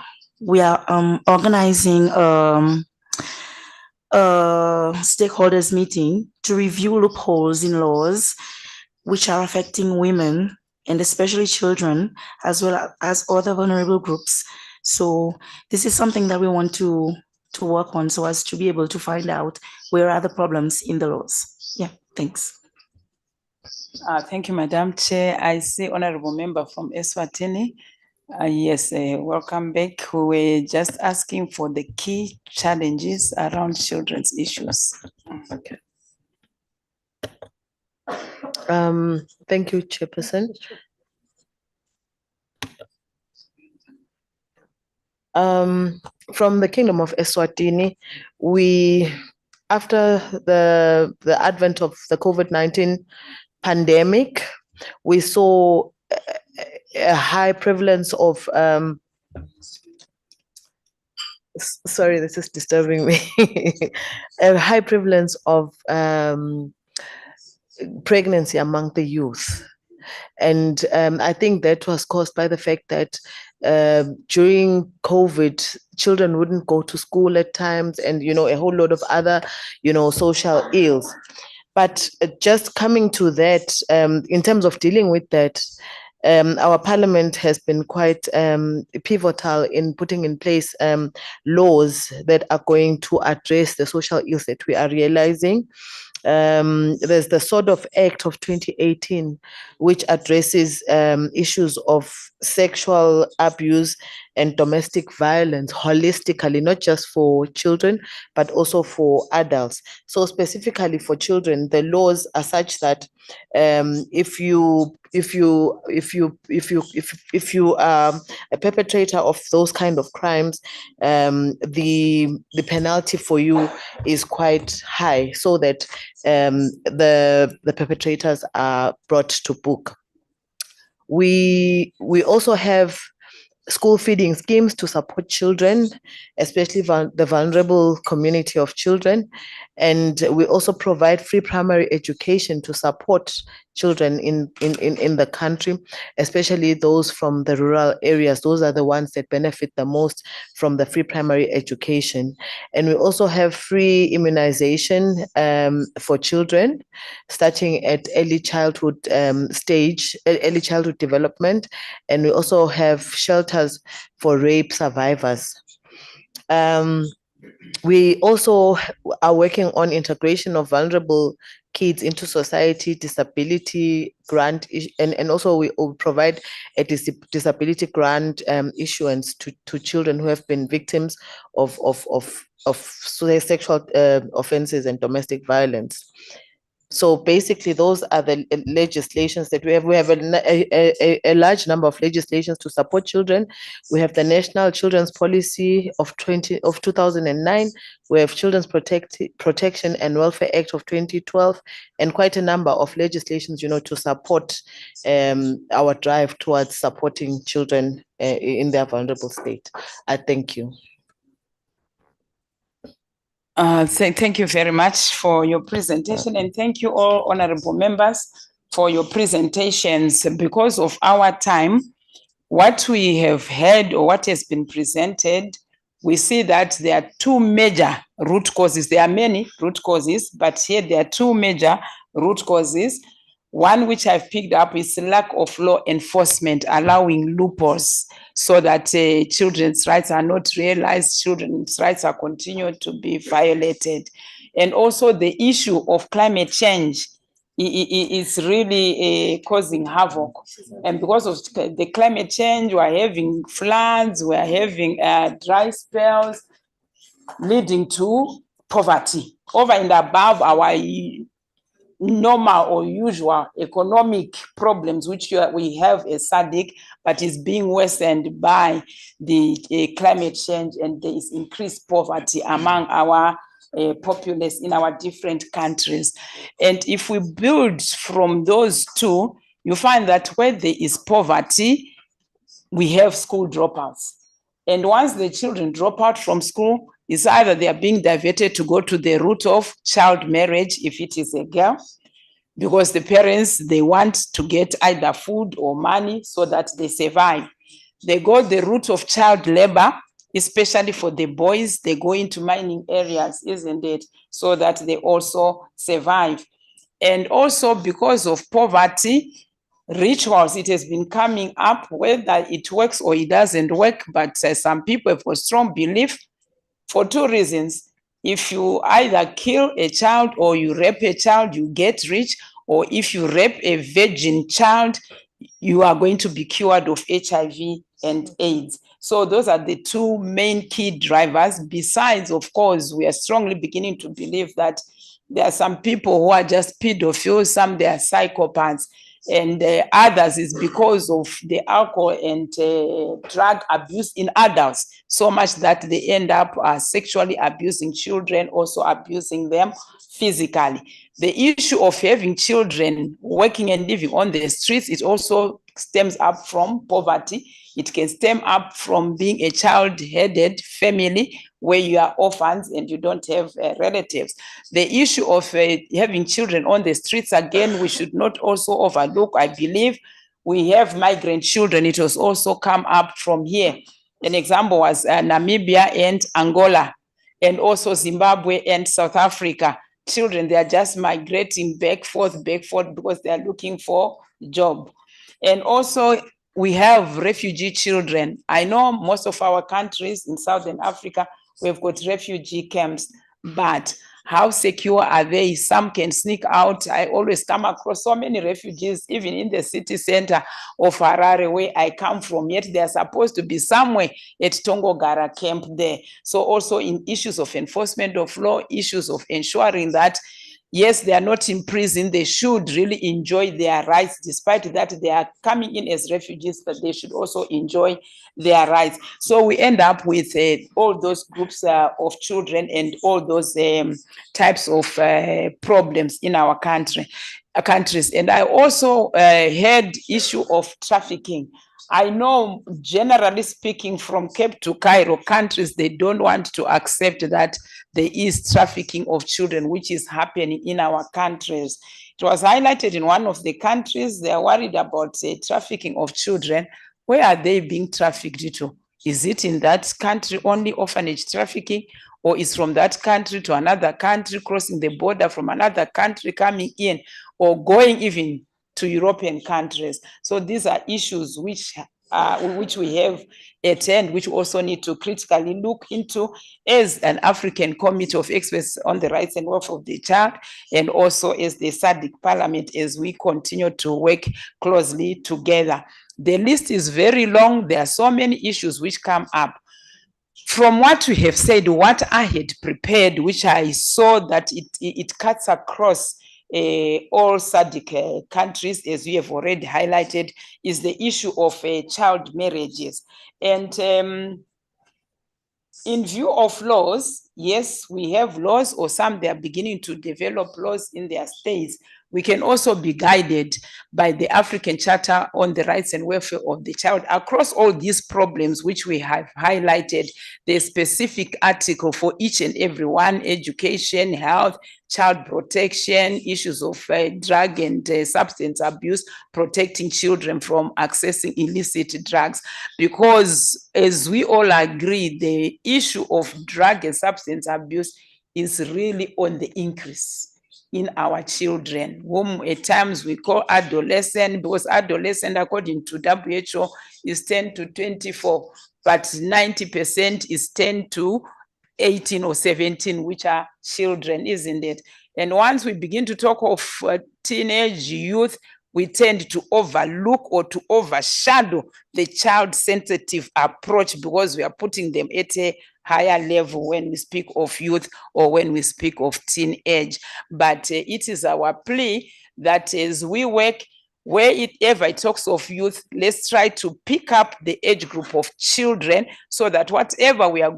organizing a stakeholders meeting to review loopholes in laws which are affecting women and especially children, as well as other vulnerable groups. So this is something that we want to work on so as to be able to find out where are the problems in the laws. Yeah, thanks. Thank you, Madam Chair. I see Honorable Member from Eswatini. Yes, welcome back. We were just asking for the key challenges around children's issues. Okay. Thank you, Chairperson. From the Kingdom of Eswatini, after the advent of the COVID-19 pandemic, we saw a high prevalence of sorry, this is disturbing me. A high prevalence of pregnancy among the youth. And I think that was caused by the fact that during COVID, children wouldn't go to school at times, and a whole lot of other social ills. But just coming to that, in terms of dealing with that, our parliament has been quite pivotal in putting in place laws that are going to address the social ills that we are realizing. There's the Sort of Act of 2018, which addresses issues of sexual abuse and domestic violence holistically, not just for children, but also for adults. So specifically for children, the laws are such that if you are a perpetrator of those kind of crimes, the penalty for you is quite high, so that the perpetrators are brought to book. We also have school feeding schemes to support children, especially the vulnerable community of children. And we also provide free primary education to support children in the country, especially those from the rural areas. Those are the ones that benefit the most from the free primary education. And we also have free immunization for children, starting at early childhood stage, early childhood development. And we also have shelters for rape survivors. We also are working on integration of vulnerable kids into society, disability grant, and also we provide a disability grant issuance to children who have been victims of sexual offenses and domestic violence. So basically, those are the legislations that we have. We have a large number of legislations to support children. We have the National Children's Policy of 2009. We have Children's Protection and Welfare Act of 2012, and quite a number of legislations, to support our drive towards supporting children in their vulnerable state. I thank you. Thank you very much for your presentation, and thank you all honorable members for your presentations. Because of our time, what we have heard or what has been presented, we see that there are two major root causes. There are many root causes, but here there are two major root causes. One which I've picked up is lack of law enforcement, allowing loopholes so that children's rights are not realized, children's rights are continued to be violated. And also the issue of climate change is really causing havoc. And because of the climate change, we're having floods, we're having dry spells, leading to poverty over and above our normal or usual economic problems which we have as SADC, but is being worsened by the climate change, and there is increased poverty among our populace in our different countries. And if we build from those two, you find that where there is poverty, we have school dropouts. And once the children drop out from school, it's either they are being diverted to go to the route of child marriage if it is a girl, because the parents, they want to get either food or money so that they survive. They go the route of child labor, especially for the boys. They go into mining areas, isn't it? So that they also survive. And also because of poverty, rituals, it has been coming up, whether it works or it doesn't work, but some people have a strong belief for two reasons. If you either kill a child or you rape a child, you get rich, or if you rape a virgin child, you are going to be cured of HIV and AIDS. So those are the two main key drivers. Besides, of course, we are strongly beginning to believe that there are some people who are just pedophiles, some they are psychopaths, and others is because of the alcohol and drug abuse in adults, so much that they end up sexually abusing children, also abusing them physically. The issue of having children working and living on the streets, it also stems up from poverty. It can stem up from being a child-headed family where you are orphans and you don't have relatives. The issue of having children on the streets, again, we should not also overlook. I believe we have migrant children. It has also come up from here. An example was Namibia and Angola, and also Zimbabwe and South Africa. Children, they are just migrating back forth because they are looking for a job. And also we have refugee children. I know most of our countries in Southern Africa, we've got refugee camps, but how secure are they? Some can sneak out. I always come across so many refugees, even in the city center of Harare, where I come from, yet they are supposed to be somewhere at Tongogara camp there. So also in issues of enforcement of law, issues of ensuring that, yes, they are not in prison, they should really enjoy their rights, despite that they are coming in as refugees, but they should also enjoy their rights. So we end up with all those groups of children and all those types of problems in our countries. And I also had issue of trafficking. I know, generally speaking, from Cape to Cairo, countries, they don't want to accept that there is trafficking of children, which is happening in our countries. It was highlighted in one of the countries. They are worried about trafficking of children. Where are they being trafficked to? Is it in that country only orphanage trafficking, or is from that country to another country, crossing the border from another country, coming in, or going even to European countries? So these are issues which we have at hand, which we also need to critically look into as an African Committee of Experts on the Rights and Welfare of the Child, and also as the SADC Parliament, as we continue to work closely together. The list is very long. There are so many issues which come up. From what we have said, what I had prepared, which I saw that it cuts across all SADC countries, as we have already highlighted, is the issue of child marriages. And in view of laws, yes, we have laws, or some they are beginning to develop laws in their states. We can also be guided by the African Charter on the Rights and Welfare of the Child. Across all these problems which we have highlighted, the specific article for each and every one: education, health, child protection, issues of drug and substance abuse, protecting children from accessing illicit drugs. Because as we all agree, the issue of drug and substance abuse is really on the increase in our children, whom at times we call adolescent, because adolescent, according to WHO, is 10 to 24, but 90% is 10 to 18 or 17, which are children, isn't it? And once we begin to talk of teenage youth, we tend to overlook or to overshadow the child-sensitive approach, because we are putting them at a higher level when we speak of youth or when we speak of teenage. But it is our plea that as we work, wherever it talks of youth, let's try to pick up the age group of children, so that whatever we are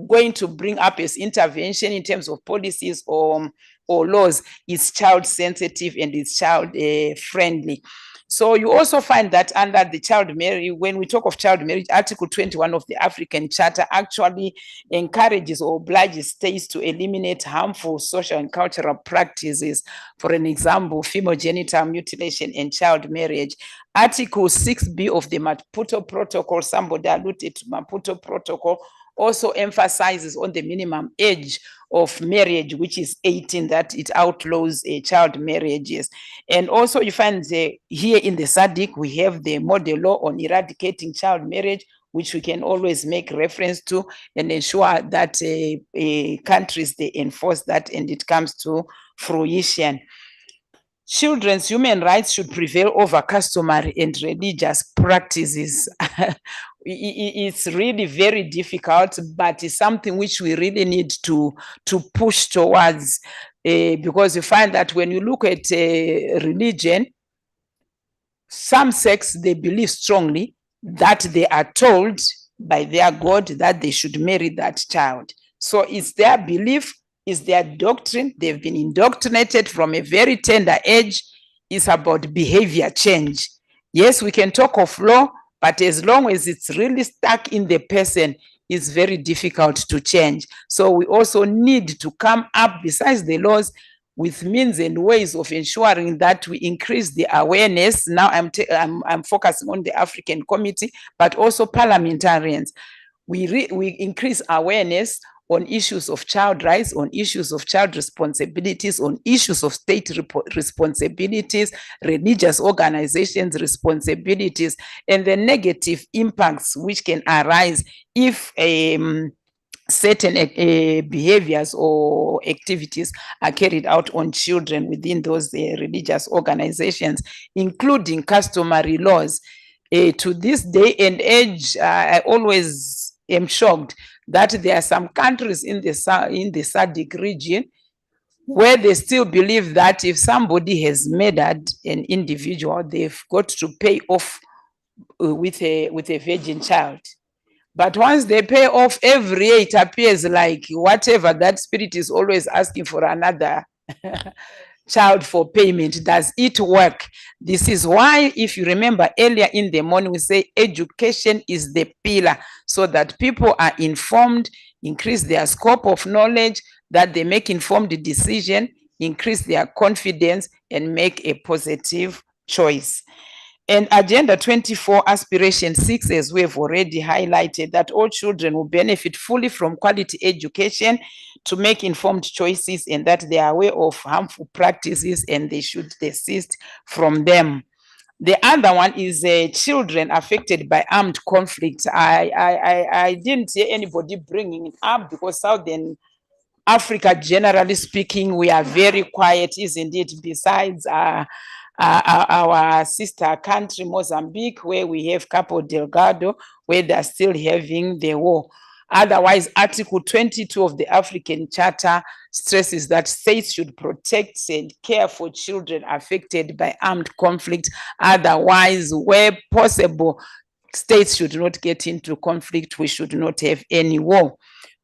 going to bring up as intervention in terms of policies or laws is child sensitive and is child friendly. So you also find that under the child marriage, when we talk of child marriage, Article 21 of the African Charter actually encourages or obliges states to eliminate harmful social and cultural practices. For an example, female genital mutilation and child marriage. Article 6B of the Maputo Protocol, somebody alluded to Maputo Protocol, also emphasizes on the minimum age of marriage, which is 18, that it outlaws child marriages. And also you find here in the SADC, we have the model law on eradicating child marriage, which we can always make reference to and ensure that countries, they enforce that and it comes to fruition. Children's human rights should prevail over customary and religious practices. It's really very difficult, but it's something which we really need to push towards, because you find that when you look at religion, some sects, they believe strongly that they are told by their God that they should marry that child. So it's their belief, is their doctrine. They've been indoctrinated from a very tender age. It's about behavior change. Yes, we can talk of law, but as long as it's really stuck in the person, it's very difficult to change. So we also need to come up, besides the laws, with means and ways of ensuring that we increase the awareness. Now I'm focusing on the African Committee, but also parliamentarians. We increase awareness on issues of child rights, on issues of child responsibilities, on issues of state responsibilities, religious organizations' responsibilities, and the negative impacts which can arise if certain behaviors or activities are carried out on children within those religious organizations, including customary laws. To this day and age, I always am shocked that there are some countries in the SADC region where they still believe that if somebody has murdered an individual, they've got to pay off with a virgin child. But once they pay off every year, it appears like whatever that spirit is always asking for another child for payment. Does it work? This is why, if you remember earlier in the morning, we say education is the pillar, so that people are informed, increase their scope of knowledge, that they make informed decision, increase their confidence, and make a positive choice. And Agenda 24 Aspiration 6, as we have already highlighted, that all children will benefit fully from quality education to make informed choices, and that they are aware of harmful practices and they should desist from them. The other one is children affected by armed conflict. I didn't hear anybody bringing it up, because Southern Africa, generally speaking, we are very quiet, isn't it? Besides our sister country, Mozambique, where we have Cabo Delgado, where they're still having the war. Otherwise, Article 22 of the African Charter stresses that states should protect and care for children affected by armed conflict. Otherwise, where possible, states should not get into conflict. We should not have any war.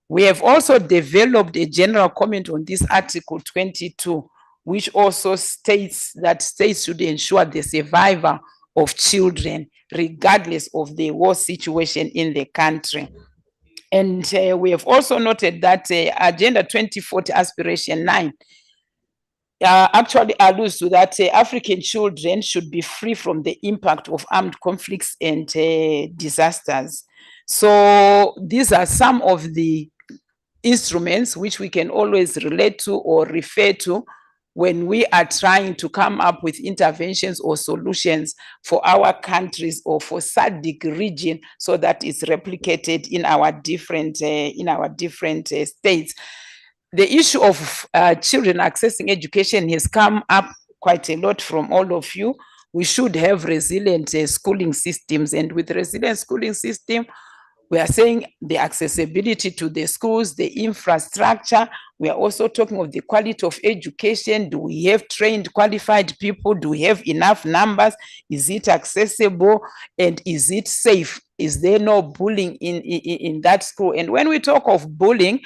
We have also developed a general comment on this Article 22, which also states that states should ensure the survival of children, regardless of the war situation in the country. And we have also noted that Agenda 2040 Aspiration 9 actually alludes to that African children should be free from the impact of armed conflicts and disasters. So these are some of the instruments which we can always relate to or refer to when we are trying to come up with interventions or solutions for our countries or for SADC region, so that it's replicated in our different states. The issue of children accessing education has come up quite a lot from all of you. We should have resilient schooling systems, and with resilient schooling system, we are saying the accessibility to the schools, the infrastructure. We are also talking of the quality of education. Do we have trained, qualified people? Do we have enough numbers? Is it accessible? And is it safe? Is there no bullying in that school? And when we talk of bullying,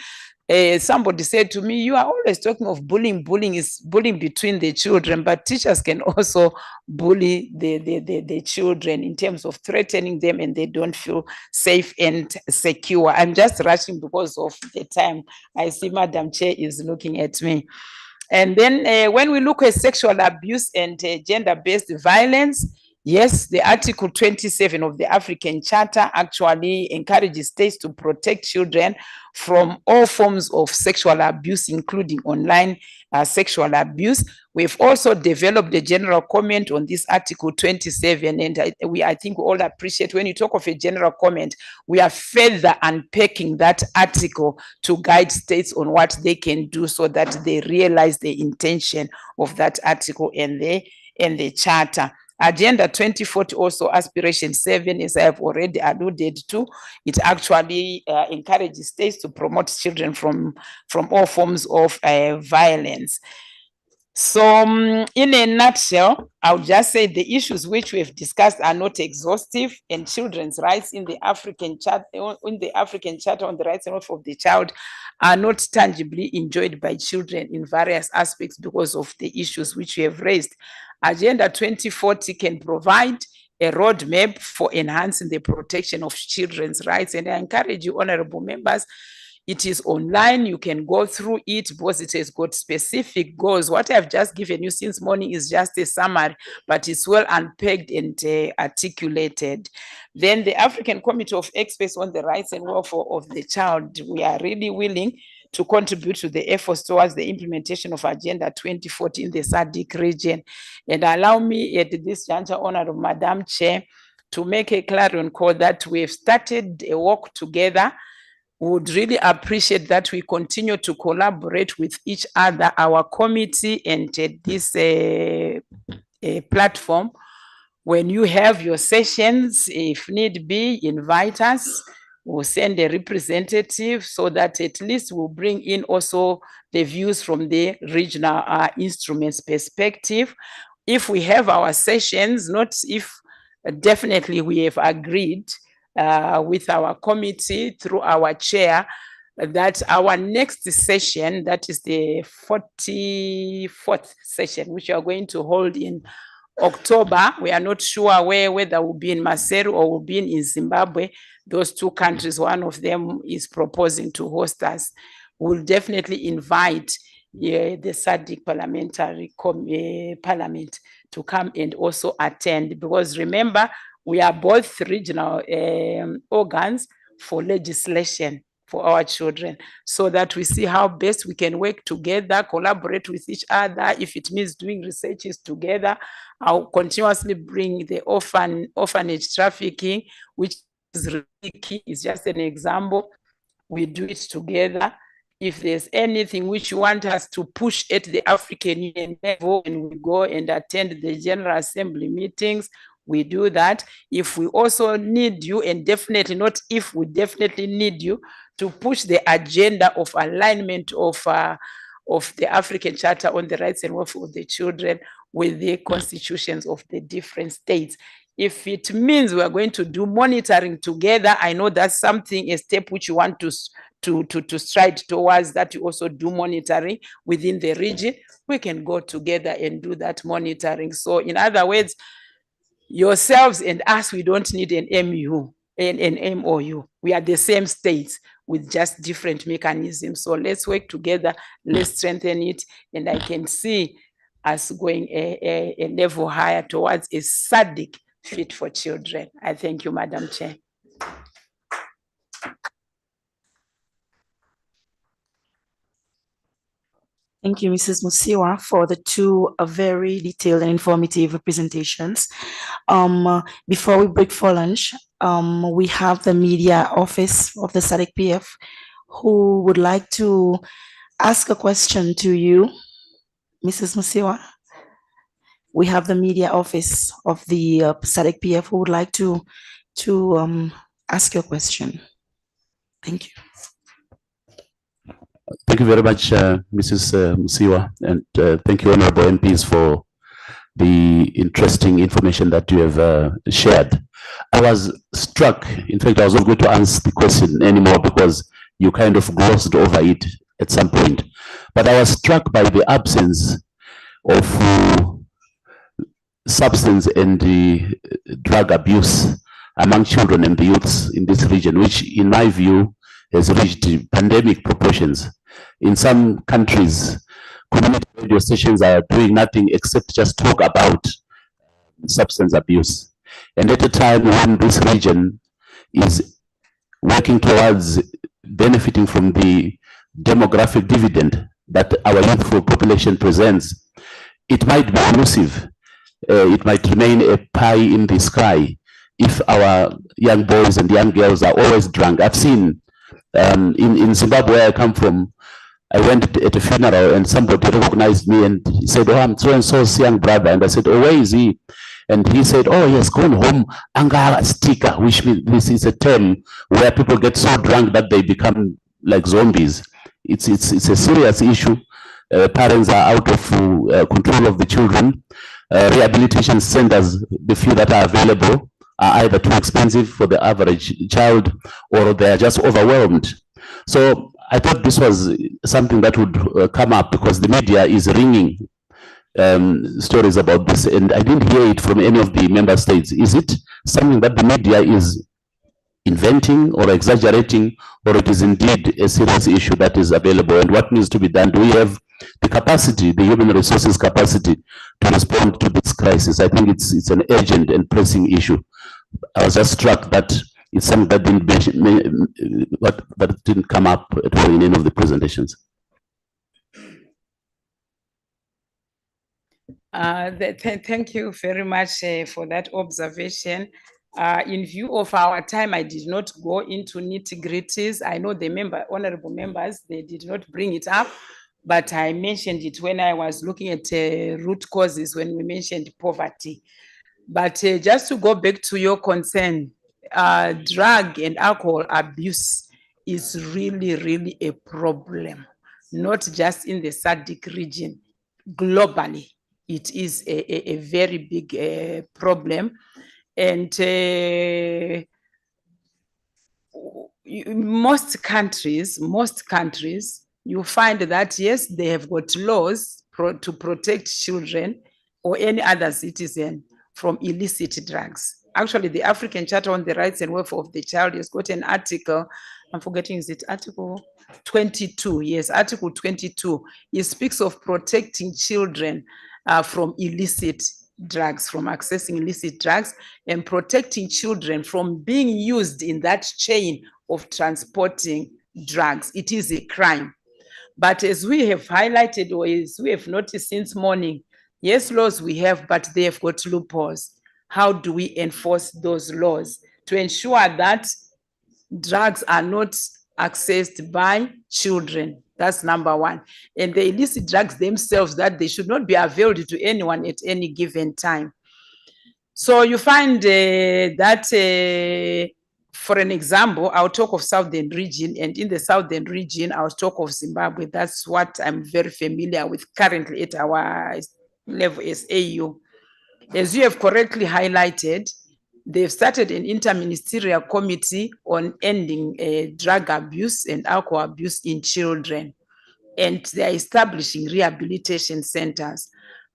somebody said to me, you are always talking of bullying. Bullying is bullying between the children, but teachers can also bully the children in terms of threatening them, and they don't feel safe and secure. I'm just rushing because of the time. I see Madam Chair is looking at me. And then when we look at sexual abuse and gender-based violence, yes, the Article 27 of the African Charter actually encourages states to protect children from all forms of sexual abuse, including online sexual abuse. We've also developed a general comment on this Article 27, and I think we all appreciate when you talk of a general comment, we are further unpacking that article to guide states on what they can do so that they realize the intention of that article and the charter. Agenda 2040 also Aspiration 7, as I have already alluded to, it actually encourages states to promote children from all forms of violence. So in a nutshell, I'll just say the issues which we've discussed are not exhaustive, and children's rights in the African Charter on the rights and welfare of the child are not tangibly enjoyed by children in various aspects because of the issues which we have raised. Agenda 2040 can provide a roadmap for enhancing the protection of children's rights, and I encourage you, honorable members, it is online. You can go through it because it has got specific goals. What I've just given you since morning is just a summary, but it's well unpacked and articulated. Then the African Committee of Experts on the Rights and Welfare of the Child, we are really willing to contribute to the efforts towards the implementation of Agenda 2040 in the SADC region. And allow me at this juncture, Honorable Madam Chair, to make a clarion call that we have started a work together. Would really appreciate that we continue to collaborate with each other, our committee and this platform. When you have your sessions, if need be, invite us. We'll send a representative so that at least we'll bring in also the views from the regional instruments perspective. If we have our sessions, not if, definitely we have agreed with our committee through our chair that our next session, that is the 44th session, which we are going to hold in October. We are not sure whether we'll be in Maseru or we'll be in Zimbabwe. Those two countries, one of them is proposing to host us. We'll definitely invite the SADC parliamentary parliament to come and also attend, because remember, we are both regional organs for legislation for our children, so that we see how best we can work together, collaborate with each other. If it means doing researches together, I'll continuously bring the orphanage trafficking, which is really key. It's just an example. We do it together. If there's anything which you want us to push at the African Union level, and we go and attend the General Assembly meetings, we do that. If we also need you, and definitely not if, we definitely need you to push the agenda of alignment of the African Charter on the Rights and Welfare of the Children with the constitutions of the different states. If it means we are going to do monitoring together, I know that's something, a step which you want to stride towards, that you also do monitoring within the region. We can go together and do that monitoring. So in other words, yourselves and us, we don't need an MOU. We are the same states with just different mechanisms. So let's work together, let's strengthen it, and I can see us going a level higher towards a SADC fit for children. I thank you, Madam Chair. Thank you, Mrs. Musiwa, for the two very detailed and informative presentations. Before we break for lunch, we have the media office of the SADC PF who would like to ask a question to you, Mrs. Musiwa. We have the media office of the SADC PF who would like to ask your question. Thank you. Thank you very much, Mrs. Musiwa, and thank you, honorable MPs, for the interesting information that you have shared. I was struck, in fact, I was not going to answer the question anymore because you kind of glossed over it at some point, but I was struck by the absence of substance and drug abuse among children and the youths in this region, which in my view has reached pandemic proportions. In some countries, community radio stations are doing nothing except just talk about substance abuse. And at a time when this region is working towards benefiting from the demographic dividend that our youthful population presents, it might be elusive. It might remain a pie in the sky if our young boys and young girls are always drunk. I've seen in Zimbabwe, where I come from, I went at a funeral and somebody recognized me and he said, "Oh, I'm so and so's young brother." And I said, "Oh, where is he?" And he said, "Oh, he has gone home, anga sticker," which means this is a term where people get so drunk that they become like zombies. It's a serious issue. Parents are out of control of the children. Rehabilitation centers, the few that are available, are either too expensive for the average child or they are just overwhelmed. So I thought this was something that would come up because the media is ringing stories about this, and I didn't hear it from any of the member states. Is it something that the media is inventing or exaggerating, or it is indeed a serious issue that is available, and what needs to be done? Do we have the capacity, the human resources capacity to respond to this crisis? I think it's an urgent and pressing issue. I was just struck that it's something that didn't come up at all in any of the presentations. Thank you very much for that observation. In view of our time, I did not go into nitty-gritties. I know the honorable members, they did not bring it up, but I mentioned it when I was looking at root causes, when we mentioned poverty. But just to go back to your concern, drug and alcohol abuse is really, really a problem, not just in the SADC region, globally. It is a very big problem. And most countries, you find that, yes, they have got laws to protect children or any other citizen from illicit drugs. Actually, the African Charter on the Rights and Welfare of the Child has got an article, I'm forgetting, is it Article 22? Yes, Article 22. It speaks of protecting children from illicit drugs, from accessing illicit drugs, and protecting children from being used in that chain of transporting drugs. It is a crime. But as we have highlighted, or as we have noticed since morning, yes, laws we have, but they have got loopholes. How do we enforce those laws to ensure that drugs are not accessed by children? That's number one. And the illicit drugs themselves, that they should not be availed to anyone at any given time. So you find that, for an example, I'll talk of Southern region, and in the Southern region, I'll talk of Zimbabwe. That's what I'm very familiar with currently at our level as AU. As you have correctly highlighted, they've started an interministerial committee on ending drug abuse and alcohol abuse in children, and they are establishing rehabilitation centers.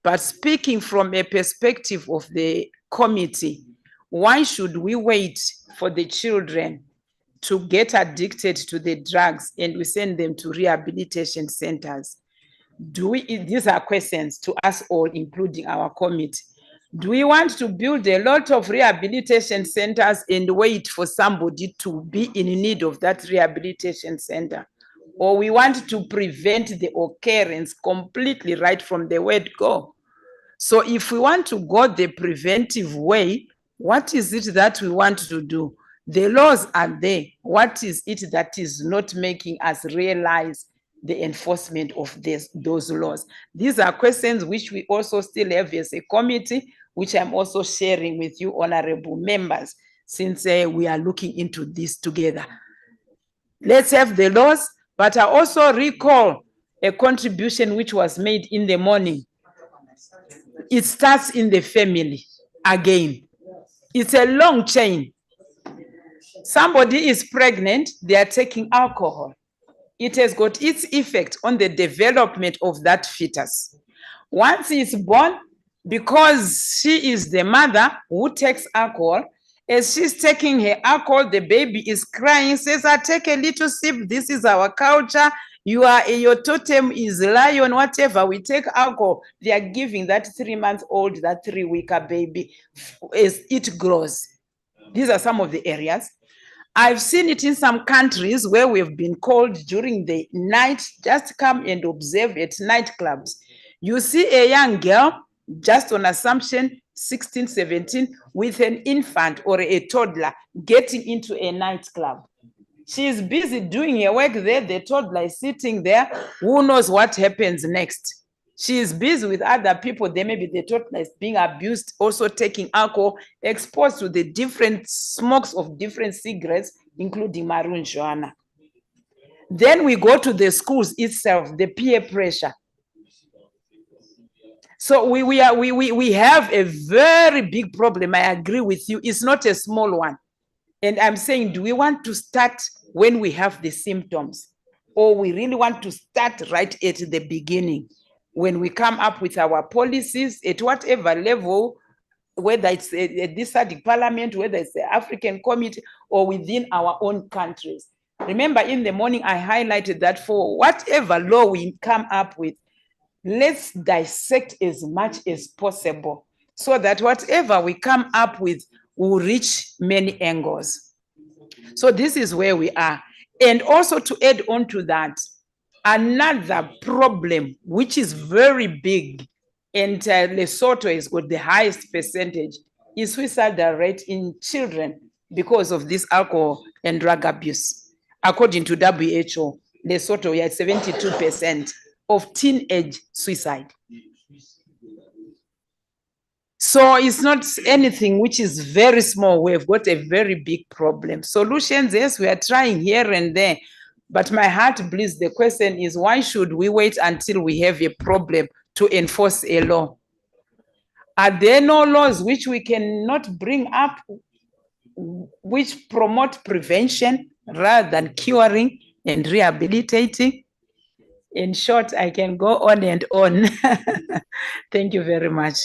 But speaking from a perspective of the committee, why should we wait for the children to get addicted to the drugs and we send them to rehabilitation centers? These are questions to us all, including our committee. Do we want to build a lot of rehabilitation centers and wait for somebody to be in need of that rehabilitation center? Or we want to prevent the occurrence completely right from the word go? So if we want to go the preventive way, what is it that we want to do? The laws are there. What is it that is not making us realize the enforcement of those laws? These are questions which we also still have as a committee, which I'm also sharing with you, honorable members, since we are looking into this together. Let's have the laws, but I also recall a contribution which was made in the morning. It starts in the family again. It's a long chain. Somebody is pregnant, they are taking alcohol. It has got its effect on the development of that fetus. Once it's born, because she is the mother who takes alcohol, as she's taking her alcohol, the baby is crying, says, I take a little sip, this is our culture, your totem is lion, whatever, we take alcohol. They are giving that 3-month-old, that 3-weeker baby as it grows. These are some of the areas. I've seen it in some countries where we've been called during the night, just come and observe at nightclubs. You see a young girl, just on assumption, 16, 17, with an infant or a toddler getting into a nightclub. She is busy doing her work there. The toddler is sitting there. Who knows what happens next? She is busy with other people. There maybe the toddler is being abused, also taking alcohol, exposed to the different smokes of different cigarettes, including marijuana. Then we go to the schools itself, the peer pressure. So we have a very big problem. I agree with you. It's not a small one. And I'm saying, do we want to start when we have the symptoms? Or we really want to start right at the beginning, when we come up with our policies at whatever level, whether it's this SADC parliament, whether it's the African committee, or within our own countries. Remember, in the morning, I highlighted that for whatever law we come up with, let's dissect as much as possible so that whatever we come up with will reach many angles. So this is where we are. And also to add on to that, another problem, which is very big, and Lesotho has got the highest percentage, is suicidal rate in children because of this alcohol and drug abuse. According to WHO, Lesotho, we are at 72% of teenage suicide. So it's not anything which is very small. We've got a very big problem. Solutions, yes, we are trying here and there. But my heart bleeds. The question is, why should we wait until we have a problem to enforce a law? Are there no laws which we cannot bring up which promote prevention rather than curing and rehabilitating? In short, I can go on and on. Thank you very much.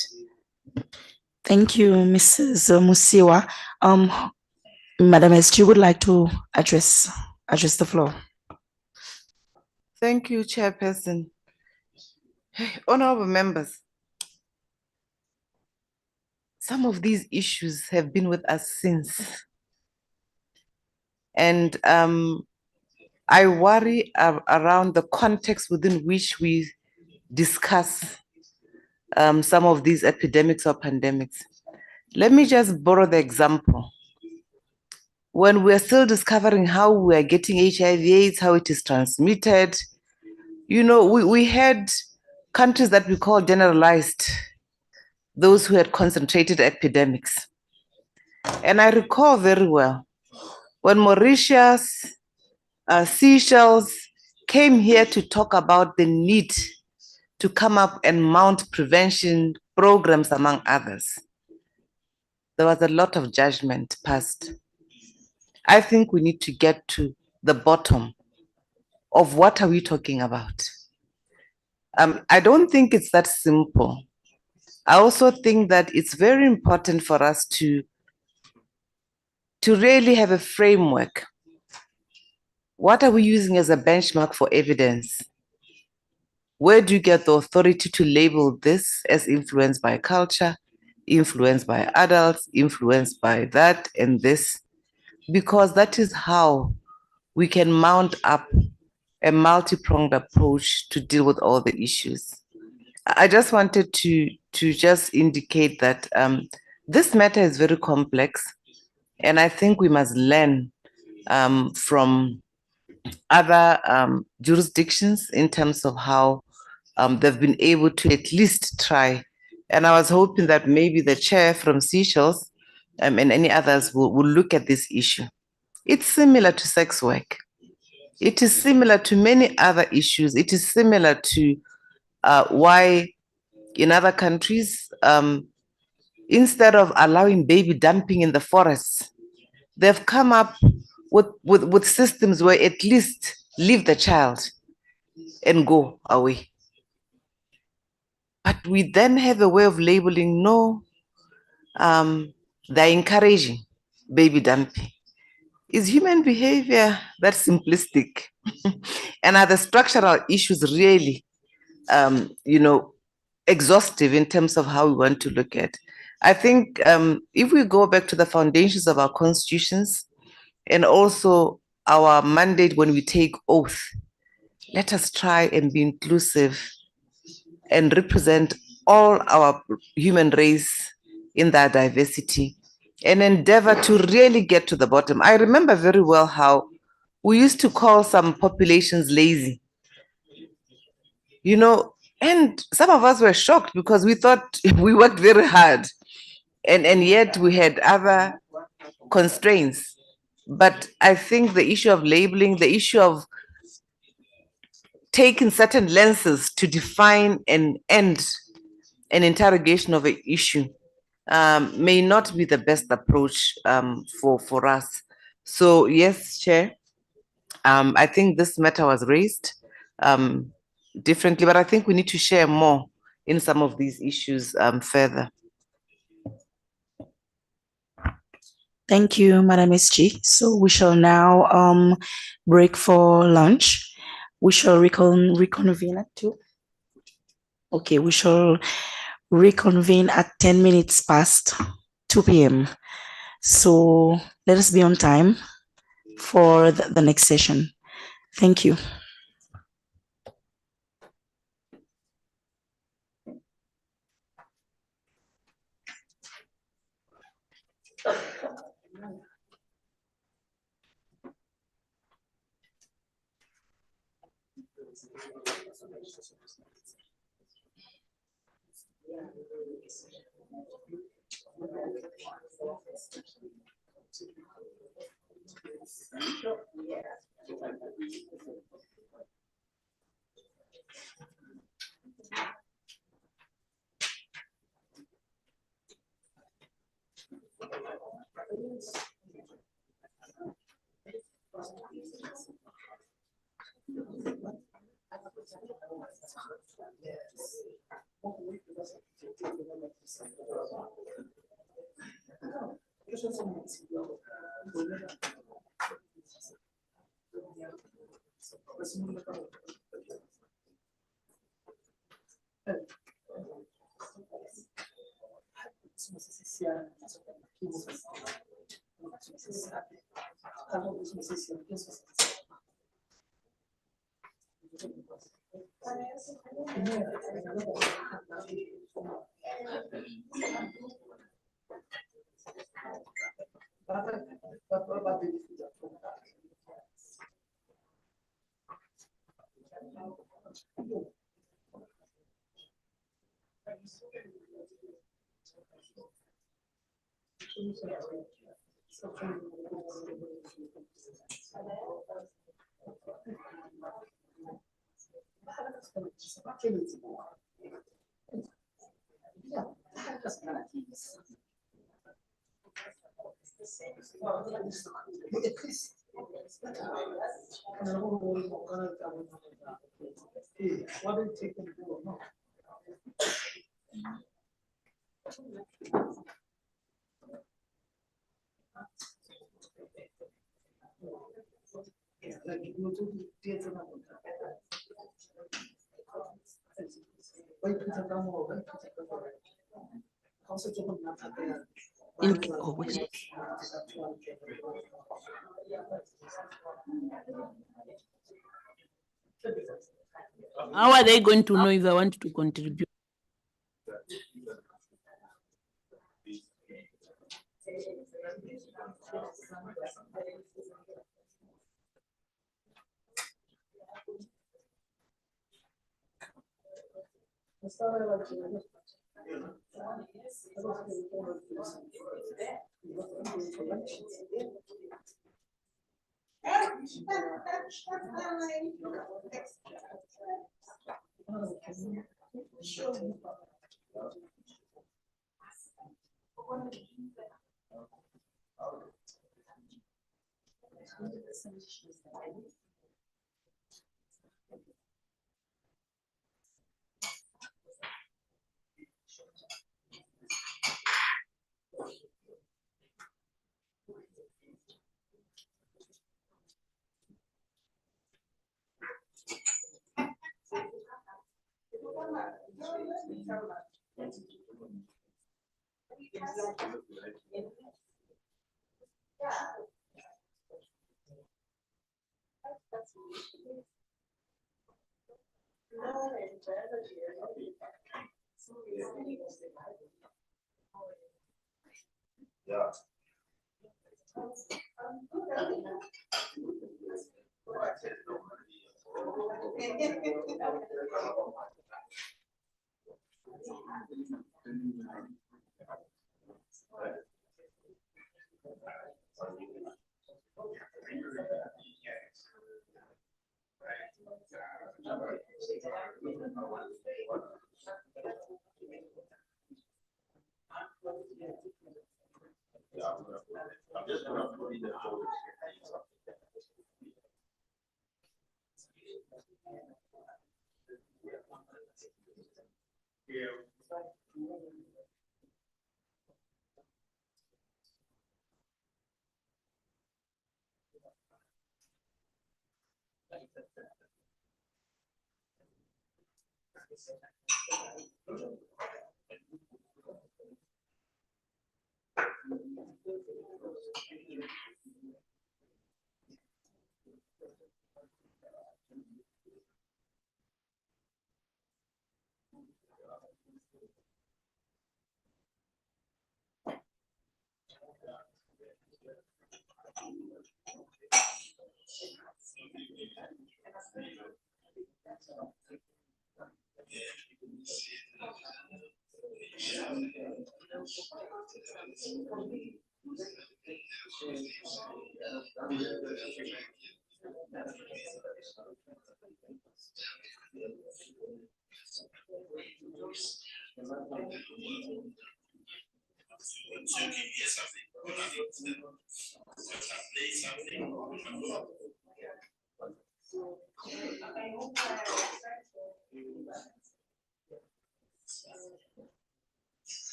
Thank you, Mrs. Musiwa. Madam SG would like to address the floor. Thank you, Chairperson. Honorable members, some of these issues have been with us since. And I worry around the context within which we discuss some of these epidemics or pandemics. Let me just borrow the example. When we're still discovering how we're getting HIV/AIDS, how it is transmitted, you know, we had countries that we call generalized those who had concentrated epidemics. And I recall very well when Mauritius, Seychelles came here to talk about the need to come up and mount prevention programs, among others. There was a lot of judgment passed. I think we need to get to the bottom of what are we talking about. I don't think it's that simple. I also think that it's very important for us to really have a framework. What are we using as a benchmark for evidence? Where do you get the authority to label this as influenced by culture, influenced by adults, influenced by that and this? Because that is how we can mount up a multi-pronged approach to deal with all the issues. I just wanted to just indicate that this matter is very complex, and I think we must learn from other jurisdictions in terms of how they've been able to at least try. And I was hoping that maybe the chair from Seychelles and any others will look at this issue. It's similar to sex work. It is similar to many other issues. It is similar to why in other countries, instead of allowing baby dumping in the forests, they've come up with systems where at least leave the child and go away. But we then have a way of labeling, no, they're encouraging baby dumping. Is human behavior that simplistic? And are the structural issues really, exhaustive in terms of how we want to look at? I think if we go back to the foundations of our constitutions and also our mandate when we take oath, let us try and be inclusive and represent all our human race in their diversity and endeavor to really get to the bottom. I remember very well how we used to call some populations lazy, and some of us were shocked because we thought we worked very hard and yet we had other constraints. But I think the issue of labeling, the issue of taking certain lenses to define and end an interrogation of an issue may not be the best approach for us. So yes, Chair, I think this matter was raised differently, but I think we need to share more in some of these issues further. Thank you, Madam SG. So we shall now break for lunch. We shall reconvene at 2. Okay, we shall reconvene at 10 minutes past 2 p.m. So let us be on time for the next session. Thank you. How are they going to know if they want to contribute?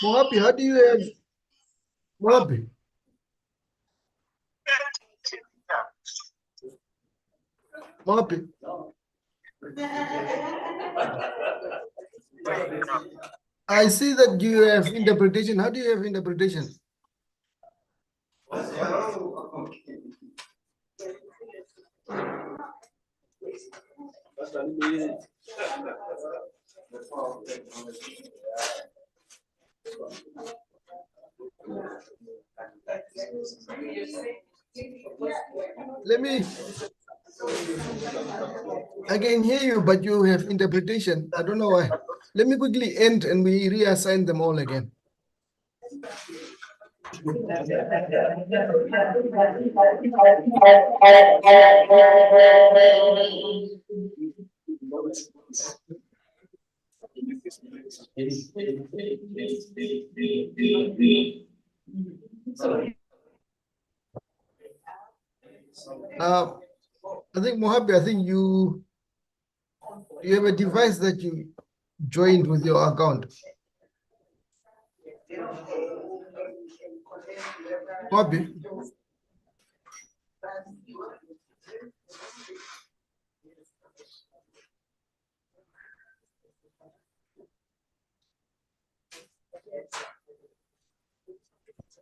Moabi, how do you end? Moabi. Moabi. I see that you have interpretation. How do you have interpretation? Let me. I can hear you, but you have interpretation. I don't know why. Let me quickly end and we reassign them all again. I think Mohabi, I think you have a device that you joined with your account. Mohabi.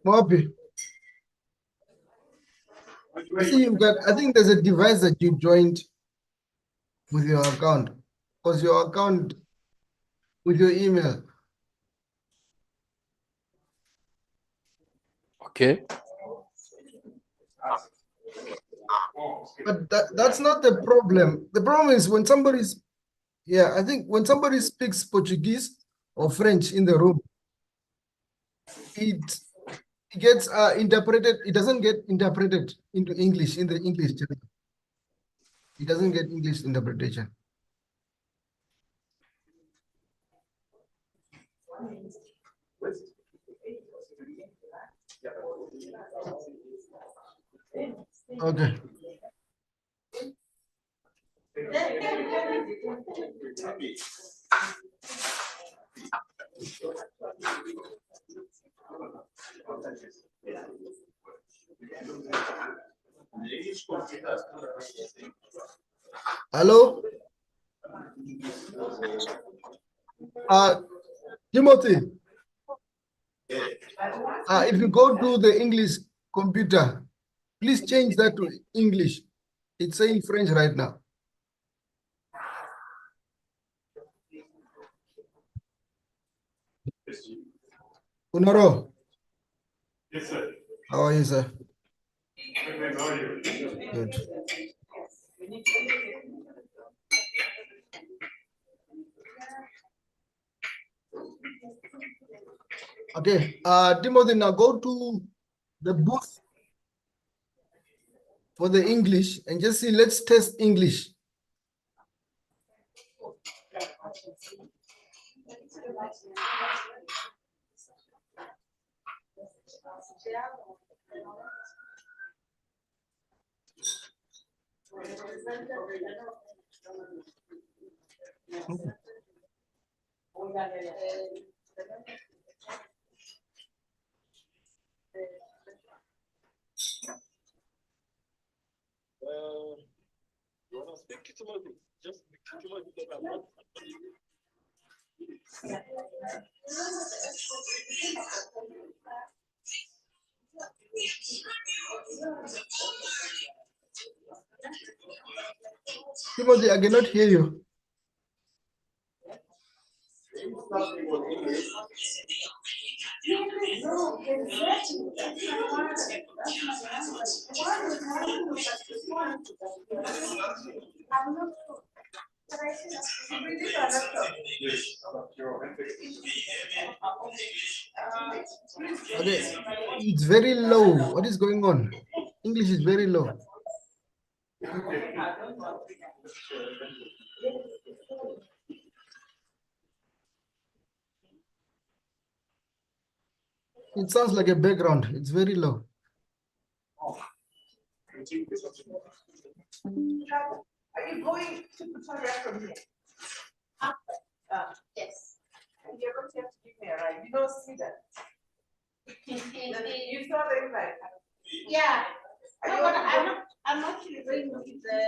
Mohabi. I see you've got, I think there's a device that you joined with your account, because your account with your email. Okay. But that's not the problem. The problem is when somebody's, yeah, I think when somebody speaks Portuguese or French in the room, it gets interpreted, it doesn't get interpreted into English in the English channel. It doesn't get English interpretation. Okay. Hello? Timothy, if you go to the English computer, please change that to English. It's saying French right now. Unaro. Yes, sir. How are you, sir? How are you? Good. Okay, Timothy, now go to the booth for the English and just see, let's test English. You want to speak to Timothy? Just speak to Timothy that I'm not. Timothy, I cannot hear you. Okay, it's very low. What is going on? English is very low. It sounds like a background. It's very low. Are you going to Pretoria from here? Yes. You're going to have to give me a ride. You don't see that. You saw the invite. Yeah. No, but I'm actually going with the.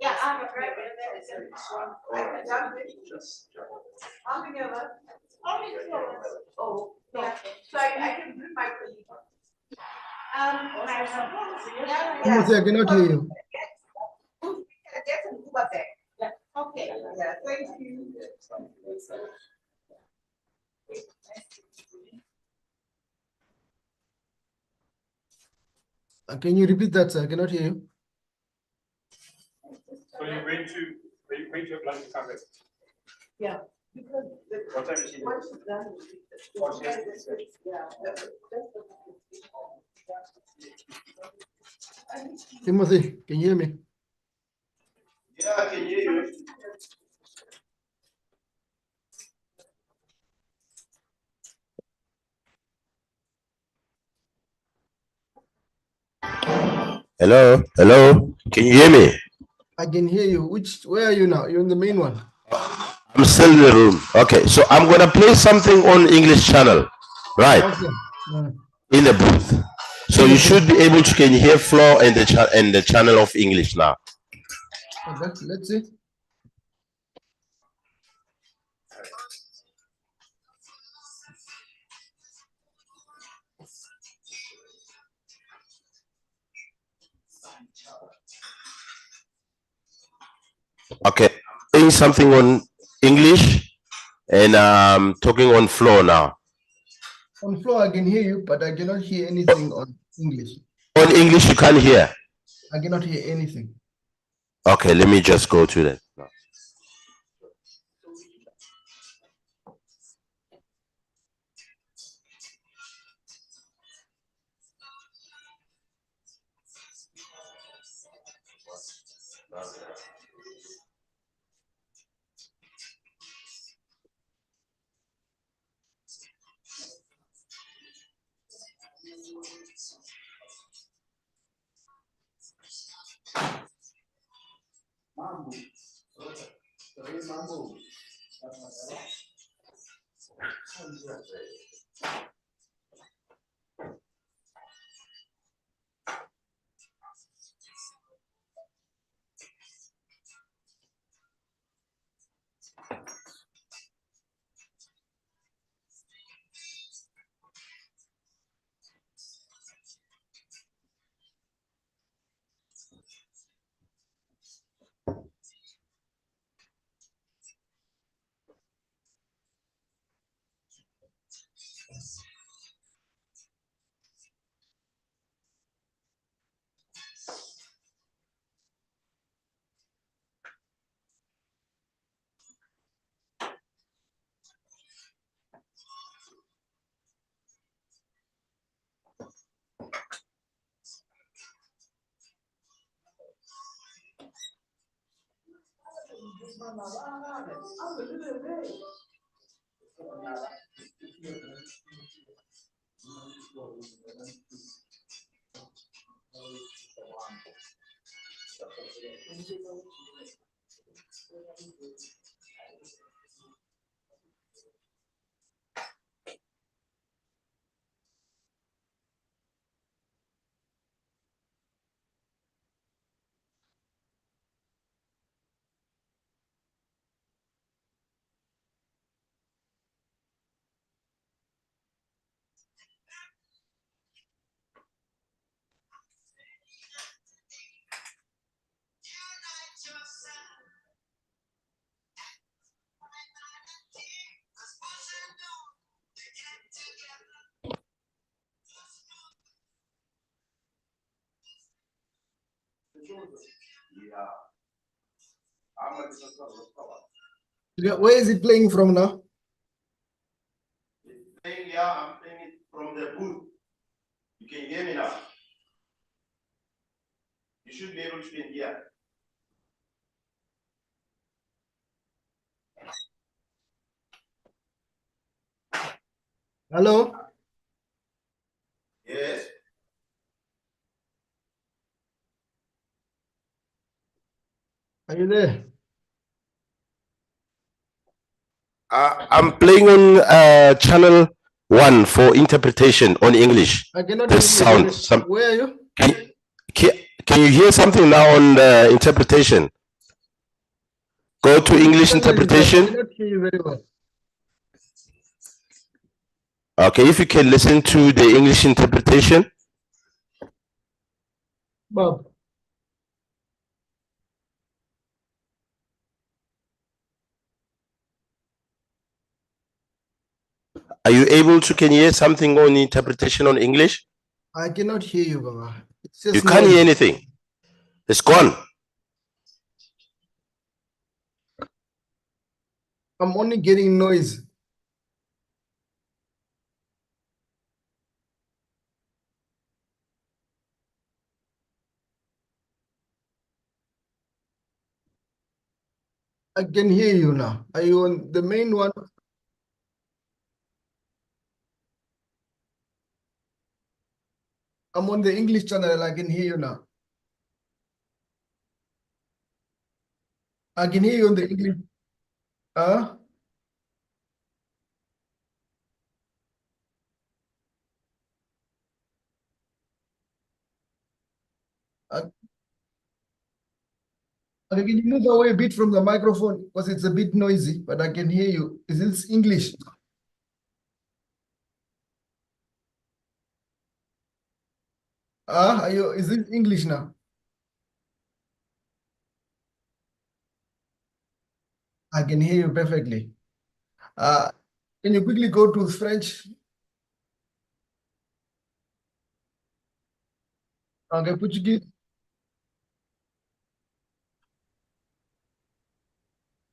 Yeah, Oh, yeah. So I can bring my colleague. Timothy, I cannot hear you. Okay, yeah, thank you. Can you repeat that, sir? I cannot hear you. So you're going to apply the carpet? Yeah. Because What time is it? once it's done, Timothy, can you hear me? Yeah, I can hear you. Hello, hello. Can you hear me? I can hear you. Where are you now? You're in the main one. I'm still in the room. Okay, so I'm gonna play something on English channel, right? Okay. In the booth. So you should be able to can hear Flo and the channel of English now. Okay, let's see. Okay, saying something on English and talking on Flo now. On floor, I can hear you, but I cannot hear anything on English. On English, you can't hear. I cannot hear anything. Okay, let me just go to that. Yeah, where is it playing from now? Yeah, I'm playing it from the booth. You can hear me now. You should be able to hear. Hello? Yes. Are you there? I'm playing on channel 1 for interpretation on English. I cannot The hear sound. you. Where are you? Can you hear something now on the interpretation? Go to English I interpretation. cannot hear you very well. Okay, if you can listen to the English interpretation. Bob. Are you able to, can you hear something on interpretation on English? I cannot hear you, Baba. It's You just can't hear noise. anything. It's gone. I'm only getting noise. I can hear you now. Are you on the main one? I'm on the English channel. I can hear you now. I can hear you on the English. Can you move away a bit from the microphone because it's a bit noisy, but I can hear you. Is this English? Is this English now? I can hear you perfectly. Can you quickly go to French? Okay, Portuguese.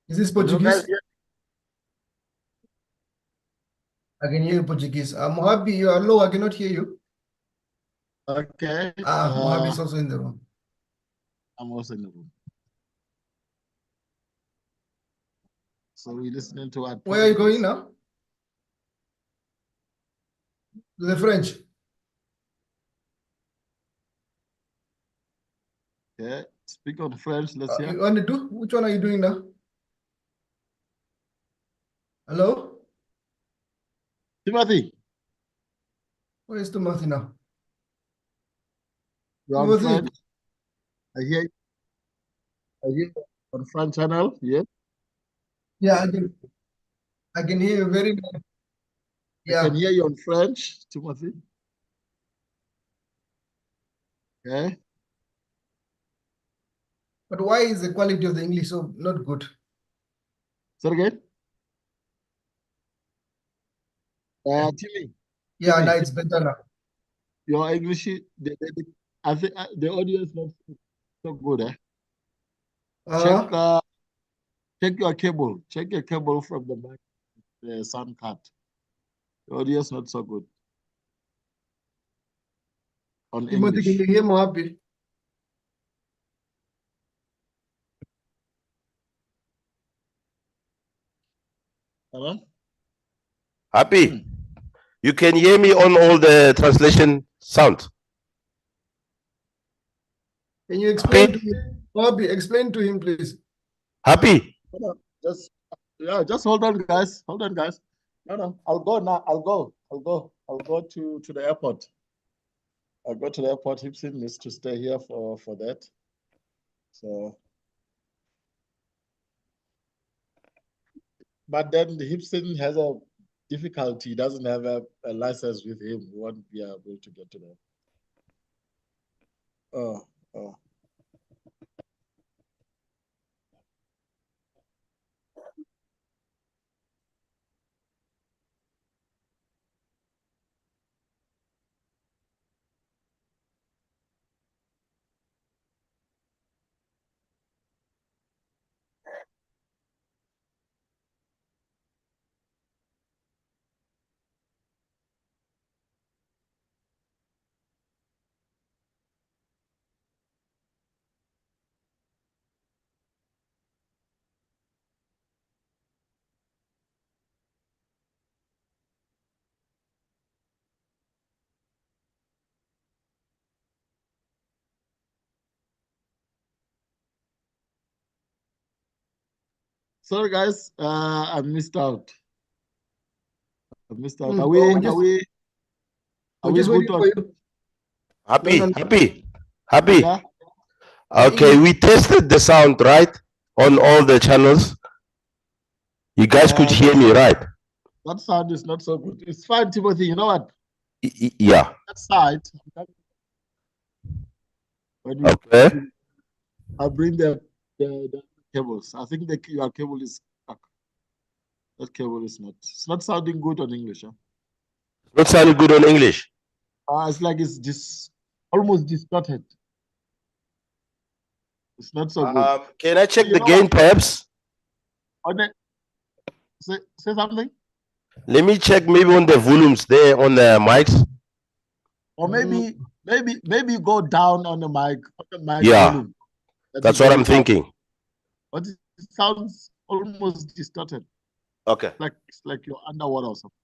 Is this Portuguese? I can hear you Portuguese. Mohabi, you are low. I cannot hear you. Okay. Mohabi is also in the room. I'm also in the room. So we're listening to what? Where are you going now? To the French. Okay. Speak on French. Let's hear. You want to do? Which one are you doing now? Hello? Timothy. Where is Timothy now? You're on French. I hear you on French channel. Yeah. Yeah, I can hear you very well. I can hear you on French, Timothy. Okay. But why is the quality of the English so not good? Say again. Timmy. Yeah, Timmy, now it's better now. Your English, I think the audio is not so good. Check your cable. Check your cable from the mic, the sound card. The audio is not so good on Timothy, English. can you hear Mohabi? Hello? Happy. You can hear me on all the translation sound. Can you explain to him? Mohabi, explain to him, please. Happy. Just hold on, guys. Hold on, guys. No, I'll go now. I'll go to the airport. I'll go to the airport. Hipsin needs to stay here for that. So, but then the Hipsin has a difficulty. He doesn't have a license with him. We won't be able to get to that. Oh. Sorry, guys. I missed out. Are we good on? Happy. Yeah. Okay, we tested the sound, right? on all the channels. You guys could hear me, right? That sound is not so good. It's fine, Timothy. You know what? Yeah. That side. When Okay. I bring the cables. I think your cable is stuck. That cable is not. It's not sounding good on English. Huh? Not sounding good on English. It's like it's just almost distorted. It's not so good. Can I check the gain, perhaps? Say something. Let me check maybe on the volumes there on the mics. Or maybe go down on the mic Yeah, volume. that's what I'm thinking. But it sounds almost distorted. Okay. It's like you're underwater or something.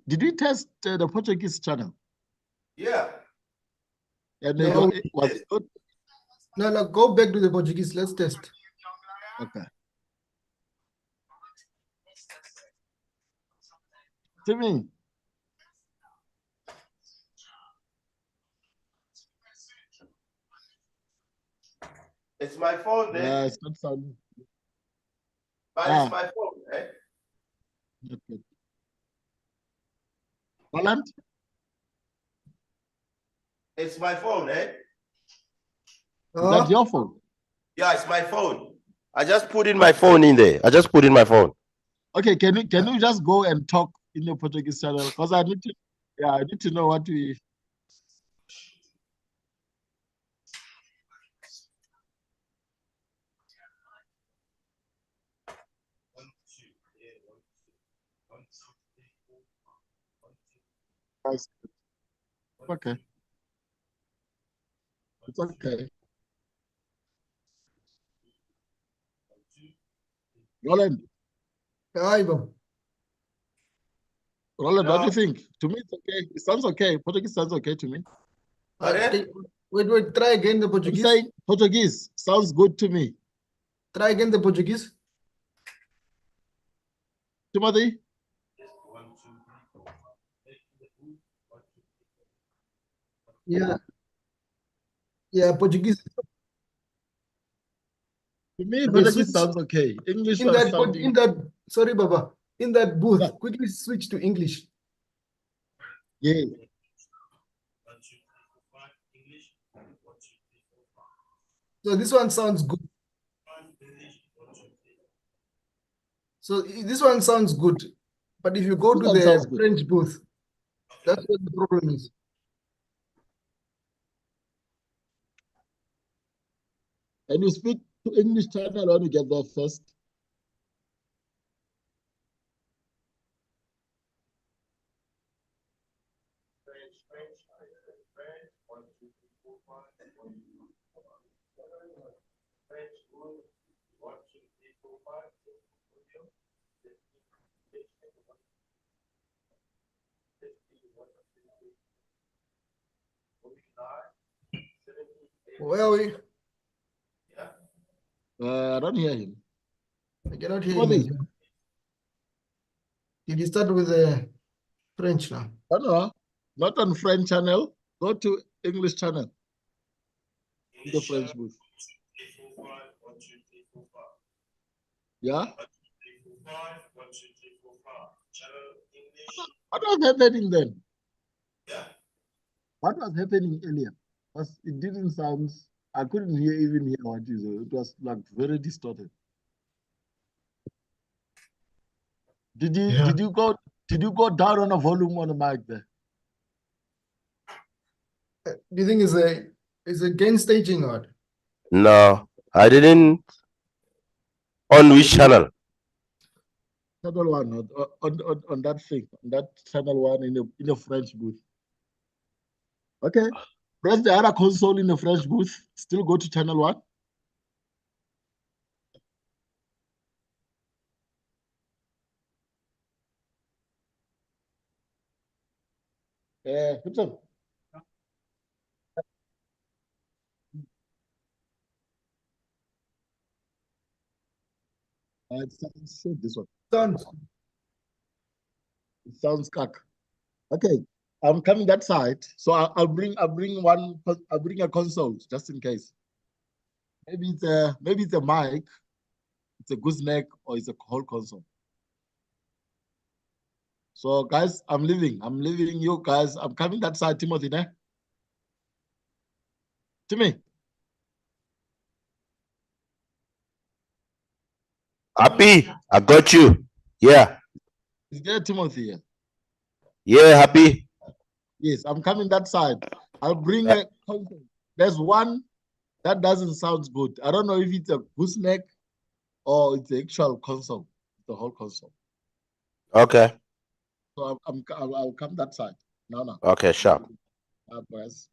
Did we test the Portuguese channel? Yeah. And No, it was good. No, go back to the Portuguese. Let's test. Okay. Timmy. It's my phone there. Yeah, it's not sounding. But it's my phone, eh? Okay. Roland? It's my phone, eh? Is that your phone? Yeah, it's my phone. I just put in my phone in there. I just put in my phone. Okay, can you just go and talk in the Portuguese channel? Because I need to know what we. Okay. It's okay. Roland. Roland, what do you think? To me, it's okay. It sounds okay. Portuguese sounds okay to me. Wait, try again the Portuguese. I'm saying Portuguese sounds good to me. Try again the Portuguese. Timothy? Yeah. Yeah, Portuguese. To me, Okay, Portuguese switch. sounds okay. English In was that, sounding. sorry, Baba. In that booth, quickly switch to English. Yeah. So this one sounds good. So this one sounds good. But if you go to the French booth, that's what the problem is. And you speak to English channel when you get there first. Where are we? I don't hear him. I cannot hear him. Did you start with the French now? No, not on French channel. Go to English channel. In the French booth. Yeah? What was happening then? What was happening earlier? Because it didn't sound, I couldn't even hear what you said. It was like very distorted. Did you go down on the volume on the mic there? Do you think it's a gain staging or what? No, I didn't. On which channel? Channel one on that thing, on that channel one in the French booth. Okay. Press the other console in the French booth. Still go to channel one. What's up? It sounds this one. Sounds. It sounds cock. Okay, I'm coming that side, so I'll bring I'll bring a console just in case. Maybe it's a mic, it's a gooseneck, or it's a whole console. So guys, I'm leaving you guys. I'm coming that side, Timothy. Ne? Timmy. Happy, I got you. Yeah. Is there Timothy here? Yeah, happy. Yes, I'm coming that side. I'll bring a console. There's one that doesn't sound good. I don't know if it's a gooseneck or it's the actual console, the whole console. Okay. So I'll come that side. No. Okay, sharp. Guys.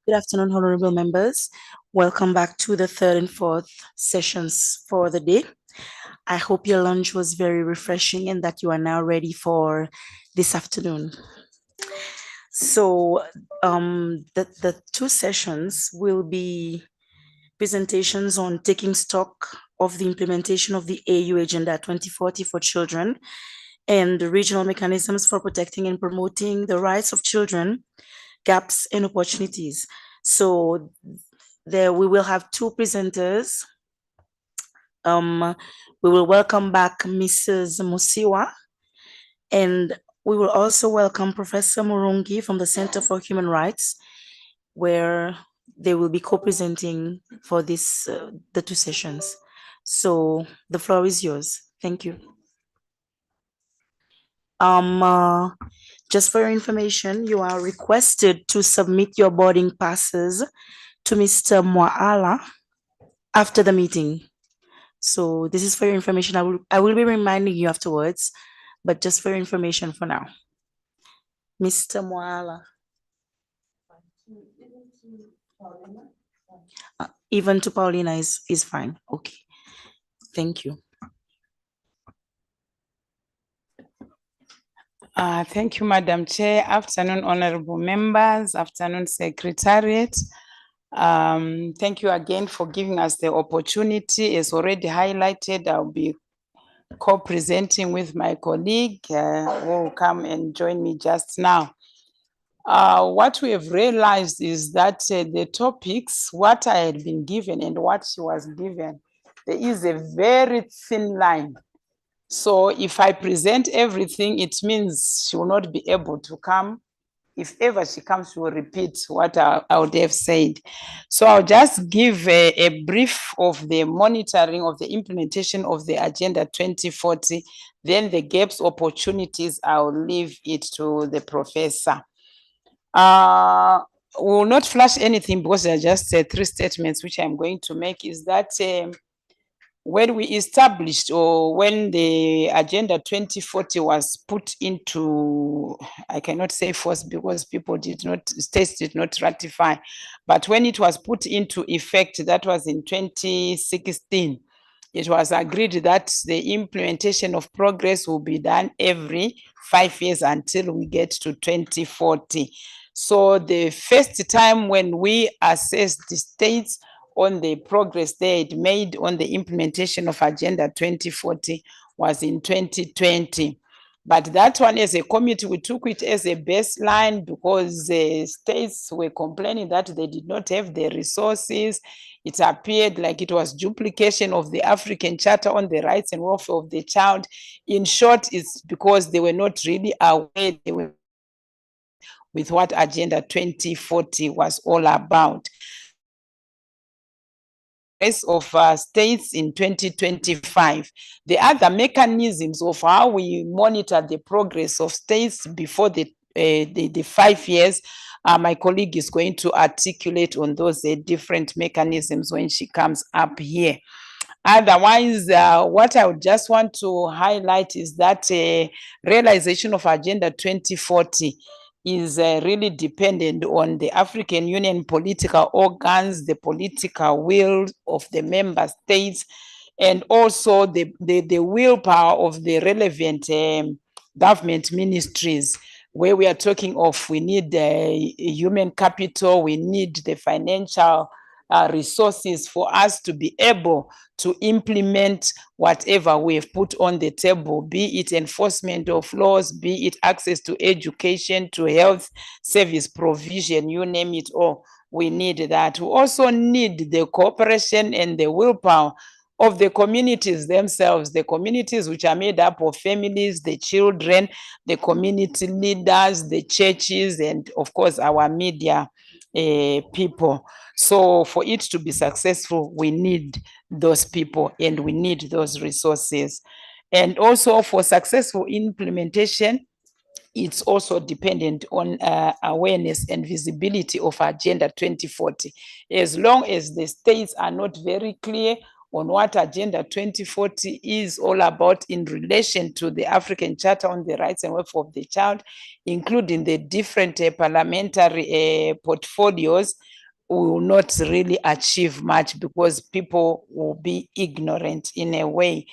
Good afternoon, honorable members. Welcome back to the third and fourth sessions for the day. I hope your lunch was very refreshing and that you are now ready for this afternoon. So the two sessions will be presentations on taking stock of the implementation of the AU Agenda 2040 for children and the regional mechanisms for protecting and promoting the rights of children, gaps and opportunities. So there we will have two presenters. We will welcome back Mrs. Musiwa, and we will also welcome Professor Murungi from the Center for Human Rights, where they will be co-presenting for this the two sessions. So the floor is yours. Thank you. Just for your information, you are requested to submit your boarding passes to Mr. Mwala after the meeting. So this is for your information. I will be reminding you afterwards, but just for your information for now. Mr. Mwala. Even to Paulina is fine. Okay. Thank you. Thank you, Madam Chair. Afternoon, honorable members. Afternoon, Secretariat. Thank you again for giving us the opportunity. As already highlighted, I'll be co-presenting with my colleague who will come and join me just now. What we have realized is that the topics, what I had been given and what she was given, there is a very thin line. So if I present everything, it means she will not be able to come. If ever she comes, she will repeat what I would have said. So I'll just give a brief of the monitoring of the implementation of the Agenda 2040. Then the gaps, opportunities, I'll leave it to the professor. We will not flash anything because there are just three statements which I'm going to make. Is that when we established or when the Agenda 2040 was put into, I cannot say force because states did not ratify, but when it was put into effect, that was in 2016, it was agreed that the implementation of progress will be done every 5 years until we get to 2040. So the first time when we assessed the states on the progress they had made on the implementation of Agenda 2040 was in 2020. But that one, as a committee, we took it as a baseline because states were complaining that they did not have the resources. It appeared like it was duplication of the African Charter on the Rights and Welfare of the Child. In short, it's because they were not really aware with what Agenda 2040 was all about. Of states in 2025. The other mechanisms of how we monitor the progress of states before the 5 years, my colleague is going to articulate on those different mechanisms when she comes up here. Otherwise, what I would just want to highlight is that realization of Agenda 2040 is really dependent on the African Union political organs, the political will of the member states, and also the willpower of the relevant government ministries, where we are talking of we need human capital, we need the financial resources for us to be able to implement whatever we have put on the table, be it enforcement of laws, be it access to education, to health service provision, you name it all. We need that. We also need the cooperation and the willpower of the communities themselves, the communities which are made up of families, the children, the community leaders, the churches, and of course our media people. So for it to be successful, we need those people and we need those resources. And also for successful implementation, it's also dependent on awareness and visibility of Agenda 2040. As long as the states are not very clear on what Agenda 2040 is all about in relation to the African Charter on the Rights and Welfare of the Child, including the different parliamentary portfolios, we will not really achieve much because people will be ignorant in a way.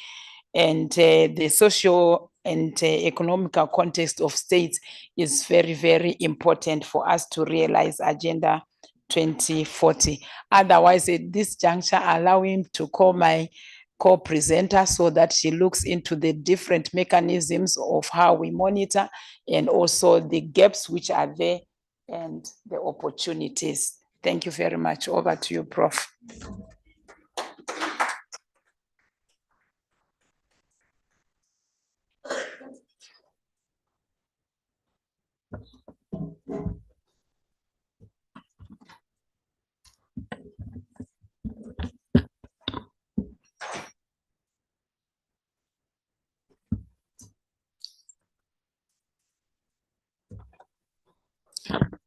And the social and economical context of states is very, very important for us to realize Agenda 2040. Otherwise, at this juncture, allow him to call my co-presenter so that she looks into the different mechanisms of how we monitor and also the gaps which are there and the opportunities. Thank you very much. Over to you, Prof.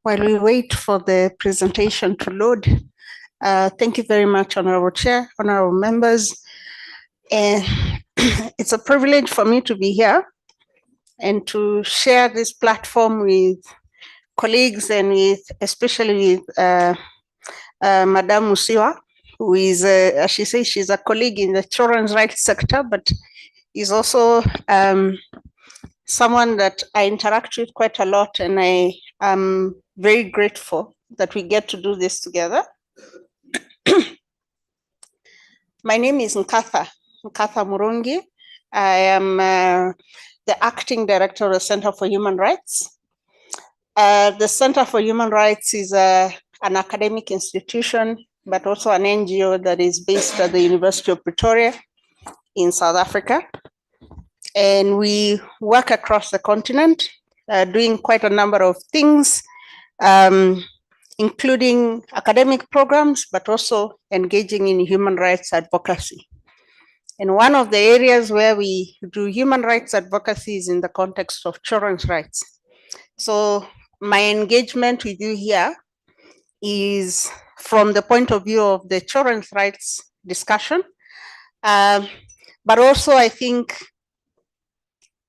While we wait for the presentation to load, thank you very much, Honorable Chair, honorable members. It's a privilege for me to be here and to share this platform with colleagues and with, especially with Madame Musiwa, who is, as she says, she's a colleague in the children's rights sector, but is also someone that I interact with quite a lot, and I am very grateful that we get to do this together. My name is Nkatha Murungi. I am the acting director of the Center for Human Rights. The Center for Human Rights is an academic institution, but also an NGO that is based at the University of Pretoria in South Africa. And we work across the continent, doing quite a number of things, including academic programs, but also engaging in human rights advocacy. And one of the areas where we do human rights advocacy is in the context of children's rights. So my engagement with you here is from the point of view of the children's rights discussion, but also I think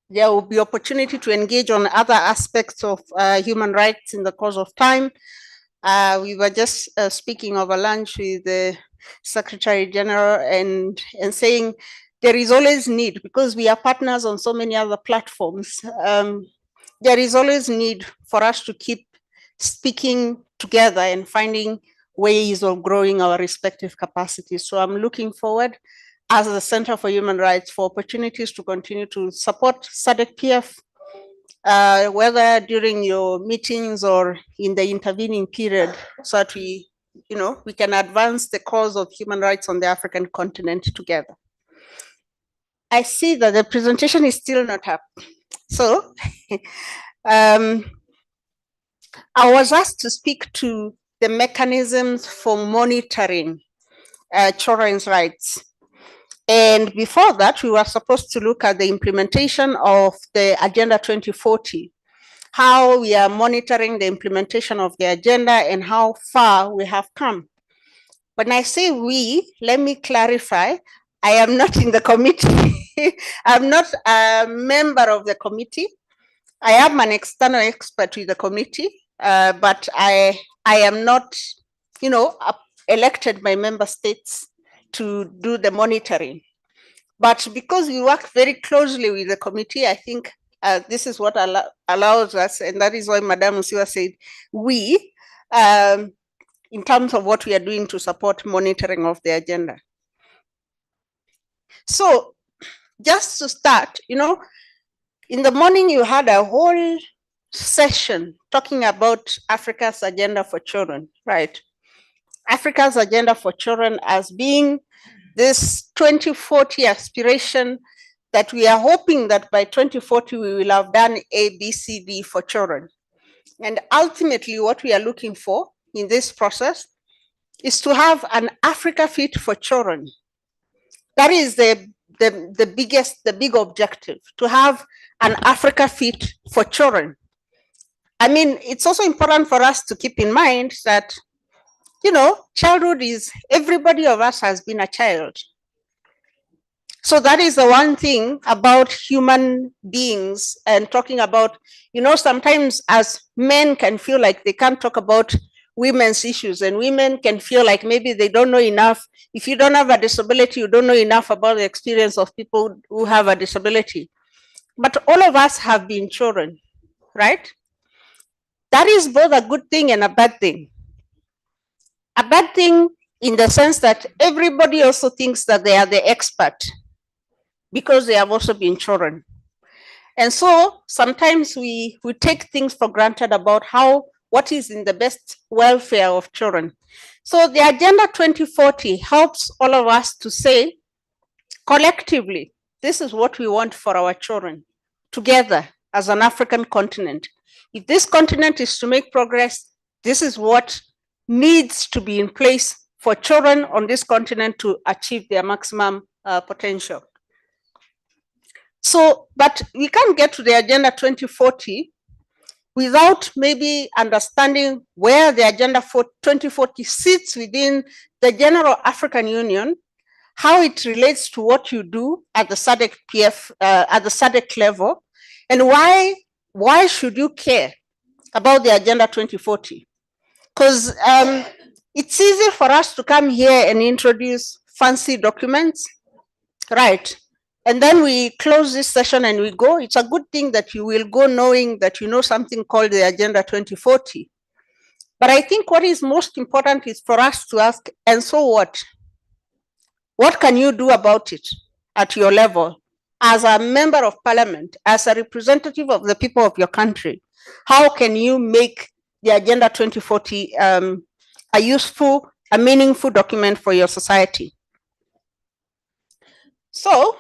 there will be opportunity to engage on other aspects of human rights in the course of time. We were just speaking over lunch with the Secretary General and saying there is always need, because we are partners on so many other platforms, there is always need for us to keep speaking together and finding ways of growing our respective capacities. So I'm looking forward, as the Center for Human Rights, for opportunities to continue to support SADC-PF, whether during your meetings or in the intervening period, so that we can advance the cause of human rights on the African continent together. I see that the presentation is still not up. So I was asked to speak to the mechanisms for monitoring children's rights. And before that, we were supposed to look at the implementation of the Agenda 2040, how we are monitoring the implementation of the agenda and how far we have come. When I say we, let me clarify, I am not in the committee. I'm not a member of the committee. I am an external expert with the committee, but I am not, elected by member states to do the monitoring. But because we work very closely with the committee, I think this is what allows us, and that is why Madame Musiwa said we, in terms of what we are doing to support monitoring of the agenda. So just to start, in the morning you had a whole session talking about Africa's agenda for children, right? Africa's agenda for children as being this 2040 aspiration that we are hoping that by 2040 we will have done A, B, C, D for children. And ultimately what we are looking for in this process is to have an Africa fit for children. That is the big objective, to have an Africa fit for children. I mean, it's also important for us to keep in mind that, childhood is, everybody of us has been a child. So that is the one thing about human beings and talking about, sometimes as men can feel like they can't talk about women's issues, and women can feel like maybe they don't know enough. If you don't have a disability, you don't know enough about the experience of people who have a disability. But all of us have been children, right? That is both a good thing and a bad thing. A bad thing in the sense that everybody also thinks that they are the expert because they have also been children. And so sometimes we take things for granted about what is in the best welfare of children. So the Agenda 2040 helps all of us to say collectively, this is what we want for our children together as an African continent. If this continent is to make progress, this is what needs to be in place for children on this continent to achieve their maximum potential. So, but we can't get to the Agenda 2040 without maybe understanding where the Agenda 2040 sits within the general African Union, how it relates to what you do at the SADC at the SADC level, and why should you care about the Agenda 2040? Because it's easy for us to come here and introduce fancy documents, right? And then we close this session and we go. It's a good thing that you will go knowing that you know something called the Agenda 2040. But I think what is most important is for us to ask, and so what? What can you do about it at your level? As a member of parliament, as a representative of the people of your country, how can you make the Agenda 2040 a useful, a meaningful document for your society? So,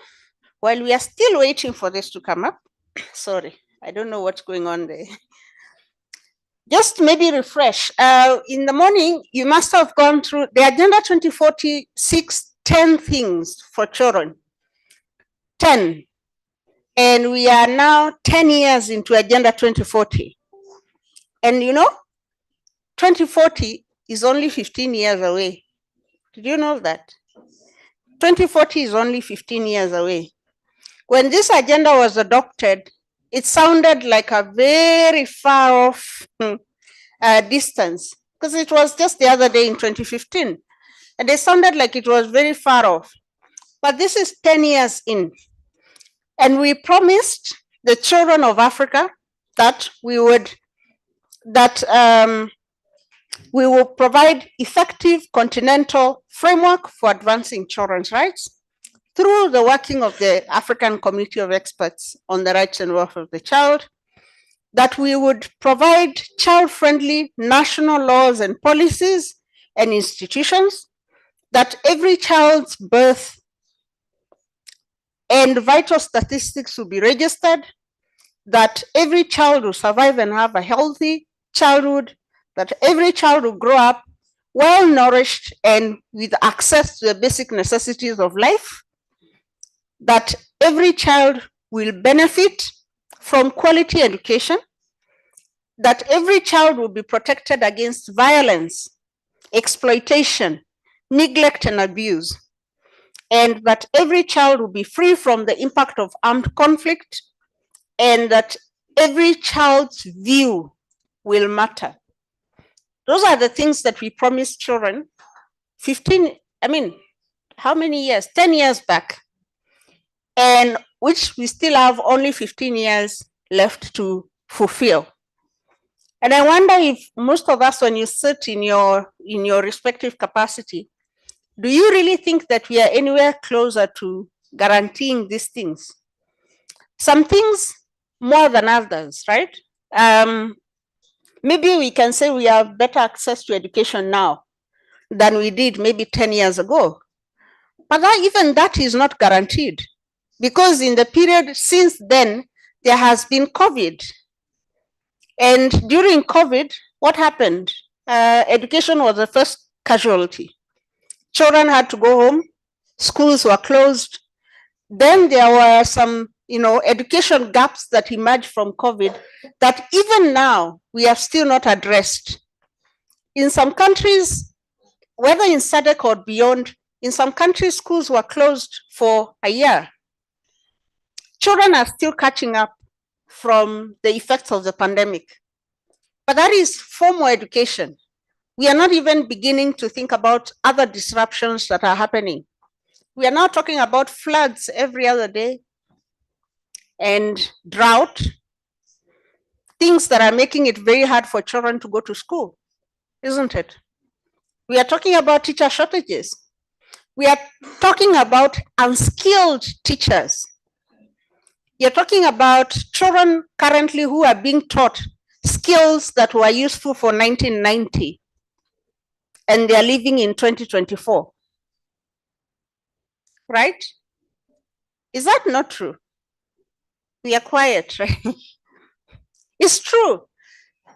while we are still waiting for this to come up, sorry, I don't know what's going on there. Just maybe refresh. In the morning, you must have gone through the Agenda 2040, 10 things for children. 10. And we are now 10 years into Agenda 2040. And 2040 is only 15 years away. Did you know that? 2040 is only 15 years away. When this agenda was adopted, it sounded like a very far off distance, because it was just the other day in 2015. And it sounded like it was very far off. But this is 10 years in. And we promised the children of Africa that we will provide effective continental framework for advancing children's rights through the working of the African Community of Experts on the Rights and Welfare of the Child, that we would provide child-friendly national laws and policies and institutions, that every child's birth and vital statistics will be registered, that every child will survive and have a healthy childhood, that every child will grow up well-nourished and with access to the basic necessities of life, that every child will benefit from quality education, that every child will be protected against violence, exploitation, neglect, and abuse, and that every child will be free from the impact of armed conflict, and that every child's view will matter. Those are the things that we promised children how many years? 10 years back, and which we still have only 15 years left to fulfill. And I wonder if most of us, when you sit in your respective capacity, do you really think that we are anywhere closer to guaranteeing these things? Some things more than others, right? Maybe we can say we have better access to education now than we did maybe 10 years ago. But even that is not guaranteed, because in the period since then, there has been COVID. And during COVID, what happened? Education was the first casualty. Children had to go home, schools were closed. Then there were some education gaps that emerged from COVID that even now we have still not addressed. In some countries, whether in SADC or beyond, In some countries, schools were closed for a year. Children are still catching up from the effects of the pandemic. But that is formal education. We are not even beginning to think about other disruptions that are happening. We are now talking about floods every other day and drought, things that are making it very hard for children to go to school, isn't it? We are talking about teacher shortages. We are talking about unskilled teachers. You're talking about children currently who are being taught skills that were useful for 1990, and they're living in 2024. Right? Is that not true? We are quiet, right? It's true.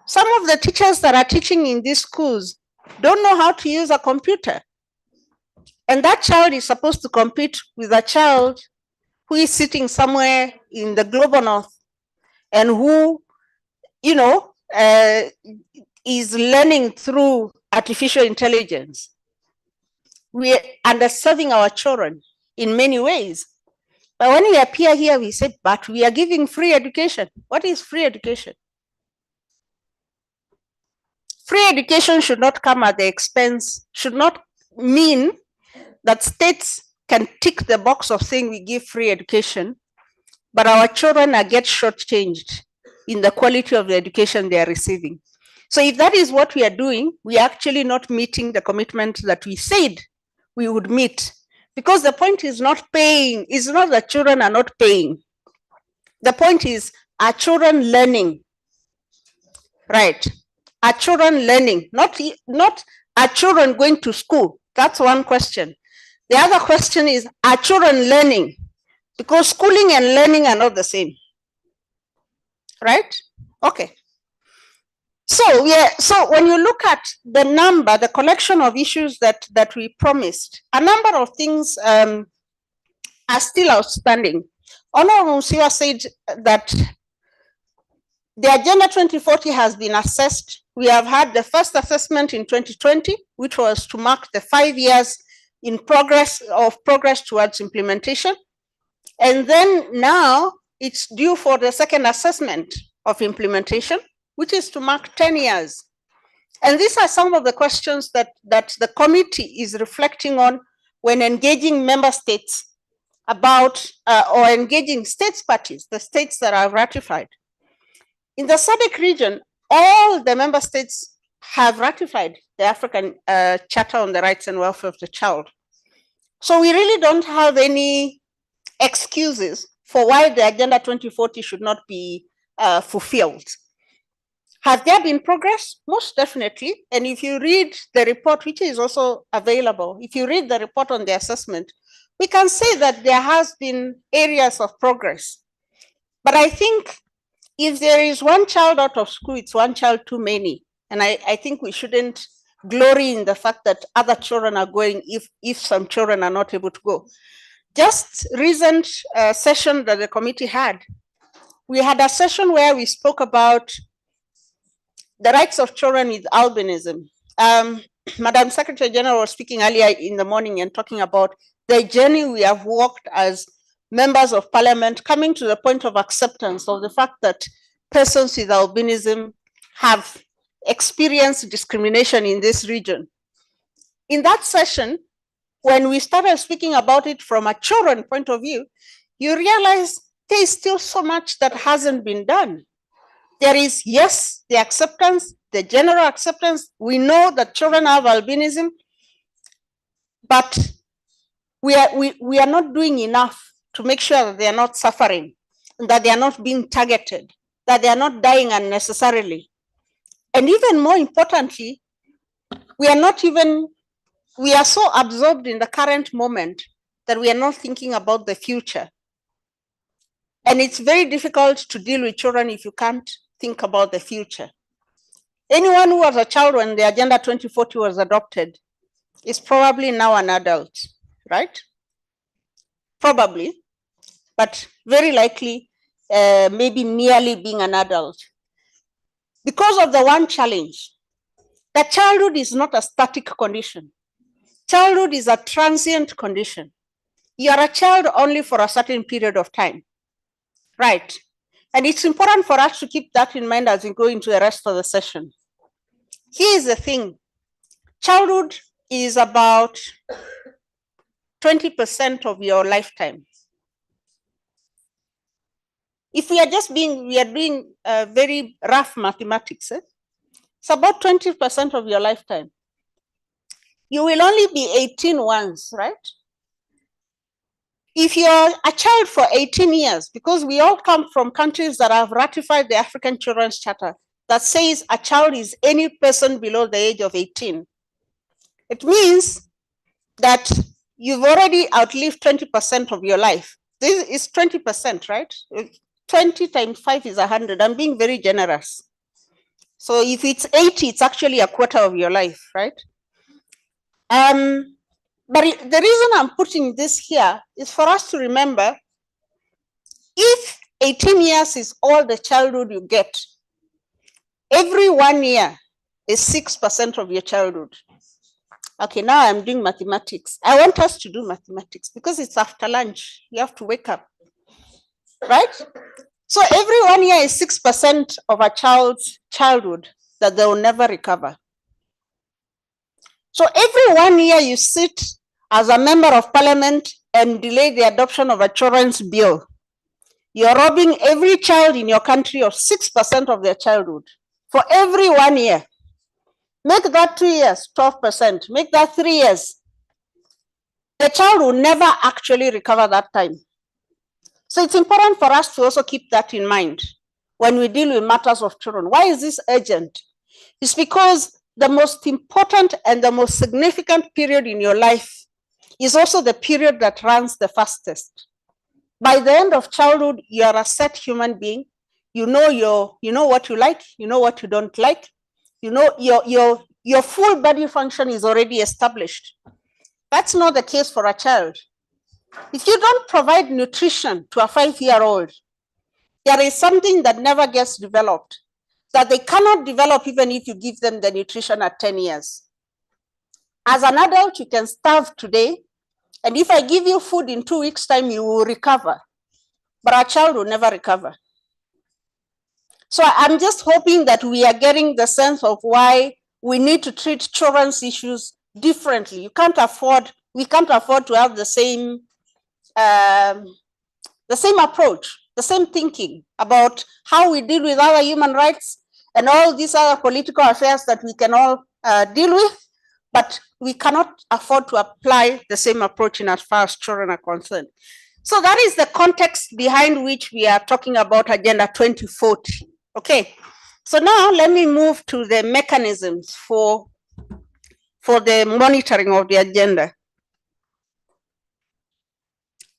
Some of the teachers that are teaching in these schools don't know how to use a computer. And that child is supposed to compete with a child who is sitting somewhere in the global north and who, is learning through artificial intelligence. We are underserving our children in many ways. But when we appear here, we said, but we are giving free education. What is free education? Free education should not come at the expense, should not mean that states can tick the box of saying we give free education, but our children are get shortchanged in the quality of the education they are receiving. So if that is what we are doing, we are actually not meeting the commitment that we said we would meet. Because the point is not paying, it's not that children are not paying. The point is, are children learning? Right. Are children learning? Not are children going to school? That's one question. The other question is, are children learning? Because schooling and learning are not the same. Right? Okay. So when you look at the number, the collection of issues that we promised, a number of things are still outstanding. Honorable Musiwa said that the Agenda 2040 has been assessed. We have had the first assessment in 2020, which was to mark the 5 years in progress towards implementation. And then now it's due for the second assessment of implementation, which is to mark 10 years. And these are some of the questions that the committee is reflecting on when engaging member states about, or engaging states parties, the states that are ratified. In the SADC region, all the member states have ratified the African Charter on the Rights and Welfare of the Child. So we really don't have any excuses for why the Agenda 2040 should not be fulfilled. Has there been progress? Most definitely. And if you read the report, which is also available, if you read the report on the assessment, we can say that there has been areas of progress. But I think if there is one child out of school, it's one child too many. And I think we shouldn't glory in the fact that other children are going if some children are not able to go. Just recent session that the committee had, we had a session where we spoke about the rights of children with albinism. Madam Secretary General was speaking earlier in the morning and talking about the journey we have walked as members of parliament, coming to the point of acceptance of the fact that persons with albinism have experienced discrimination in this region. In that session, when we started speaking about it from a children point of view, you realize there is still so much that hasn't been done. There is, yes, the acceptance, the general acceptance. We know that children have albinism, but we are not doing enough to make sure that they are not suffering, that they are not being targeted, that they are not dying unnecessarily. And even more importantly, we are so absorbed in the current moment that we are not thinking about the future. And it's very difficult to deal with children if you can't think about the future. Anyone who was a child when the Agenda 2040 was adopted is probably now an adult, right? Probably, but very likely maybe nearly being an adult. Because of the one challenge, that childhood is not a static condition. childhood is a transient condition. You are a child only for a certain period of time, right? And it's important for us to keep that in mind as we go into the rest of the session. Here's the thing. Childhood is about 20% of your lifetime. If we are doing very rough mathematics, it's about 20% of your lifetime. You will only be 18 once, right? If you're a child for 18 years, because we all come from countries that have ratified the African Children's Charter that says a child is any person below the age of 18. It means that you've already outlived 20% of your life. This is 20%, right? 20 times 5 is 100. I'm being very generous. So if it's 80, it's actually a quarter of your life, right? But the reason I'm putting this here is for us to remember, if 18 years is all the childhood you get, every 1 year is 6% of your childhood. Okay, now I'm doing mathematics. I want us to do mathematics because it's after lunch. You have to wake up, right? So every 1 year is 6% of a child's childhood that they will never recover. So every 1 year you sit as a member of parliament and delay the adoption of a children's bill, you're robbing every child in your country of 6% of their childhood for every 1 year. Make that 2 years, 12%. Make that 3 years. The child will never actually recover that time. So it's important for us to also keep that in mind when we deal with matters of children. Why is this urgent? It's because the most important and the most significant period in your life is also the period that runs the fastest. By the end of childhood, you are a set human being. You know what you like, you know what you don't like. You know your full body function is already established. That's not the case for a child. If you don't provide nutrition to a 5-year-old, there is something that never gets developed, that they cannot develop even if you give them the nutrition at 10 years. As an adult, you can starve today, and if I give you food in 2 weeks' time, you will recover. But a child will never recover. So I'm just hoping that we are getting the sense of why we need to treat children's issues differently. We can't afford to have the same approach, the same thinking about how we deal with other human rights and all these other political affairs that we can all deal with, but we cannot afford to apply the same approach in as far as children are concerned. So that is the context behind which we are talking about Agenda 2040. Okay, so now let me move to the mechanisms for the monitoring of the agenda.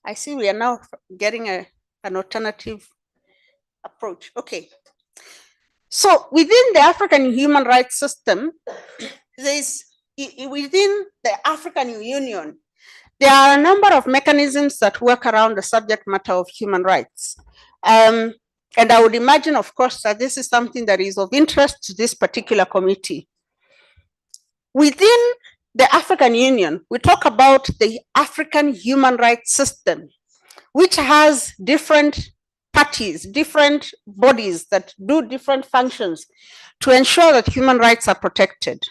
I see we are now getting an alternative approach. Okay. So within the African human rights system, within the African Union, there are a number of mechanisms that work around the subject matter of human rights. And I would imagine, of course, that this is something that is of interest to this particular committee. Within the African Union, we talk about the African human rights system, which has different parties, different bodies that do different functions to ensure that human rights are protected.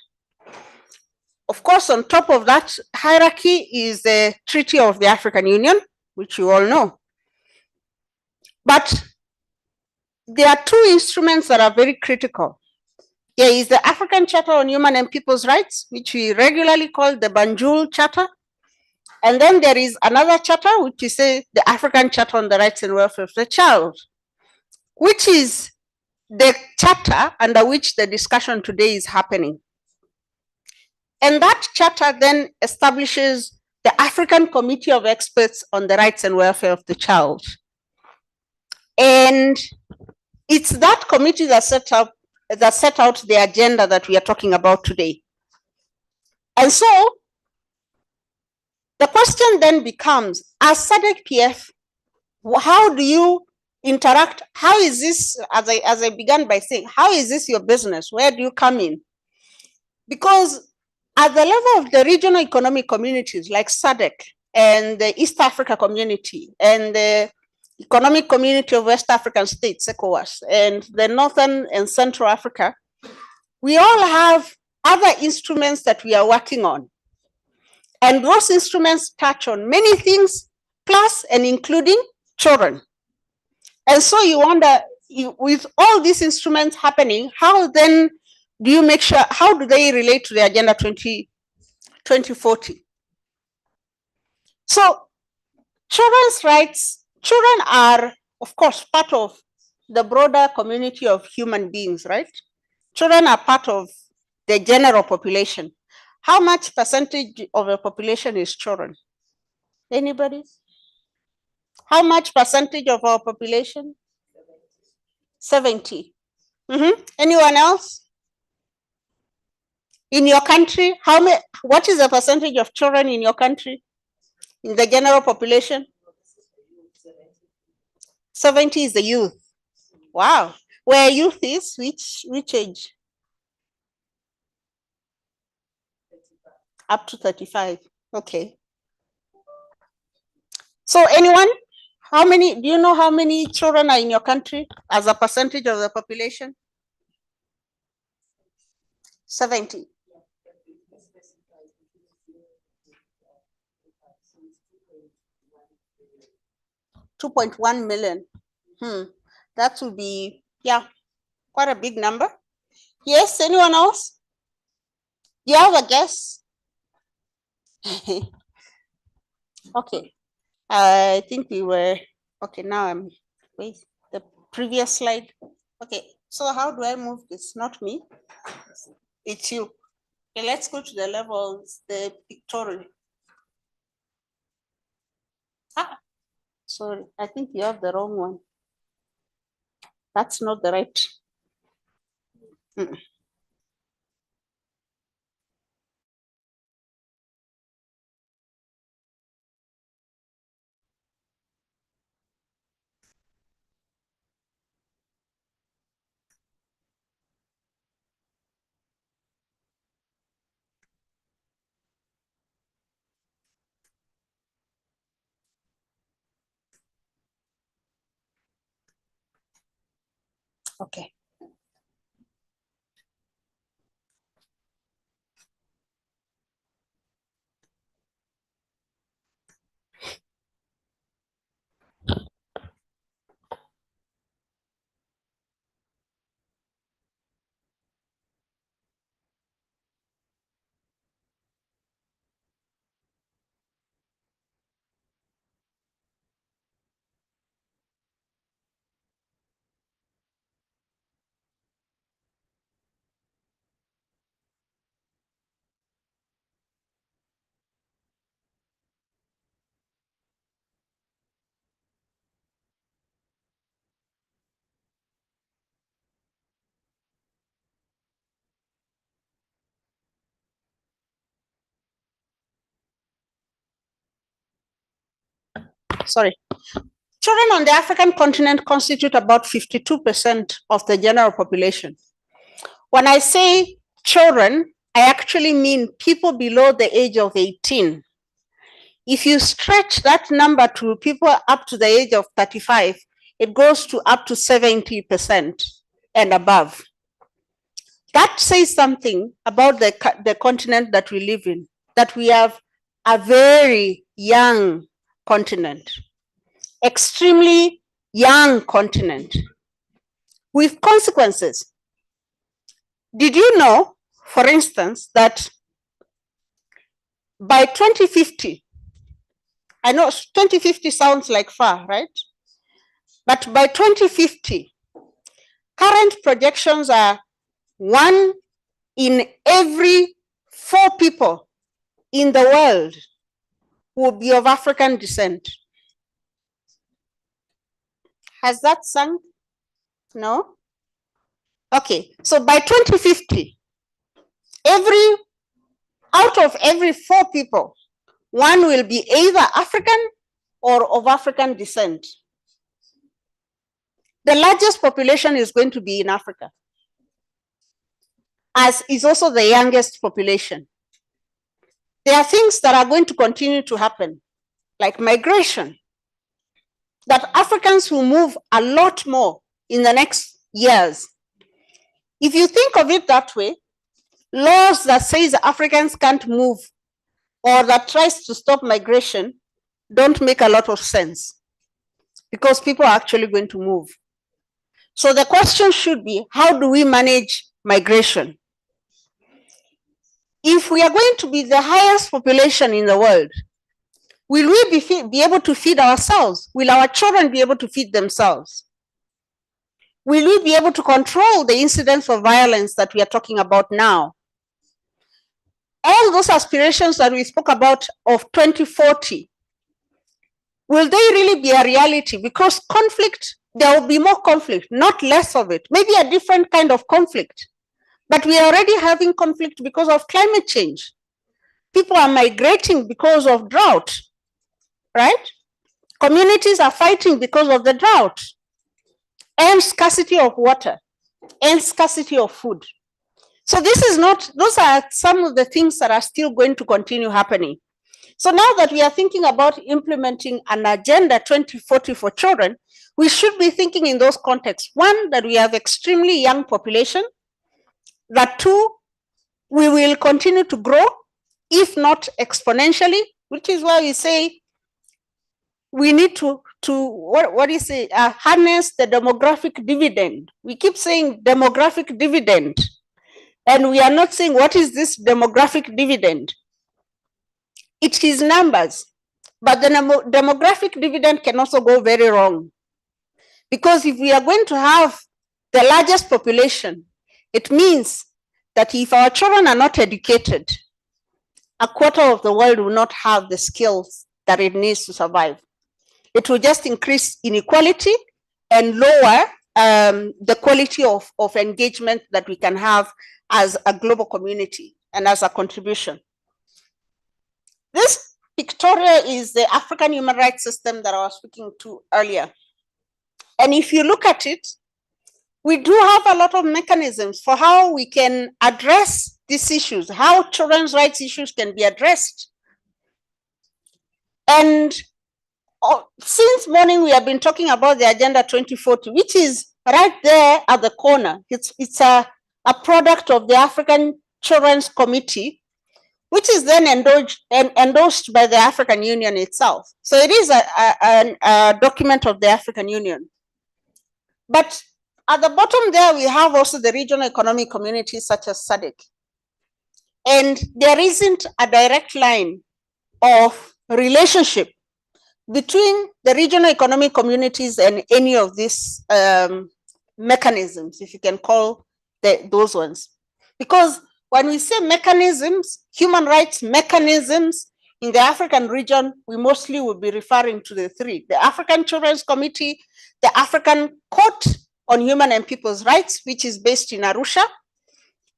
Of course, on top of that hierarchy is the Treaty of the African Union, which you all know. But there are two instruments that are very critical. There is the African Charter on Human and People's Rights, which we regularly call the Banjul Charter. And then there is another charter, which is the African Charter on the Rights and Welfare of the Child, which is the charter under which the discussion today is happening. And that charter then establishes the African Committee of Experts on the Rights and Welfare of the Child. And it's that committee that set out the agenda that we are talking about today. And so the question then becomes, as SADC-PF, how do you interact? How is this, as I began by saying, how is this your business? Where do you come in? Because At the level of the regional economic communities like SADC and the East Africa community and the Economic Community of West African States, ECOWAS, and the Northern and Central Africa, we all have other instruments that we are working on. And those instruments touch on many things, plus and including children. And so you wonder, with all these instruments happening, how then do you make sure, how do they relate to the Agenda 2040? So children's rights, children are, of course, part of the broader community of human beings, right? Children are part of the general population. How much percentage of the population is children? Anybody? How much percentage of our population? 70. Anyone else? In your country, what is the percentage of children in your country? In the general population? 70 is the youth. Wow. Where youth is, which age? Up to 35. Okay. So anyone? Do you know how many children are in your country as a percentage of the population? 70. $2.1 million. That would be, yeah, quite a big number. Yes, anyone else? Do you have a guess? Okay. I think we were, okay, now wait, the previous slide. Okay, so how do I move this? Not me, it's you. Okay, let's go to the levels, the pictorial. Sorry, I think you have the wrong one. That's not the right. Okay. Sorry. Children on the African continent constitute about 52% of the general population. When I say children, I actually mean people below the age of 18. If you stretch that number to people up to the age of 35, it goes to up to 70% and above. That says something about the continent that we live in, that we have a very young continent, extremely young continent with consequences. Did you know, for instance, that by 2050, I know 2050 sounds like far, right? But by 2050, current projections are 1 in every 4 people in the world will be of African descent. Has that sunk? No? Okay, so by 2050, out of every 4 people, 1 will be either African or of African descent. The largest population is going to be in Africa, as is also the youngest population. there are things that are going to continue to happen, like migration, that Africans will move a lot more in the next years. If you think of it that way, laws that says Africans can't move or that tries to stop migration don't make a lot of sense because people are actually going to move. So the question should be, how do we manage migration? If we are going to be the highest population in the world, will we be able to feed ourselves? Will our children be able to feed themselves? Will we be able to control the incidence of violence that we are talking about now? All those aspirations that we spoke about of 2040, will they really be a reality? Because conflict, there will be more conflict, not less of it, maybe a different kind of conflict. But we are already having conflict because of climate change. People are migrating because of drought, right? Communities are fighting because of the drought and scarcity of water and scarcity of food. So this is not, those are some of the things that are still going to continue happening. So now that we are thinking about implementing an agenda 2040 for children, we should be thinking in those contexts. One, that we have extremely young population. That two, we will continue to grow, if not exponentially, which is why we say we need to harness the demographic dividend. We keep saying demographic dividend, and we are not saying what is this demographic dividend. It is numbers, but the demographic dividend can also go very wrong. Because if we are going to have the largest population, it means that if our children are not educated, a quarter of the world will not have the skills that it needs to survive. It will just increase inequality and lower the quality of engagement that we can have as a global community and as a contribution. This pictorial is the African human rights system that I was speaking to earlier. And if you look at it, we do have a lot of mechanisms for how we can address these issues, how children's rights issues can be addressed. And since morning, we have been talking about the Agenda 2040, which is right there at the corner. It's a product of the African Children's Committee, which is then endorsed by the African Union itself. So it is a document of the African Union. But at the bottom there, we have also the regional economic communities such as SADC. And there isn't a direct line of relationship between the regional economic communities and any of these mechanisms, if you can call those ones. Because when we say mechanisms, human rights mechanisms in the African region, we mostly will be referring to the three: the African Children's Committee, the African Court on Human and People's Rights, which is based in Arusha,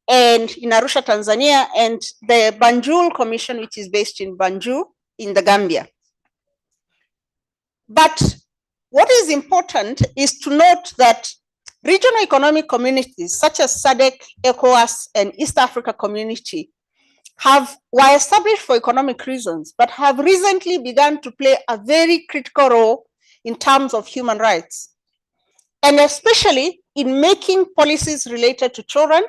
Tanzania, and the Banjul Commission, which is based in Banjul in the Gambia. But what is important is to note that regional economic communities such as SADC, ECOWAS, and East Africa Community were established for economic reasons, but have recently begun to play a very critical role in terms of human rights, and especially in making policies related to children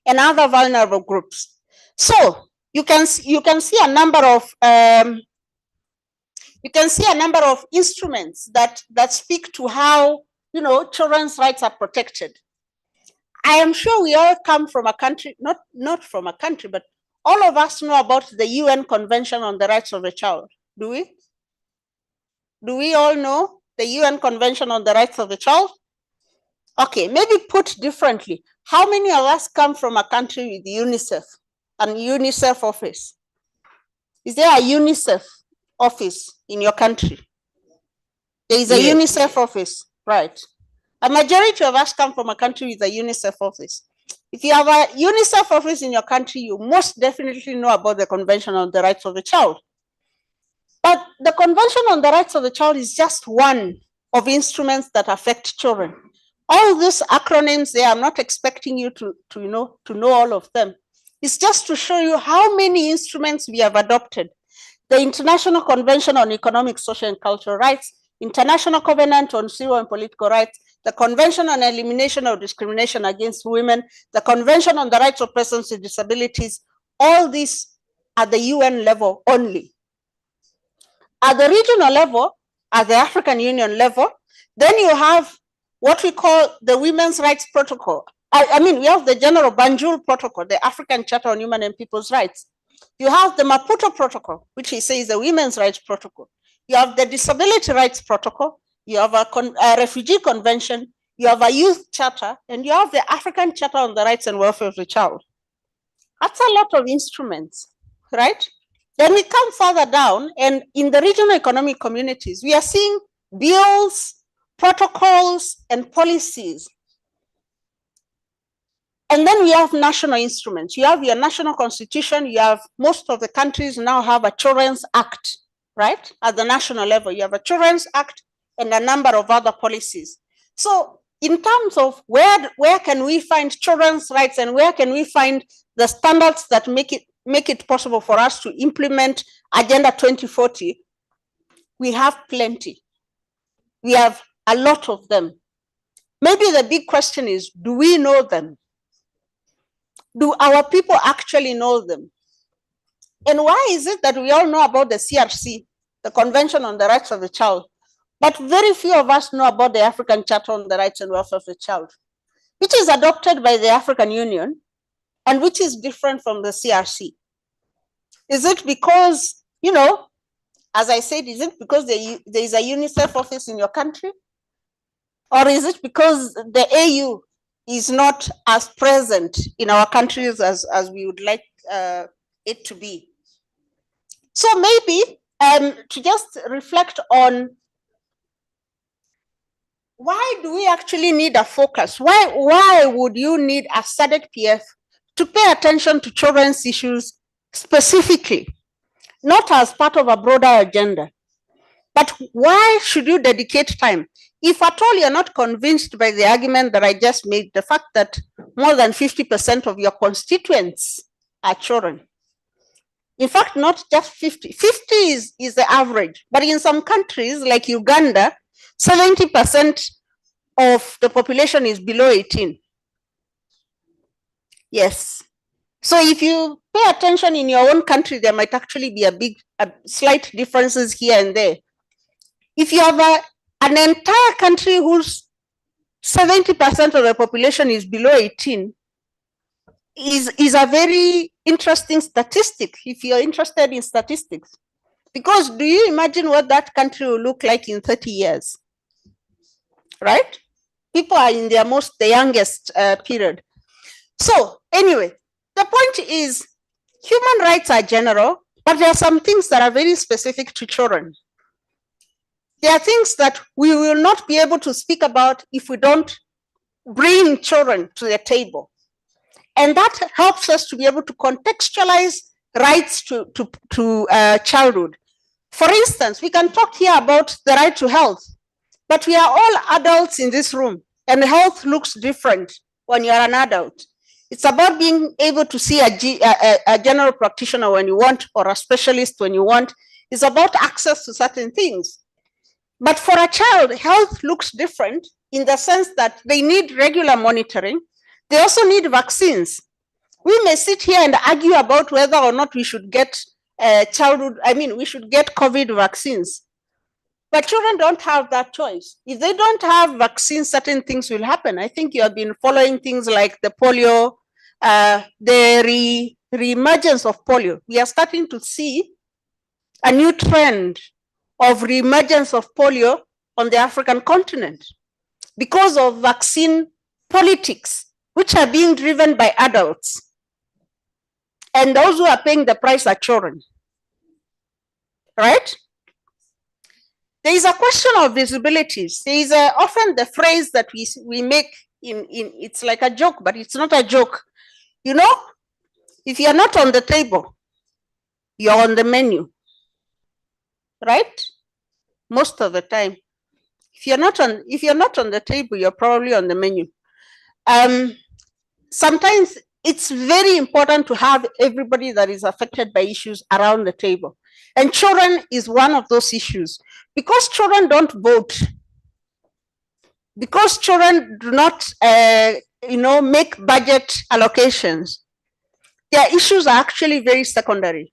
and other vulnerable groups. So you can see a number of instruments that speak to how children's rights are protected. I am sure we all come from a country, not from a country, but all of us know about the UN Convention on the Rights of the Child. Do we? Do we all know the UN Convention on the Rights of the Child? Okay, maybe put differently. How many of us come from a country with UNICEF, an UNICEF office? Is there a UNICEF office in your country? There is a UNICEF office, right? A majority of us come from a country with a UNICEF office. If you have a UNICEF office in your country, you most definitely know about the Convention on the Rights of the Child. But the Convention on the Rights of the Child is just one of instruments that affect children. All these acronyms, I'm not expecting you to know all of them. It's just to show you how many instruments we have adopted. The International Convention on Economic, Social, and Cultural Rights, International Covenant on Civil and Political Rights, the Convention on Elimination of Discrimination Against Women, the Convention on the Rights of Persons with Disabilities, all these at the UN level only. At the regional level, at the African Union level, then you have what we call the Women's Rights Protocol. I mean, we have the General Banjul Protocol, the African Charter on Human and People's Rights. You have the Maputo Protocol, which he says is the Women's Rights Protocol. You have the Disability Rights Protocol. You have a Refugee Convention. You have a Youth Charter, and you have the African Charter on the Rights and Welfare of the Child. That's a lot of instruments, right? Then we come further down, and in the regional economic communities, we are seeing bills, protocols, and policies. And then we have national instruments. You have your national constitution. You have most of the countries now have a Children's Act, right? At the national level, you have a Children's Act and a number of other policies. So in terms of where can we find children's rights and where can we find the standards that make it possible for us to implement Agenda 2040, we have plenty. We have a lot of them. Maybe the big question is, do we know them? Do our people actually know them? And why is it that we all know about the CRC, the Convention on the Rights of the Child, but very few of us know about the African Charter on the Rights and Welfare of the Child, which is adopted by the African Union and which is different from the CRC? Is it because, you know, as I said, is it because there is a UNICEF office in your country? Or is it because the AU is not as present in our countries as we would like it to be? So maybe to just reflect on why do we actually need a focus? Why would you need a SADC PF to pay attention to children's issues specifically, not as part of a broader agenda? But why should you dedicate time? If at all you're not convinced by the argument that I just made, the fact that more than 50% of your constituents are children. In fact, not just 50. 50 is the average, but in some countries like Uganda, 70% of the population is below 18. Yes. So if you pay attention in your own country, there might actually be slight differences here and there. If you have an entire country whose 70% of the population is below 18, is a very interesting statistic if you're interested in statistics. Because do you imagine what that country will look like in 30 years? Right? People are in their the youngest period. So anyway, the point is human rights are general, but there are some things that are very specific to children. There are things that we will not be able to speak about if we don't bring children to the table. And that helps us to be able to contextualize rights to childhood. For instance, we can talk here about the right to health, but we are all adults in this room, and health looks different when you're an adult. It's about being able to see a general practitioner when you want, or a specialist when you want. It's about access to certain things. But for a child, health looks different in the sense that they need regular monitoring. They also need vaccines. We may sit here and argue about whether or not we should get we should get COVID vaccines. But children don't have that choice. If they don't have vaccines, certain things will happen. I think you have been following things like the polio, the re-emergence of polio. We are starting to see a new trend of re-emergence of polio on the African continent because of vaccine politics, which are being driven by adults. And those who are paying the price are children, right? There is a question of disabilities. There is often the phrase that we make it's like a joke, but it's not a joke. You know, if you're not on the table, you're on the menu, right? Most of the time. If you're not on the table, you're probably on the menu. Sometimes it's very important to have everybody that is affected by issues around the table. And children is one of those issues. Because children don't vote, because children do not, make budget allocations, their issues are actually very secondary.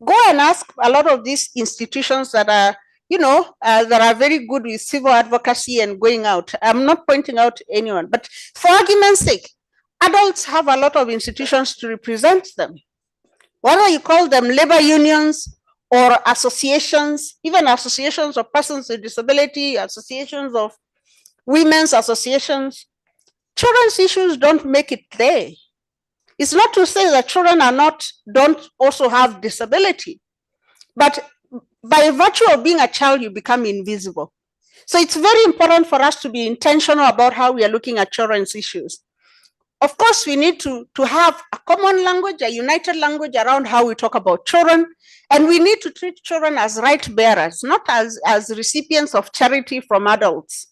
Go and ask a lot of these institutions that are, that are very good with civil advocacy and going out. I'm not pointing out anyone, but for argument's sake, adults have a lot of institutions to represent them. Whether you call them labor unions or associations, even associations of persons with disability, associations of women's associations, children's issues don't make it there. It's not to say that children don't also have disability, but by virtue of being a child, you become invisible. So it's very important for us to be intentional about how we are looking at children's issues. Of course, we need to have a common language, a united language around how we talk about children, and we need to treat children as right bearers, not as recipients of charity from adults.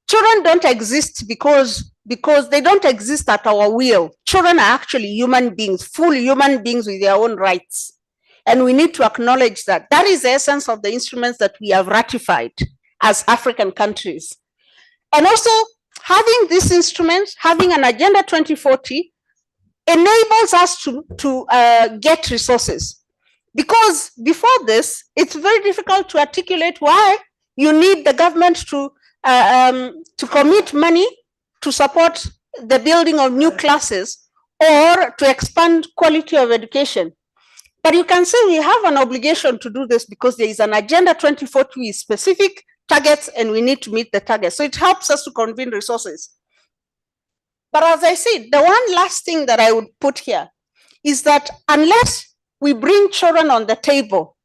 Children don't exist because they don't exist at our will. Children are actually human beings, full human beings with their own rights. And we need to acknowledge that. That is the essence of the instruments that we have ratified as African countries. And also, having these instruments, having an Agenda 2040, enables us to get resources. Because before this, it's very difficult to articulate why you need the government to commit money to support the building of new classes or to expand quality of education. But you can say we have an obligation to do this because there is an Agenda 2040 with specific targets and we need to meet the targets. So it helps us to convene resources. But as I said, the one last thing that I would put here is that unless we bring children on the table,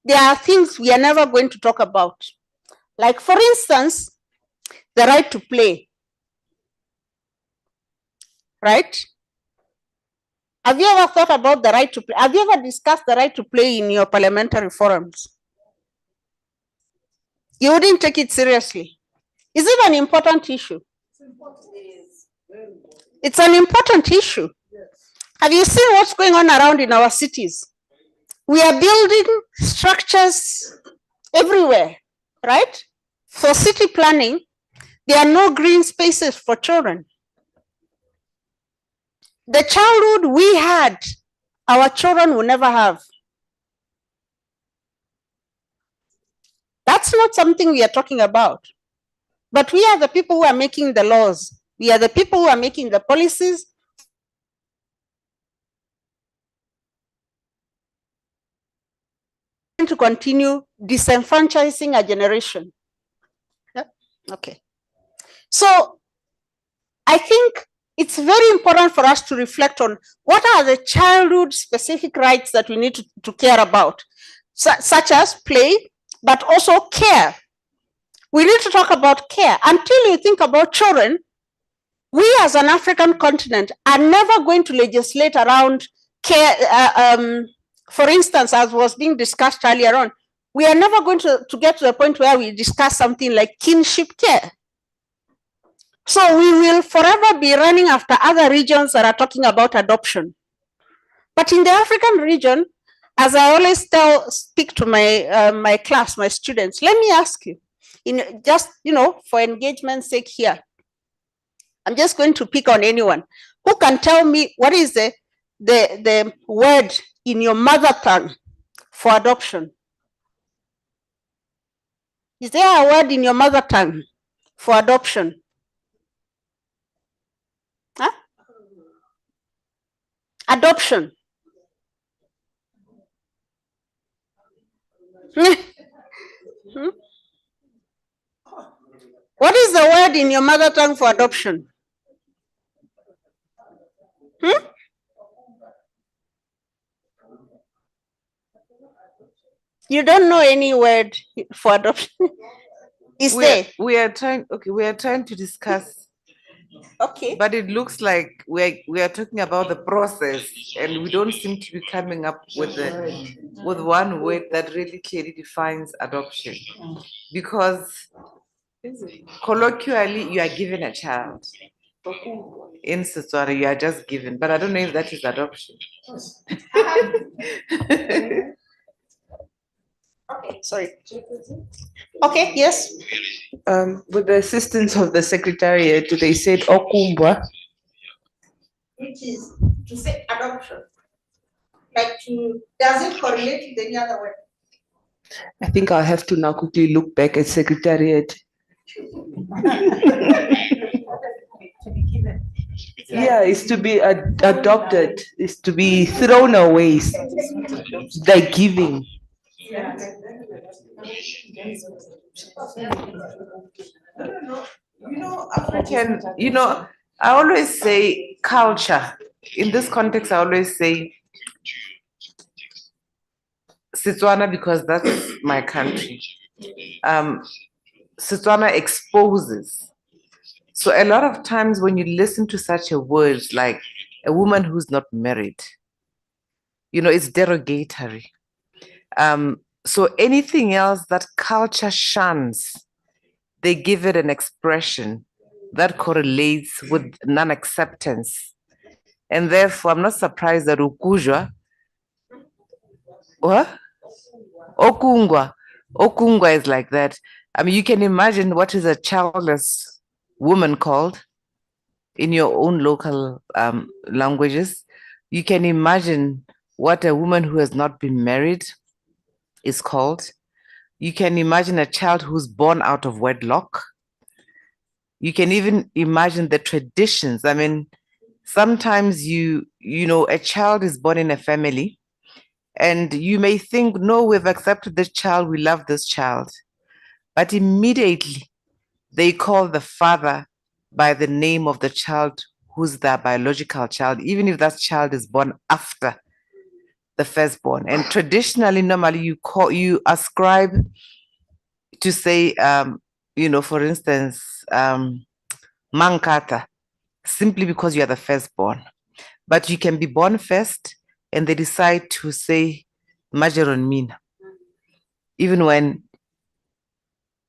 there are things we are never going to talk about. Like, for instance, the right to play. Right? Have you ever thought about the right to play? Have you ever discussed the right to play in your parliamentary forums? You wouldn't take it seriously. Is it an important issue? It's an important issue. Have you seen what's going on around in our cities? We are building structures everywhere, right? For city planning, there are no green spaces for children. The childhood we had, our children will never have. That's not something we are talking about. But we are the people who are making the laws. We are the people who are making the policies. To continue disenfranchising a generation. Yeah? Okay. So I think it's very important for us to reflect on what are the childhood specific rights that we need to care about, such as play, but also care. We need to talk about care. Until you think about children, we as an African continent are never going to legislate around care. For instance, as was being discussed earlier on, we are never going to get to the point where we discuss something like kinship care. So we will forever be running after other regions that are talking about adoption. But in the African region, as I always speak to my class, my students, let me ask you, for engagement's sake here, I'm just going to pick on anyone who can tell me what is the word in your mother tongue for adoption. Is there a word in your mother tongue for adoption? Huh? Adoption. What is the word in your mother tongue for adoption? You don't know any word for adoption? Is there? We are trying to discuss. Okay. But it looks like we are talking about the process, and we don't seem to be coming up with one word that really clearly defines adoption. Because colloquially, you are given a child. In Setswana, you are just given, but I don't know if that is adoption. Okay, sorry. Okay, yes. With the assistance of the secretariat, they said okumbwa. Which is to say adoption. Like does it correlate with any other word? I think I'll have to now quickly look back at secretariat. Yeah, it's to be adopted, it's to be thrown away, like giving. African, I always say culture. In this context, I always say Setswana because that's my country. Setswana exposes. So a lot of times when you listen to such a word like a woman who's not married, it's derogatory. So anything else that culture shuns, they give it an expression that correlates with non-acceptance. And therefore, I'm not surprised that Ukujwa, what? Okungwa is like that. I mean, you can imagine what is a childless woman called in your own local languages. You can imagine what a woman who has not been married is called. You can imagine a child who's born out of wedlock. You can even imagine the traditions. I mean, sometimes a child is born in a family and you may think, no, we've accepted this child, we love this child. But immediately they call the father by the name of the child who's their biological child, even if that child is born after the firstborn. And traditionally, normally you ascribe to say, for instance, Mankata, simply because you are the firstborn. But you can be born first and they decide to say Majeron Mina, even when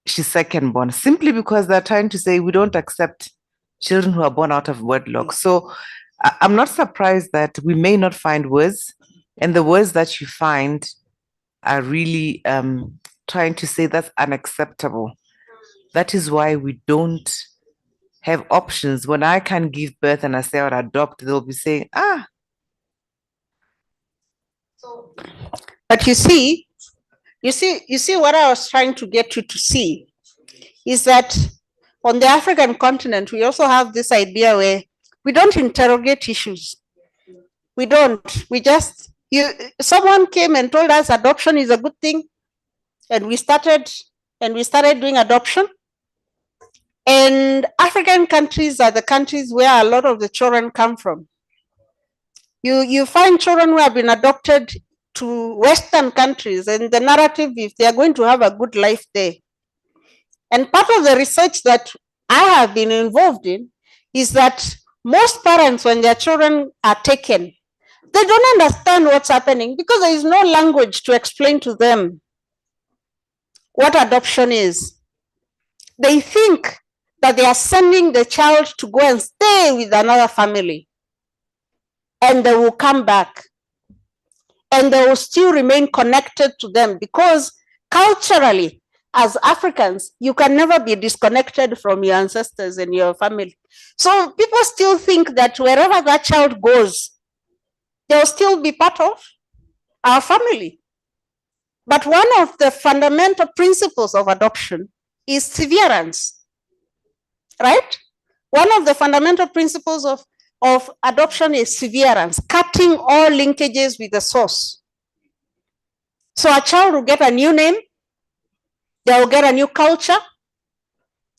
she's second born, simply because they're trying to say we don't accept children who are born out of wedlock. So I'm not surprised that we may not find words, and the words that you find are really trying to say that's unacceptable. That is why we don't have options. When I can give birth and I say I would adopt, they'll be saying, But you see what I was trying to get you to see is that on the African continent, we also have this idea where we don't interrogate issues. We don't. We just, someone came and told us adoption is a good thing, and we started doing adoption. And African countries are the countries where a lot of the children come from. You find children who have been adopted to Western countries, and the narrative is they are going to have a good life there. And part of the research that I have been involved in is that most parents, when their children are taken, they don't understand what's happening because there is no language to explain to them what adoption is. They think that they are sending the child to go and stay with another family, and they will come back and they will still remain connected to them, because culturally, as Africans, you can never be disconnected from your ancestors and your family. So people still think that wherever that child goes, they'll still be part of our family. But one of the fundamental principles of adoption is severance, right? One of the fundamental principles of adoption is severance, cutting all linkages with the source. So a child will get a new name, they will get a new culture,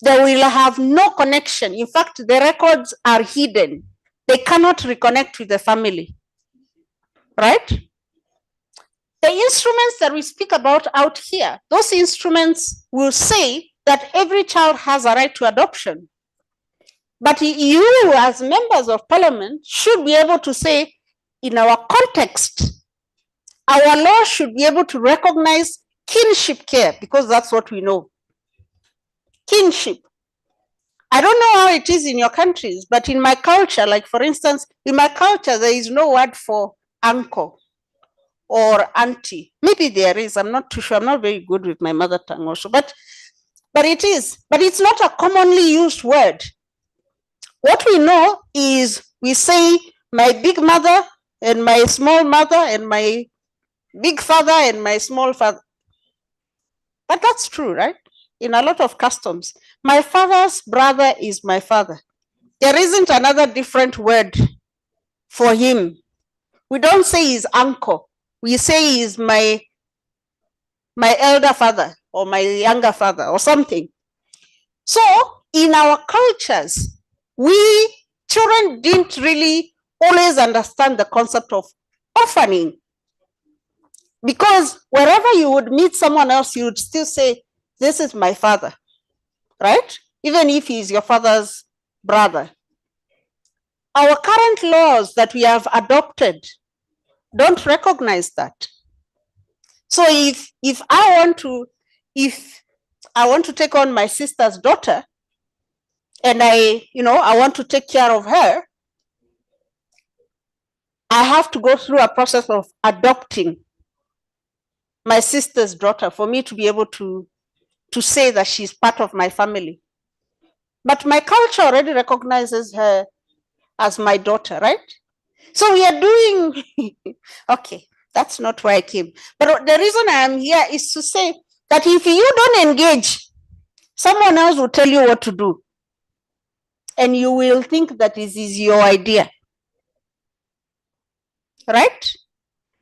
they will have no connection. In fact, the records are hidden. They cannot reconnect with the family, right? The instruments that we speak about out here, those instruments will say that every child has a right to adoption. But you, as members of parliament, should be able to say, in our context, our law should be able to recognize kinship care, because that's what we know. Kinship. I don't know how it is in your countries, but in my culture, like for instance, in my culture, there is no word for uncle or auntie. Maybe there is, I'm not too sure. I'm not very good with my mother tongue also, but it is, but it's not a commonly used word. What we know is we say my big mother and my small mother and my big father and my small father. But that's true, right? In a lot of customs, my father's brother is my father. There isn't another different word for him. We don't say he's uncle. We say he's my elder father or my younger father or something. So in our cultures, we children didn't really always understand the concept of orphaning, because wherever you would meet someone else, you would still say, this is my father, right? Even if he's your father's brother. Our current laws that we have adopted don't recognize that. So if I want to take on my sister's daughter, and I want to take care of her, I have to go through a process of adopting my sister's daughter for me to be able to say that she's part of my family. But my culture already recognizes her as my daughter, right? So we are doing, okay, that's not why I came. But the reason I am here is to say that if you don't engage, someone else will tell you what to do. And you will think that this is your idea. Right?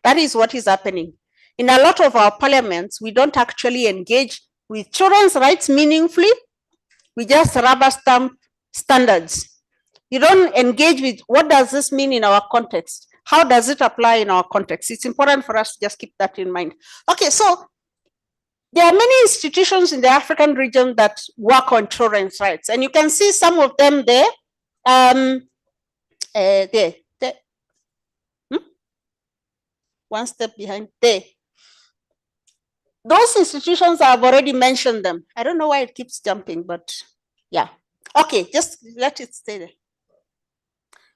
That is what is happening. In a lot of our parliaments, we don't actually engage with children's rights meaningfully. We just rubber stamp standards. You don't engage with what does this mean in our context? How does it apply in our context? It's important for us to just keep that in mind. Okay, so there are many institutions in the African region that work on children's rights, and you can see some of them there. There. One step behind there. Those institutions, I've already mentioned them. I don't know why it keeps jumping, but yeah. Okay, just let it stay there.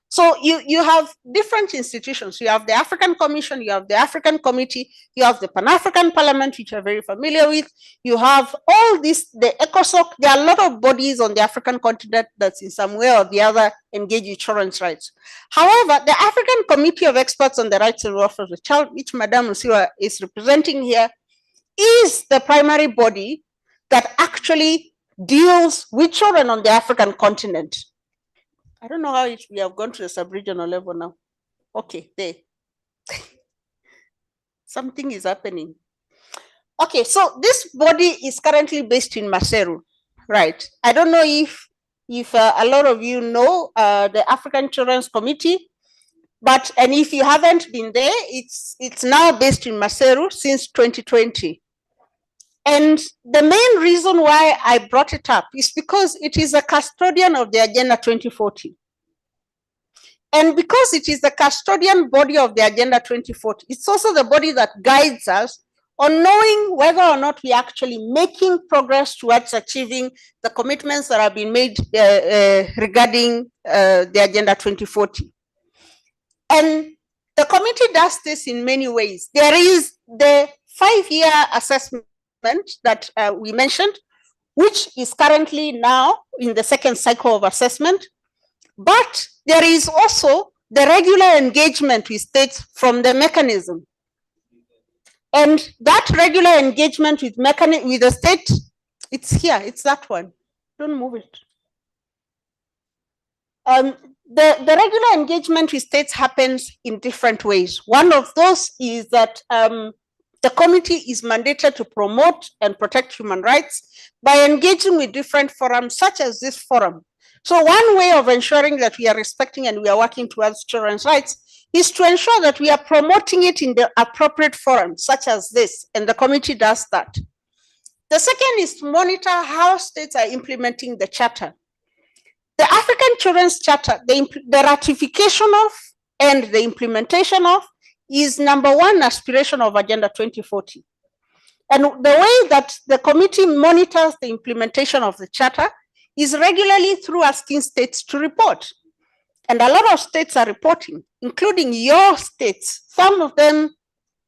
So you have different institutions. You have the African Commission, you have the African Committee, you have the Pan-African Parliament, which you're very familiar with. You have all this, the ECOSOC. There are a lot of bodies on the African continent that's in some way or the other engage with children's rights. However, the African Committee of Experts on the Rights and Welfare of the Child, which Madame Musiwa is representing here, is the primary body that actually deals with children on the African continent. I don't know how we have gone to the sub-regional level now. Okay, there. Something is happening. Okay, so this body is currently based in Maseru, right? I don't know if a lot of you know the African Children's Committee, and if you haven't been there, it's now based in Maseru since 2020. And the main reason why I brought it up is because it is a custodian of the Agenda 2040. And because it is the custodian body of the Agenda 2040, it's also the body that guides us on knowing whether or not we are actually making progress towards achieving the commitments that have been made regarding the Agenda 2040. And the committee does this in many ways. There is the 5-year assessment that we mentioned, which is currently now in the second cycle of assessment. But there is also the regular engagement with states from the mechanism. And that regular engagement with the state, it's here, it's that one. Don't move it. The regular engagement with states happens in different ways. One of those is that the committee is mandated to promote and protect human rights by engaging with different forums, such as this forum. So one way of ensuring that we are respecting and we are working towards children's rights is to ensure that we are promoting it in the appropriate forums, such as this, and the committee does that. The second is to monitor how states are implementing the charter. The African Children's Charter, the ratification of and the implementation of is #1 aspiration of Agenda 2040. And the way that the committee monitors the implementation of the charter is regularly through asking states to report. And a lot of states are reporting, including your states. Some of them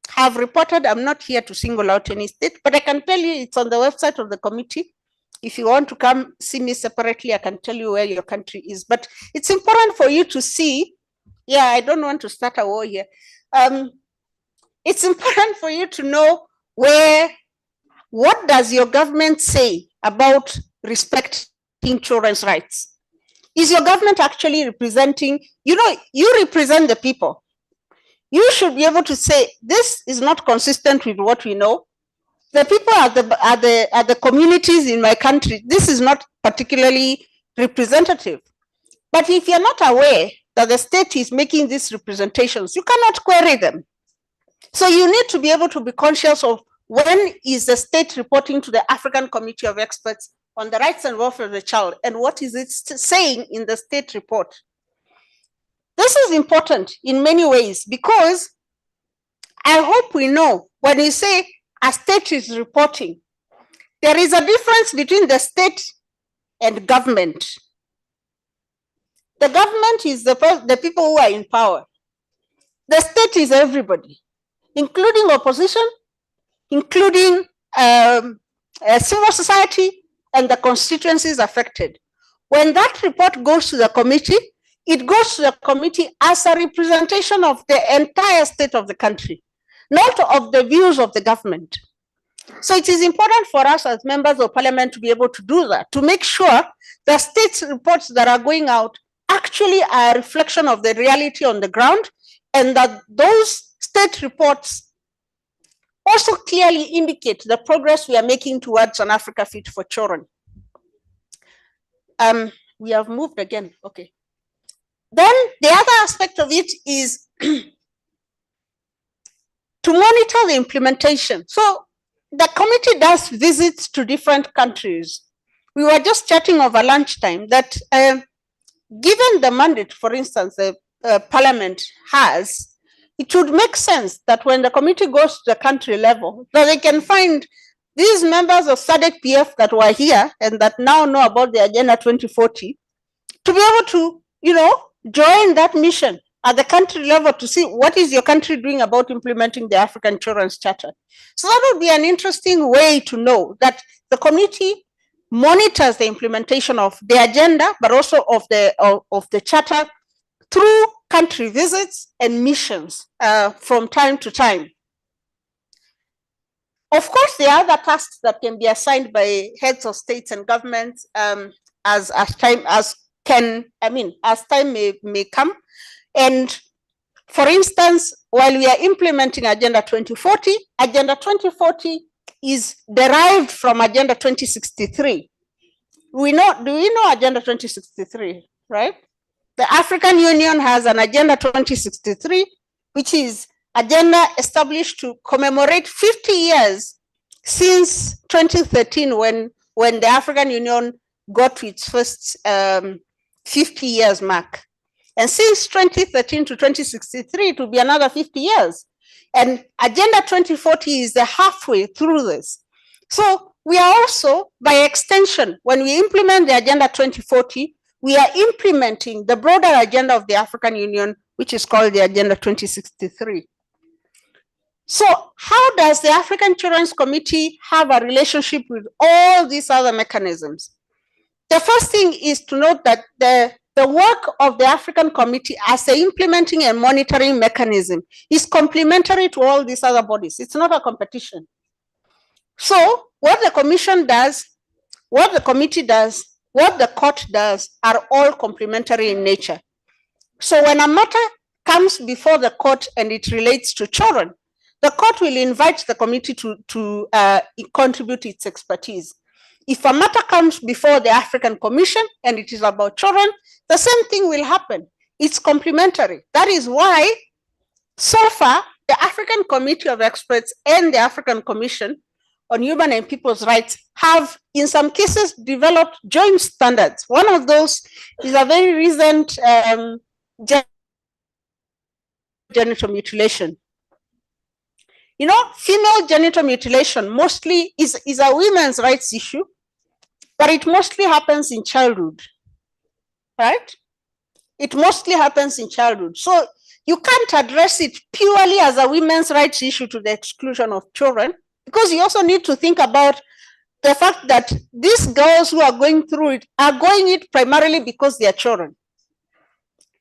have reported. I'm not here to single out any state, but I can tell you it's on the website of the committee. If you want to come see me separately, I can tell you where your country is. But it's important for you to see. Yeah, I don't want to start a war here. It's important for you to know what does your government say about respecting children's rights? Is your government actually representing, you represent the people. You should be able to say, this is not consistent with what we know. The people are the communities in my country. This is not particularly representative. But if you're not aware that the state is making these representations, you cannot query them. So you need to be able to be conscious of when is the state reporting to the African Committee of Experts on the rights and welfare of the child, and what is it saying in the state report. This is important in many ways because I hope we know when you say a state is reporting, there is a difference between the state and government. The government is the people who are in power. The state is everybody, including opposition, including civil society, and the constituencies affected. When that report goes to the committee, it goes to the committee as a representation of the entire state of the country, not of the views of the government. So it is important for us as members of parliament to be able to do that, to make sure the state reports that are going out actually are a reflection of the reality on the ground, and that those state reports also clearly indicate the progress we are making towards an Africa Fit for Children. We have moved again, okay. Then the other aspect of it is to monitor the implementation. So the committee does visits to different countries. We were just chatting over lunchtime that given the mandate, for instance, the parliament has, it would make sense that when the committee goes to the country level, that they can find these members of SADC-PF that were here and that now know about the Agenda 2040 to be able to, join that mission at the country level to see what is your country doing about implementing the African Children's Charter. So that would be an interesting way to know that the committee monitors the implementation of the agenda, but also of the charter through country visits and missions from time to time. Of course, there are other tasks that can be assigned by heads of states and governments as time may come. And for instance, while we are implementing Agenda 2040, Agenda 2040 is derived from Agenda 2063. Do we know Agenda 2063, right? The African Union has an Agenda 2063, which is agenda established to commemorate 50 years since 2013 when the African Union got to its first 50 years mark. And since 2013 to 2063, it will be another 50 years. And Agenda 2040 is the halfway through this. So we are also, by extension, when we implement the Agenda 2040, we are implementing the broader agenda of the African Union, which is called the Agenda 2063. So how does the African Children's Committee have a relationship with all these other mechanisms? The first thing is to note that the work of the African Committee as a implementing and monitoring mechanism is complementary to all these other bodies. It's not a competition. So what the commission does, what the committee does, what the court does are all complementary in nature. So when a matter comes before the court and it relates to children, the court will invite the committee to contribute its expertise. If a matter comes before the African Commission and it is about children, the same thing will happen. It's complementary. That is why, so far, the African Committee of Experts and the African Commission on Human and People's Rights have, in some cases, developed joint standards. One of those is a very recent genital mutilation. Female genital mutilation mostly is a women's rights issue. but it mostly happens in childhood, right? It mostly happens in childhood. So you can't address it purely as a women's rights issue to the exclusion of children, because you also need to think about the fact that these girls who are going through it are going it primarily because they are children.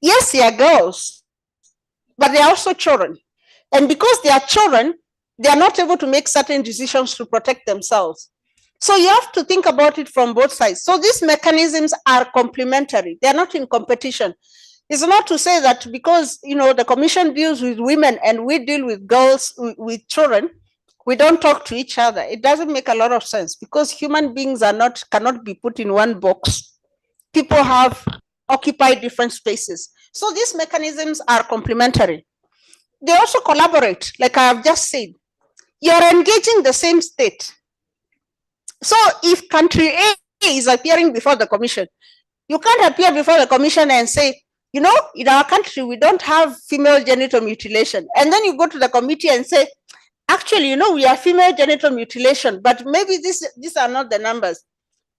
Yes, they are girls, but they are also children. And because they are children, they are not able to make certain decisions to protect themselves. So you have to think about it from both sides. So these mechanisms are complementary. They are not in competition. It's not to say that because, you know, the commission deals with women and we deal with girls, with children, we don't talk to each other. It doesn't make a lot of sense, because human beings cannot be put in one box. People have occupied different spaces. So these mechanisms are complementary. They also collaborate, like I have just said. You're engaging the same state. So if country A is appearing before the commission, you can't appear before the commission and say, you know, in our country, we don't have female genital mutilation. And then you go to the committee and say, actually, you know, we have female genital mutilation, but maybe these are not the numbers.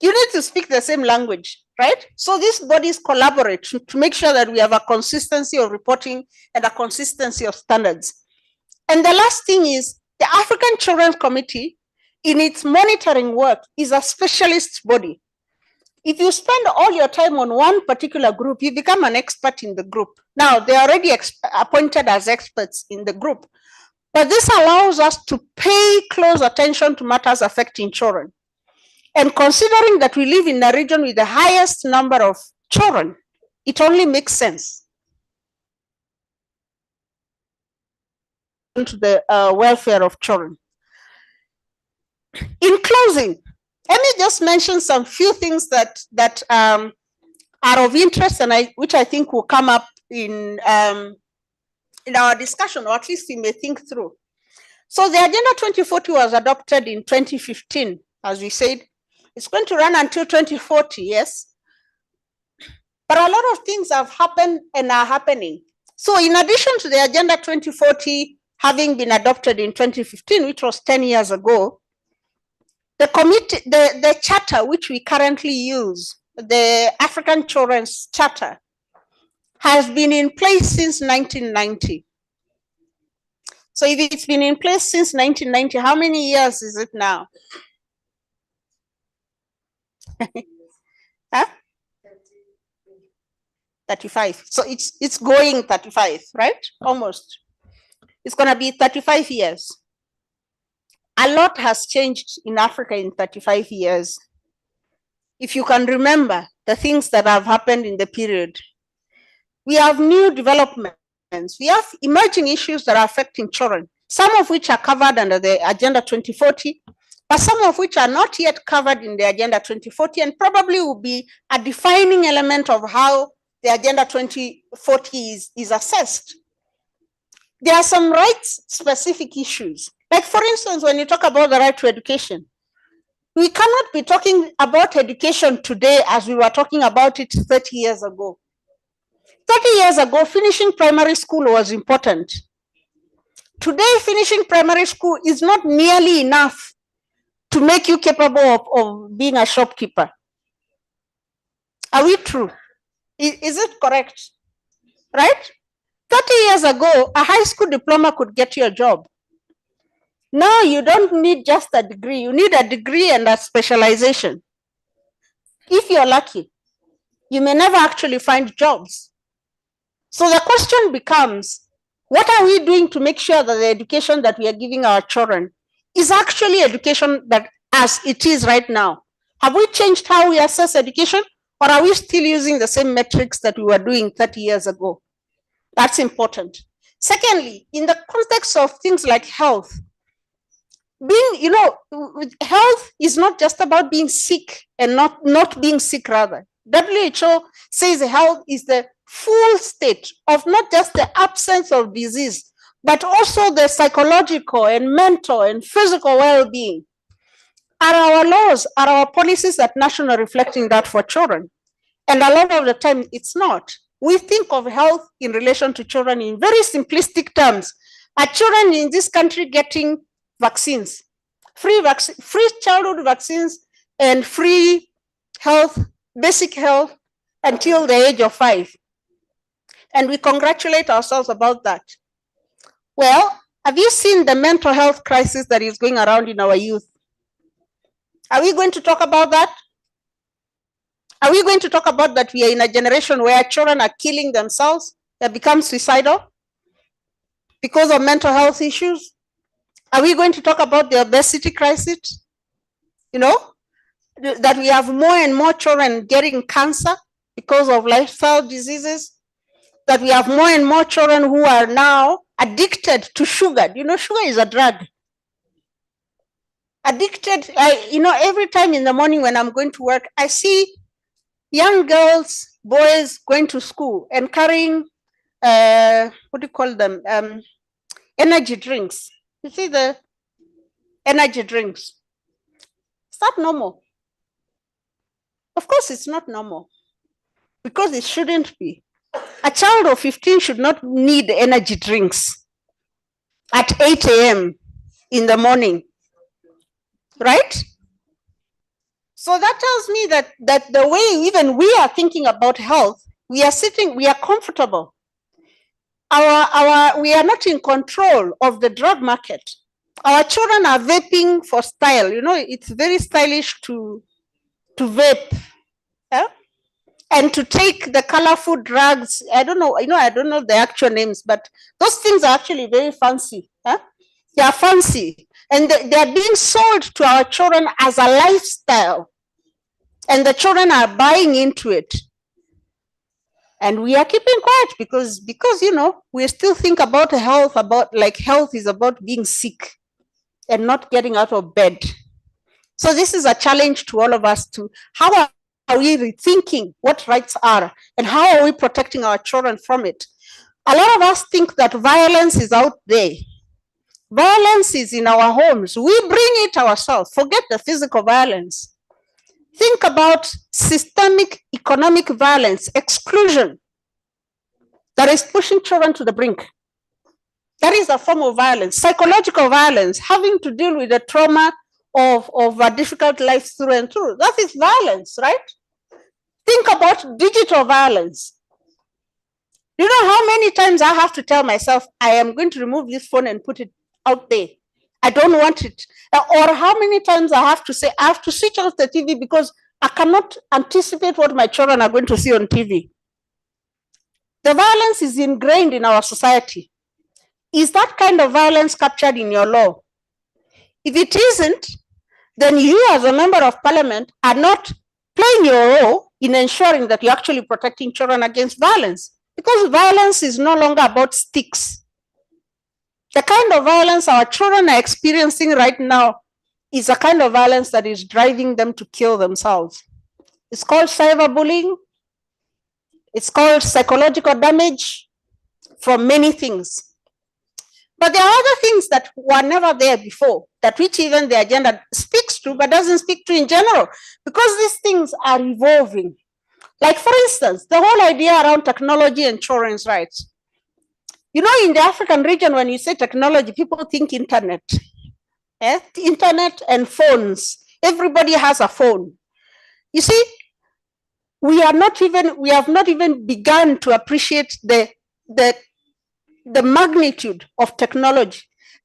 You need to speak the same language, right? So these bodies collaborate to make sure that we have a consistency of reporting and a consistency of standards. And the last thing is the African Children's Committee, in its monitoring work, is a specialist body. If you spend all your time on one particular group, you become an expert in the group. Now, they're already appointed as experts in the group, but this allows us to pay close attention to matters affecting children. And considering that we live in a region with the highest number of children, it only makes sense to the welfare of children. In closing, let me just mention some few things that are of interest and which I think will come up in our discussion, or at least we may think through. So the Agenda 2040 was adopted in 2015, as we said. It's going to run until 2040, yes. But a lot of things have happened and are happening. So in addition to the Agenda 2040 having been adopted in 2015, which was 10 years ago, the committee, the charter which we currently use, the African Children's Charter, has been in place since 1990. So if it's been in place since 1990, how many years is it now? Huh? 35. So it's going 35, right? Almost. It's going to be 35 years. A lot has changed in Africa in 35 years. If you can remember the things that have happened in the period, we have new developments. We have emerging issues that are affecting children, some of which are covered under the Agenda 2040, but some of which are not yet covered in the Agenda 2040 and probably will be a defining element of how the Agenda 2040 is assessed. There are some rights-specific issues. Like, for instance, when you talk about the right to education, we cannot be talking about education today as we were talking about it 30 years ago. 30 years ago, finishing primary school was important. Today, finishing primary school is not nearly enough to make you capable of being a shopkeeper. Are we true? Is it correct? Right? 30 years ago, a high school diploma could get you a job. Now you don't need just a degree, you need a degree and a specialization. If you're lucky, you may never actually find jobs. So the question becomes, what are we doing to make sure that the education that we are giving our children is actually education that as it is right now? Have we changed how we assess education, or are we still using the same metrics that we were doing 30 years ago? That's important. Secondly, in the context of things like health, health is not just about being sick and not being sick rather. WHO says health is the full state of not just the absence of disease, but also the psychological and mental and physical well-being. Are our laws, are our policies at national reflecting that for children? And a lot of the time it's not. We think of health in relation to children in very simplistic terms. Are children in this country getting vaccines, free childhood vaccines and free health, basic health until the age of 5. And we congratulate ourselves about that. Well, have you seen the mental health crisis that is going around in our youth? Are we going to talk about that? Are we going to talk about that we are in a generation where children are killing themselves, they become suicidal because of mental health issues? Are we going to talk about the obesity crisis? You know, that we have more and more children getting cancer because of lifestyle diseases, that we have more and more children who are now addicted to sugar. You know, sugar is a drug. Addicted, every time in the morning when I'm going to work, I see young girls, boys going to school and carrying, what do you call them? Energy drinks. You see the energy drinks. Is that normal? Of course, it's not normal because it shouldn't be. A child of 15 should not need energy drinks at 8 a.m. in the morning, right? So that tells me that the way even we are thinking about health, we are comfortable. We are not in control of the drug market. Our children are vaping for style. You know, it's very stylish to vape. Yeah? And to take the colorful drugs. I don't know the actual names, but those things are actually very fancy. Huh? They are fancy. And they are being sold to our children as a lifestyle. And the children are buying into it. And we are keeping quiet because we still think about health, health is about being sick and not getting out of bed. So this is a challenge to all of us to how are we rethinking what rights are and how are we protecting our children from it? A lot of us think that violence is out there. Violence is in our homes. We bring it ourselves. Forget the physical violence. Think about systemic economic violence, exclusion, that is pushing children to the brink. That is a form of violence. Psychological violence, having to deal with the trauma of a difficult life through and through. That is violence, right? Think about digital violence. You know how many times I have to tell myself, I am going to remove this phone and put it out there. I don't want it. Or how many times I have to say, I have to switch off the TV because I cannot anticipate what my children are going to see on TV. The violence is ingrained in our society. Is that kind of violence captured in your law? If it isn't, then you as a member of parliament are not playing your role in ensuring that you're actually protecting children against violence, because violence is no longer about sticks. The kind of violence our children are experiencing right now is a kind of violence that is driving them to kill themselves. It's called cyberbullying. It's called psychological damage from many things. But there are other things that were never there before, that which even the agenda speaks to, but doesn't speak to in general, because these things are evolving. Like, for instance, the whole idea around technology and children's rights. You know, in the African region, when you say technology, people think internet. Internet and phones. Everybody has a phone. You see, we have not even begun to appreciate the magnitude of technology.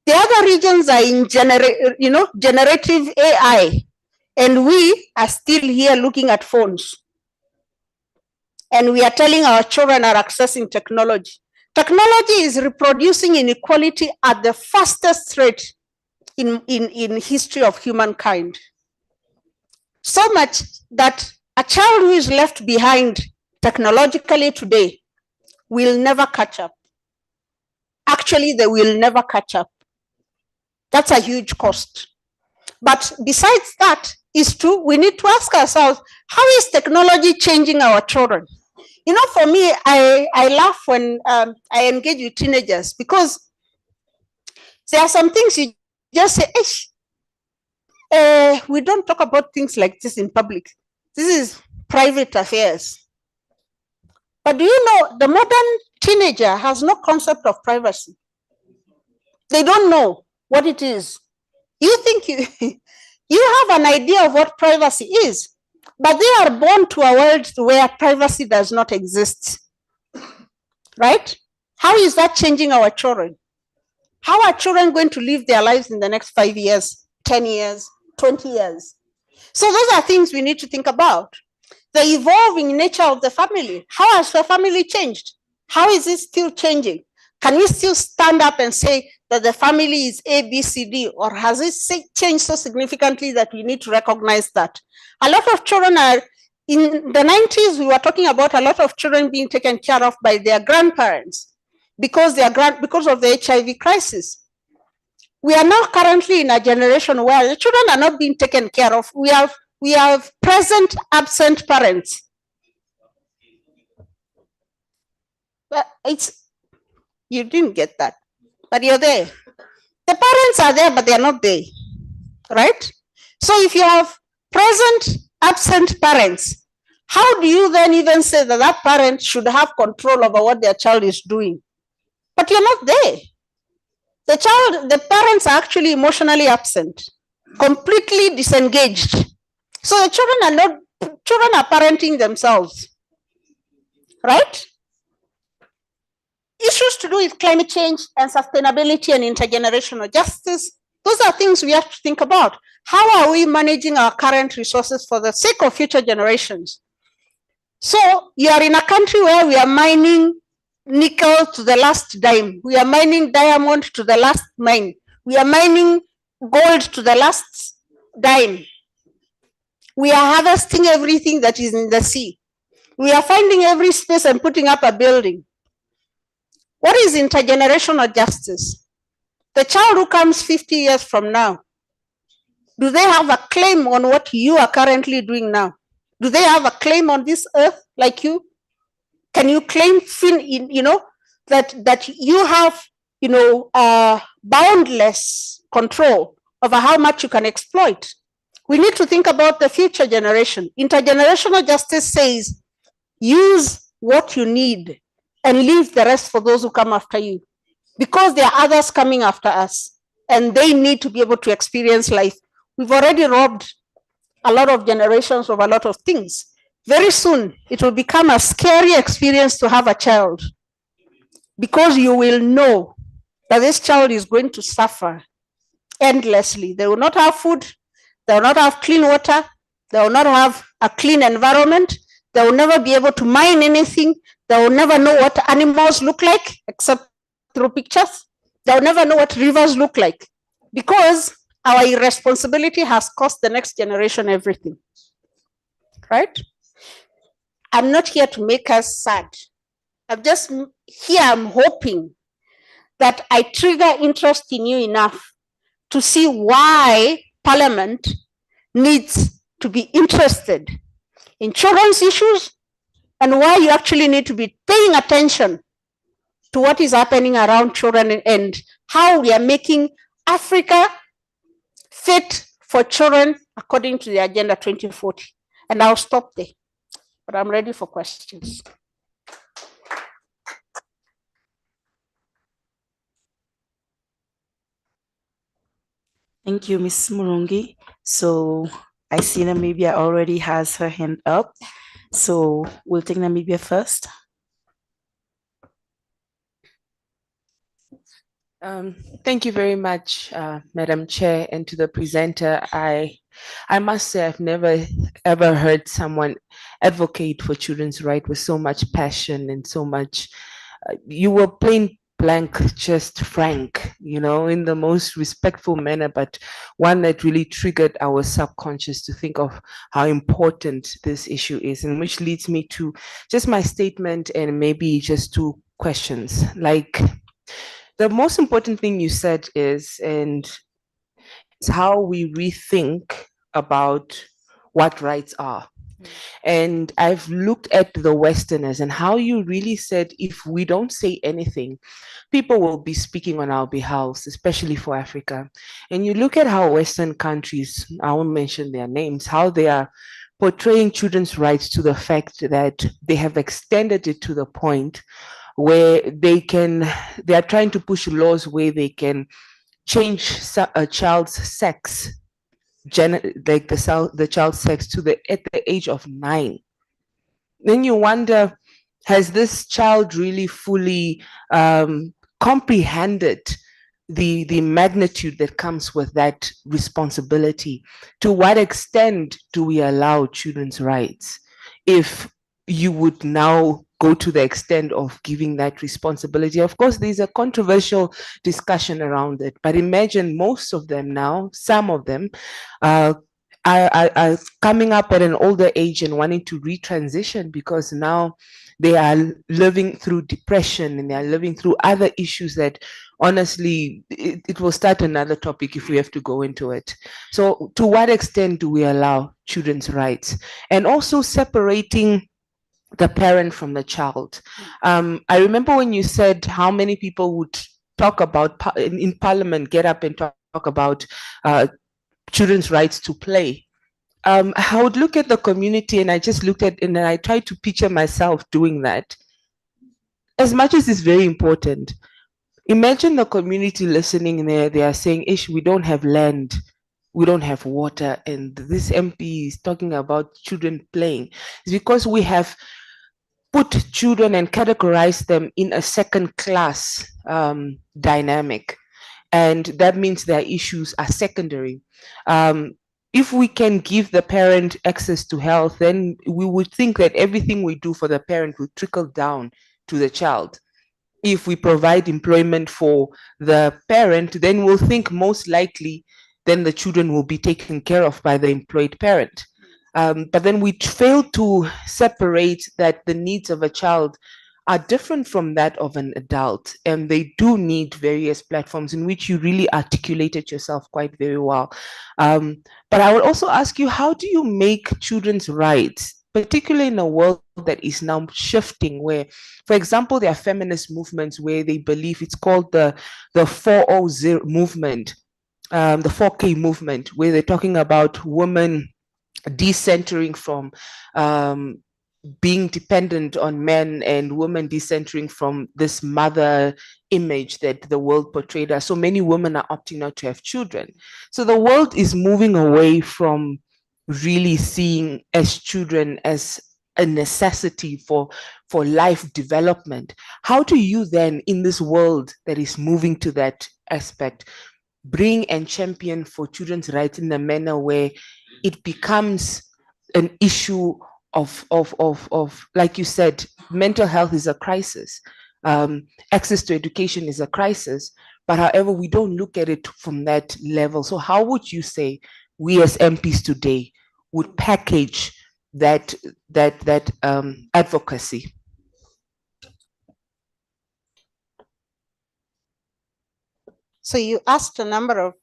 The other regions are in generative AI, and we are still here looking at phones. And we are telling our children are accessing technology. Technology is reproducing inequality at the fastest rate in history of humankind. So much that a child who is left behind technologically today will never catch up. Actually, they will never catch up. That's a huge cost. But besides that, we need to ask ourselves, how is technology changing our children? You know, for me, I laugh when I engage with teenagers, because there are some things you just say, we don't talk about things like this in public. This is private affairs. But do you know, the modern teenager has no concept of privacy. They don't know what it is. You think you have an idea of what privacy is, but they are born to a world where privacy does not exist, right? How is that changing our children? How are children going to live their lives in the next 5 years, 10 years, 20 years? So those are things we need to think about. The evolving nature of the family. How has the family changed? How is it still changing? Can we still stand up and say that the family is A, B, C, D, or has it changed so significantly that we need to recognize that? A lot of children are, in the 90s, we were talking about a lot of children being taken care of by their grandparents because of the HIV crisis. We are now currently in a generation where the children are not being taken care of. We have present absent parents. But you didn't get that, but you're there. The parents are there, but they're not there, right? So if you have present absent parents, how do you then even say that that parent should have control over what their child is doing? But you're not there. The parents are actually emotionally absent, completely disengaged. So the children are parenting themselves, right? Issues to do with climate change and sustainability and intergenerational justice, those are things we have to think about. How are we managing our current resources for the sake of future generations? So you are in a country where we are mining nickel to the last dime. We are mining diamond to the last mine. We are mining gold to the last dime. We are harvesting everything that is in the sea. We are finding every space and putting up a building. What is intergenerational justice? The child who comes 50 years from now, do they have a claim on what you are currently doing now? Do they have a claim on this earth like you? Can you claim, that you have, boundless control over how much you can exploit? We need to think about the future generation. Intergenerational justice says, use what you need and leave the rest for those who come after you, because there are others coming after us and they need to be able to experience life. We've already robbed a lot of generations of a lot of things. Very soon, it will become a scary experience to have a child, because you will know that this child is going to suffer endlessly. They will not have food. They will not have clean water. They will not have a clean environment. They will never be able to mine anything. They will never know what animals look like, except through pictures. They will never know what rivers look like, because our irresponsibility has cost the next generation everything, right? I'm not here to make us sad. I'm hoping that I trigger interest in you enough to see why Parliament needs to be interested in children's issues and why you actually need to be paying attention to what is happening around children and how we are making Africa fit for children according to the Agenda 2040. And I'll stop there, but I'm ready for questions. Thank you, Ms. Murungi. So I see Namibia already has her hand up. So we'll take Namibia first. Thank you very much, Madam Chair, and to the presenter. I must say I've never ever heard someone advocate for children's rights with so much passion and so much. You were plain blank, just frank, in the most respectful manner, but one that really triggered our subconscious to think of how important this issue is, and which leads me to just my statement and maybe just two questions. Like, the most important thing you said is how we rethink about what rights are. And I've looked at the Westerners and how you really said, if we don't say anything, people will be speaking on our behalf, especially for Africa. And you look at how Western countries, I won't mention their names, how they are portraying children's rights to the fact that they have extended it to the point where they are trying to push laws where they can change a child's sex like the child's sex at the age of 9. Then you wonder, has this child really fully comprehended the magnitude that comes with that responsibility? To what extent do we allow children's rights if you would now go to the extent of giving that responsibility? Of course, there's a controversial discussion around it, but imagine most of them now, some of them, are coming up at an older age and wanting to retransition because now they are living through depression and they are living through other issues that honestly, it will start another topic if we have to go into it. So to what extent do we allow children's rights? And also separating the parent from the child. I remember when you said how many people would talk about in parliament, get up and talk about children's rights to play. I would look at the community and I just looked at and I tried to picture myself doing that. As much as it's very important, imagine the community listening there, they are saying, Ish, we don't have land, we don't have water, and this MP is talking about children playing. It's because we have put children and categorize them in a second class dynamic. And that means their issues are secondary. If we can give the parent access to health, then we would think that everything we do for the parent will trickle down to the child. If we provide employment for the parent, then we'll think most likely then the children will be taken care of by the employed parent. But then we fail to separate that the needs of a child are different from that of an adult, and they do need various platforms in which you really articulated yourself quite very well. But I would also ask you, how do you make children's rights, particularly in a world that is now shifting, where, for example, there are feminist movements where they believe it's called the 400 movement, the 4K movement, where they're talking about women decentering from being dependent on men and women decentering from this mother image that the world portrayed us. So many women are opting not to have children. So the world is moving away from really seeing as children as a necessity for life development. How do you then, in this world that is moving to that aspect, bring and champion for children's rights in a manner where it becomes an issue of like you said, mental health is a crisis, access to education is a crisis, but however, we don't look at it from that level. So how would you say we as MPs today would package that advocacy? So you asked a number of,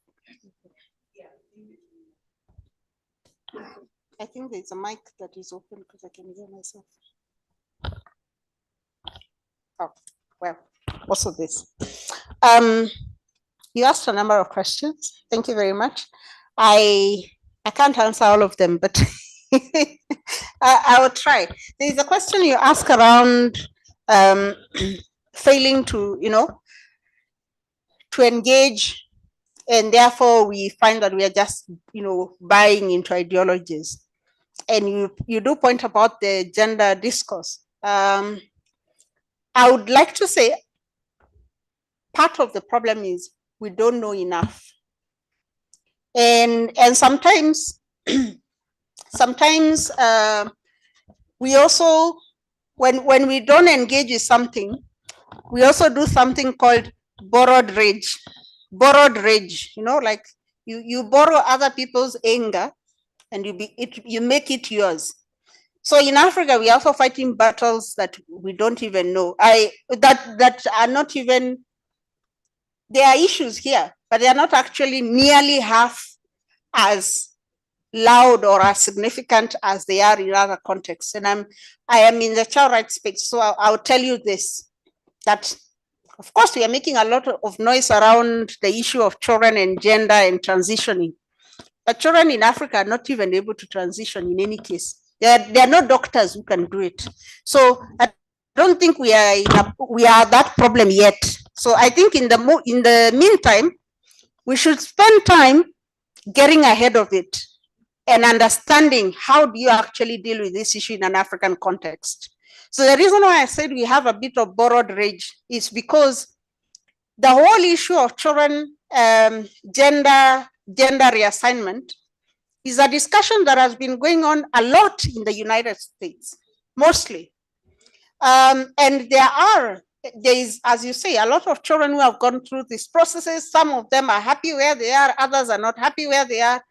I think there's a mic that is open because I can hear myself. Oh, well, also this. You asked a number of questions. Thank you very much. I can't answer all of them, but I will try. There's a question you ask around failing to, to engage, and therefore we find that we are just, buying into ideologies. And you do point about the gender discourse. I would like to say part of the problem is we don't know enough. And sometimes, we also, when we don't engage with something, we also do something called borrowed rage. Borrowed rage, like you borrow other people's anger and you make it yours. So in Africa, we are also fighting battles that we don't even know. That are not even, there are issues here, but they are not actually nearly half as loud or as significant as they are in other contexts. And I am in the child rights space, so I'll tell you this, that of course we are making a lot of noise around the issue of children and gender and transitioning. But children in Africa are not even able to transition in any case. There are no doctors who can do it. So I don't think we are that problem yet. So I think in the meantime, we should spend time getting ahead of it and understanding how do you actually deal with this issue in an African context. So the reason why I said we have a bit of borrowed rage is because the whole issue of children gender reassignment is a discussion that has been going on a lot in the United States, mostly. And there is, as you say, a lot of children who have gone through these processes. Some of them are happy where they are, others are not happy where they are.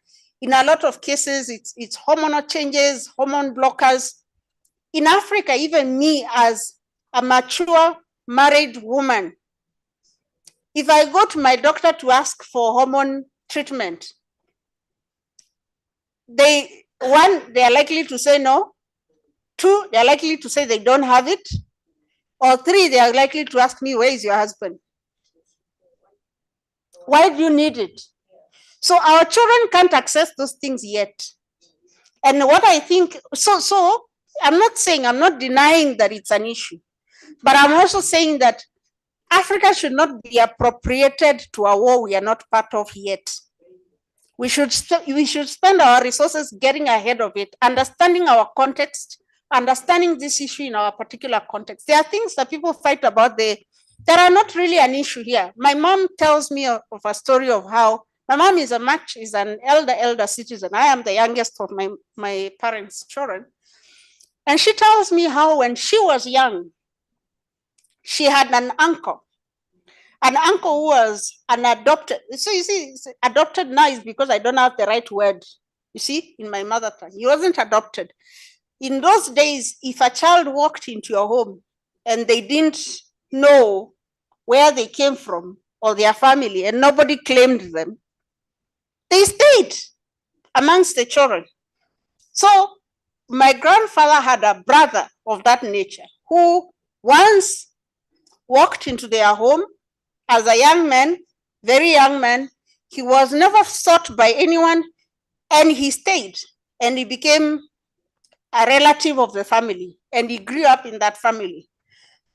In a lot of cases, it's hormonal changes, hormone blockers. In Africa, even me as a mature married woman, if I go to my doctor to ask for hormone treatment, they are likely to say no. 2, they are likely to say they don't have it. Or 3, they are likely to ask me, where is your husband? Why do you need it? So our children can't access those things yet. And what I think, so I'm not denying that it's an issue, but I'm also saying that Africa should not be appropriated to a war we are not part of yet. We should spend our resources getting ahead of it, understanding our context, understanding this issue in our particular context. There are things that people fight about that are not really an issue here. My mom tells me of a story of how my mom is an elder citizen. I am the youngest of my parents' children. And she tells me how when she was young, she had an uncle who was an adopted. So you see, adopted now is because I don't have the right word, you see, in my mother tongue. He wasn't adopted. In those days, if a child walked into your home and they didn't know where they came from or their family and nobody claimed them, they stayed amongst the children. So my grandfather had a brother of that nature who once walked into their home as a young man, very young man. He was never sought by anyone and he stayed and he became a relative of the family and he grew up in that family.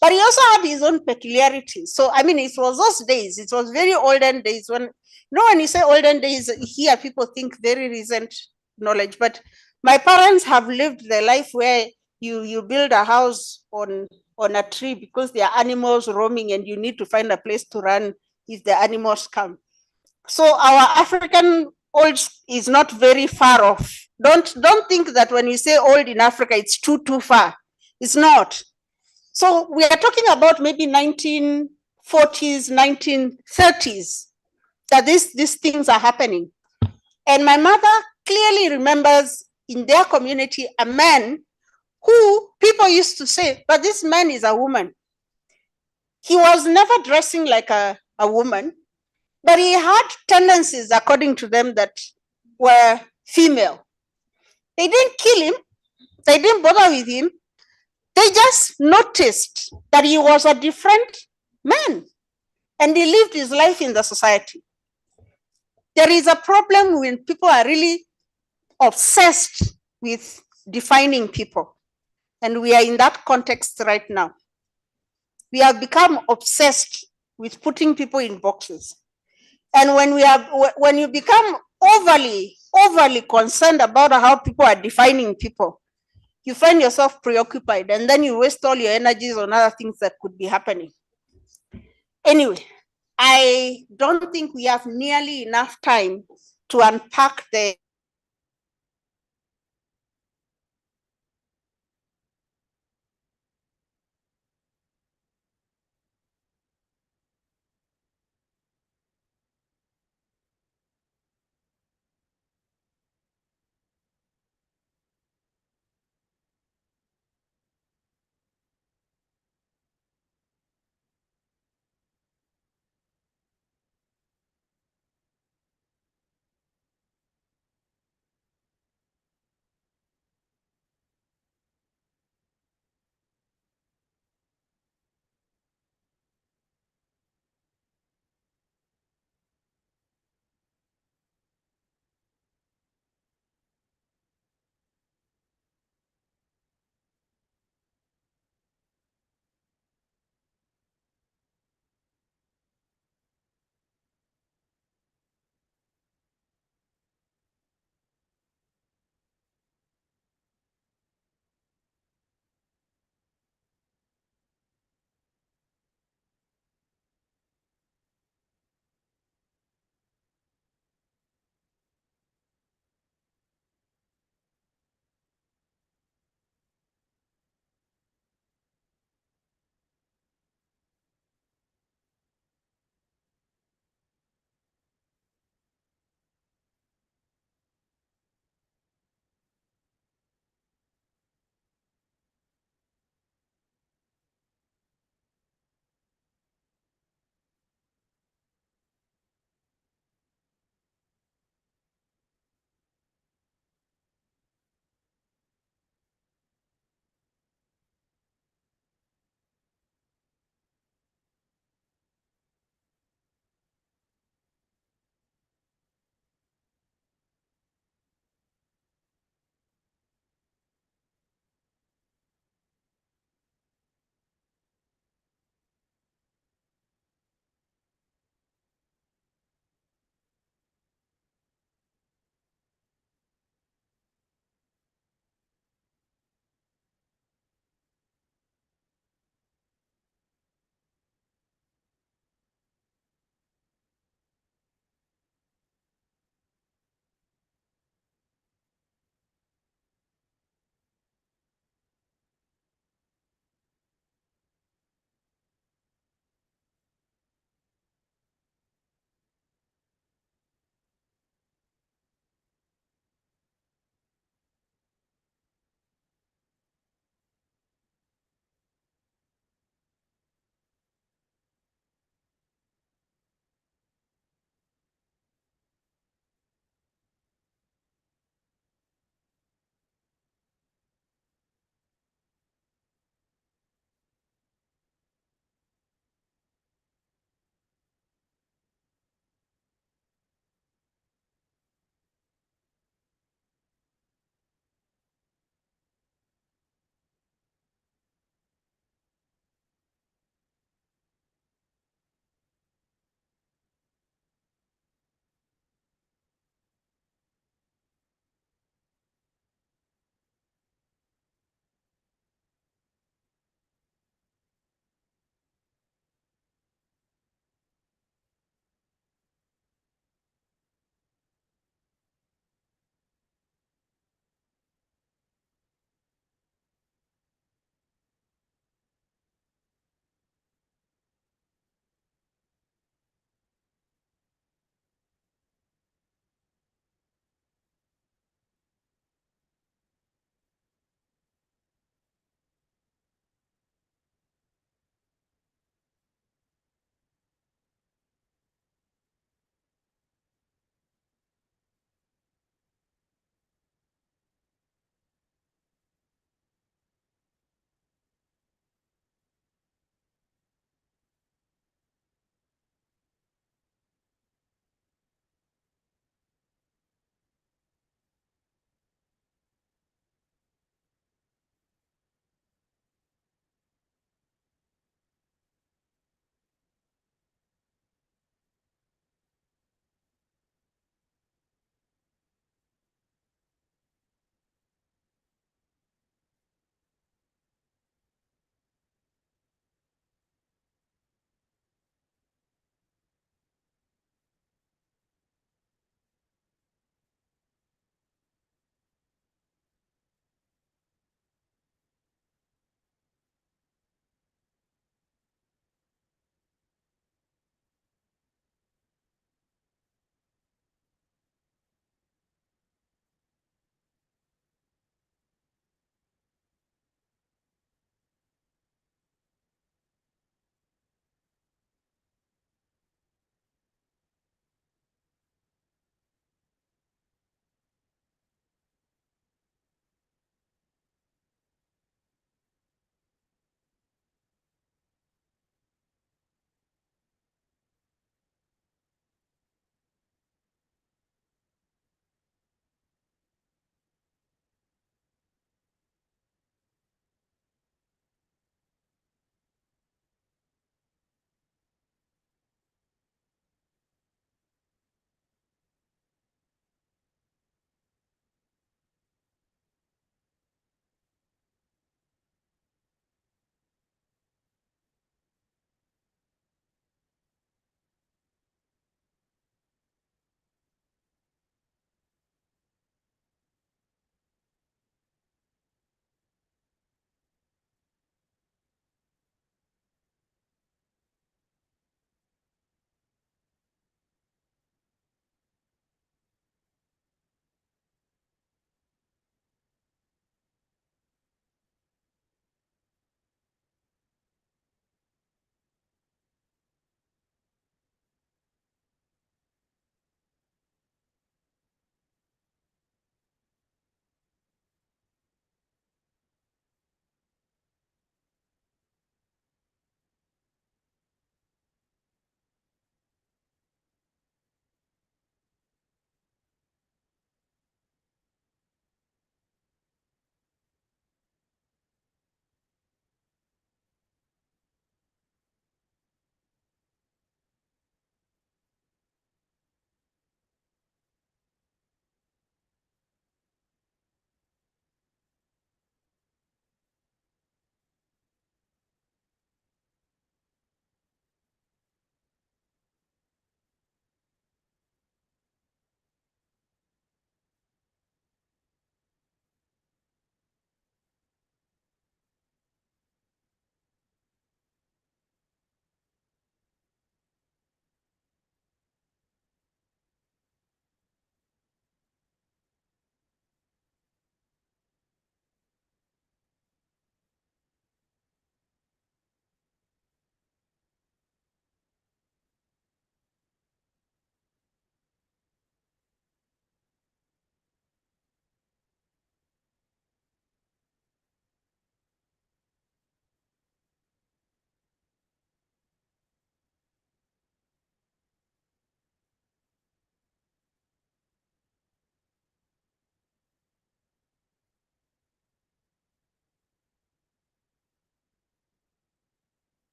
But he also had his own peculiarities. So, I mean, it was those days, it was very olden days when, when you say olden days, here people think very recent knowledge, but my parents have lived the life where you build a house on a tree because there are animals roaming and you need to find a place to run if the animals come. So our African old is not very far off. Don't think that when we say old in Africa, it's too far. It's not. So we are talking about maybe 1940s, 1930s, that these things are happening. And my mother clearly remembers in their community a man who people used to say, but this man is a woman. He was never dressing like a woman, but he had tendencies, according to them, that were female. They didn't kill him. They didn't bother with him. They just noticed that he was a different man and he lived his life in the society. There is a problem when people are really obsessed with defining people. And we are in that context right now. We have become obsessed with putting people in boxes. And when you become overly concerned about how people are defining people, you find yourself preoccupied and then you waste all your energies on other things that could be happening. Anyway, I don't think we have nearly enough time to unpack the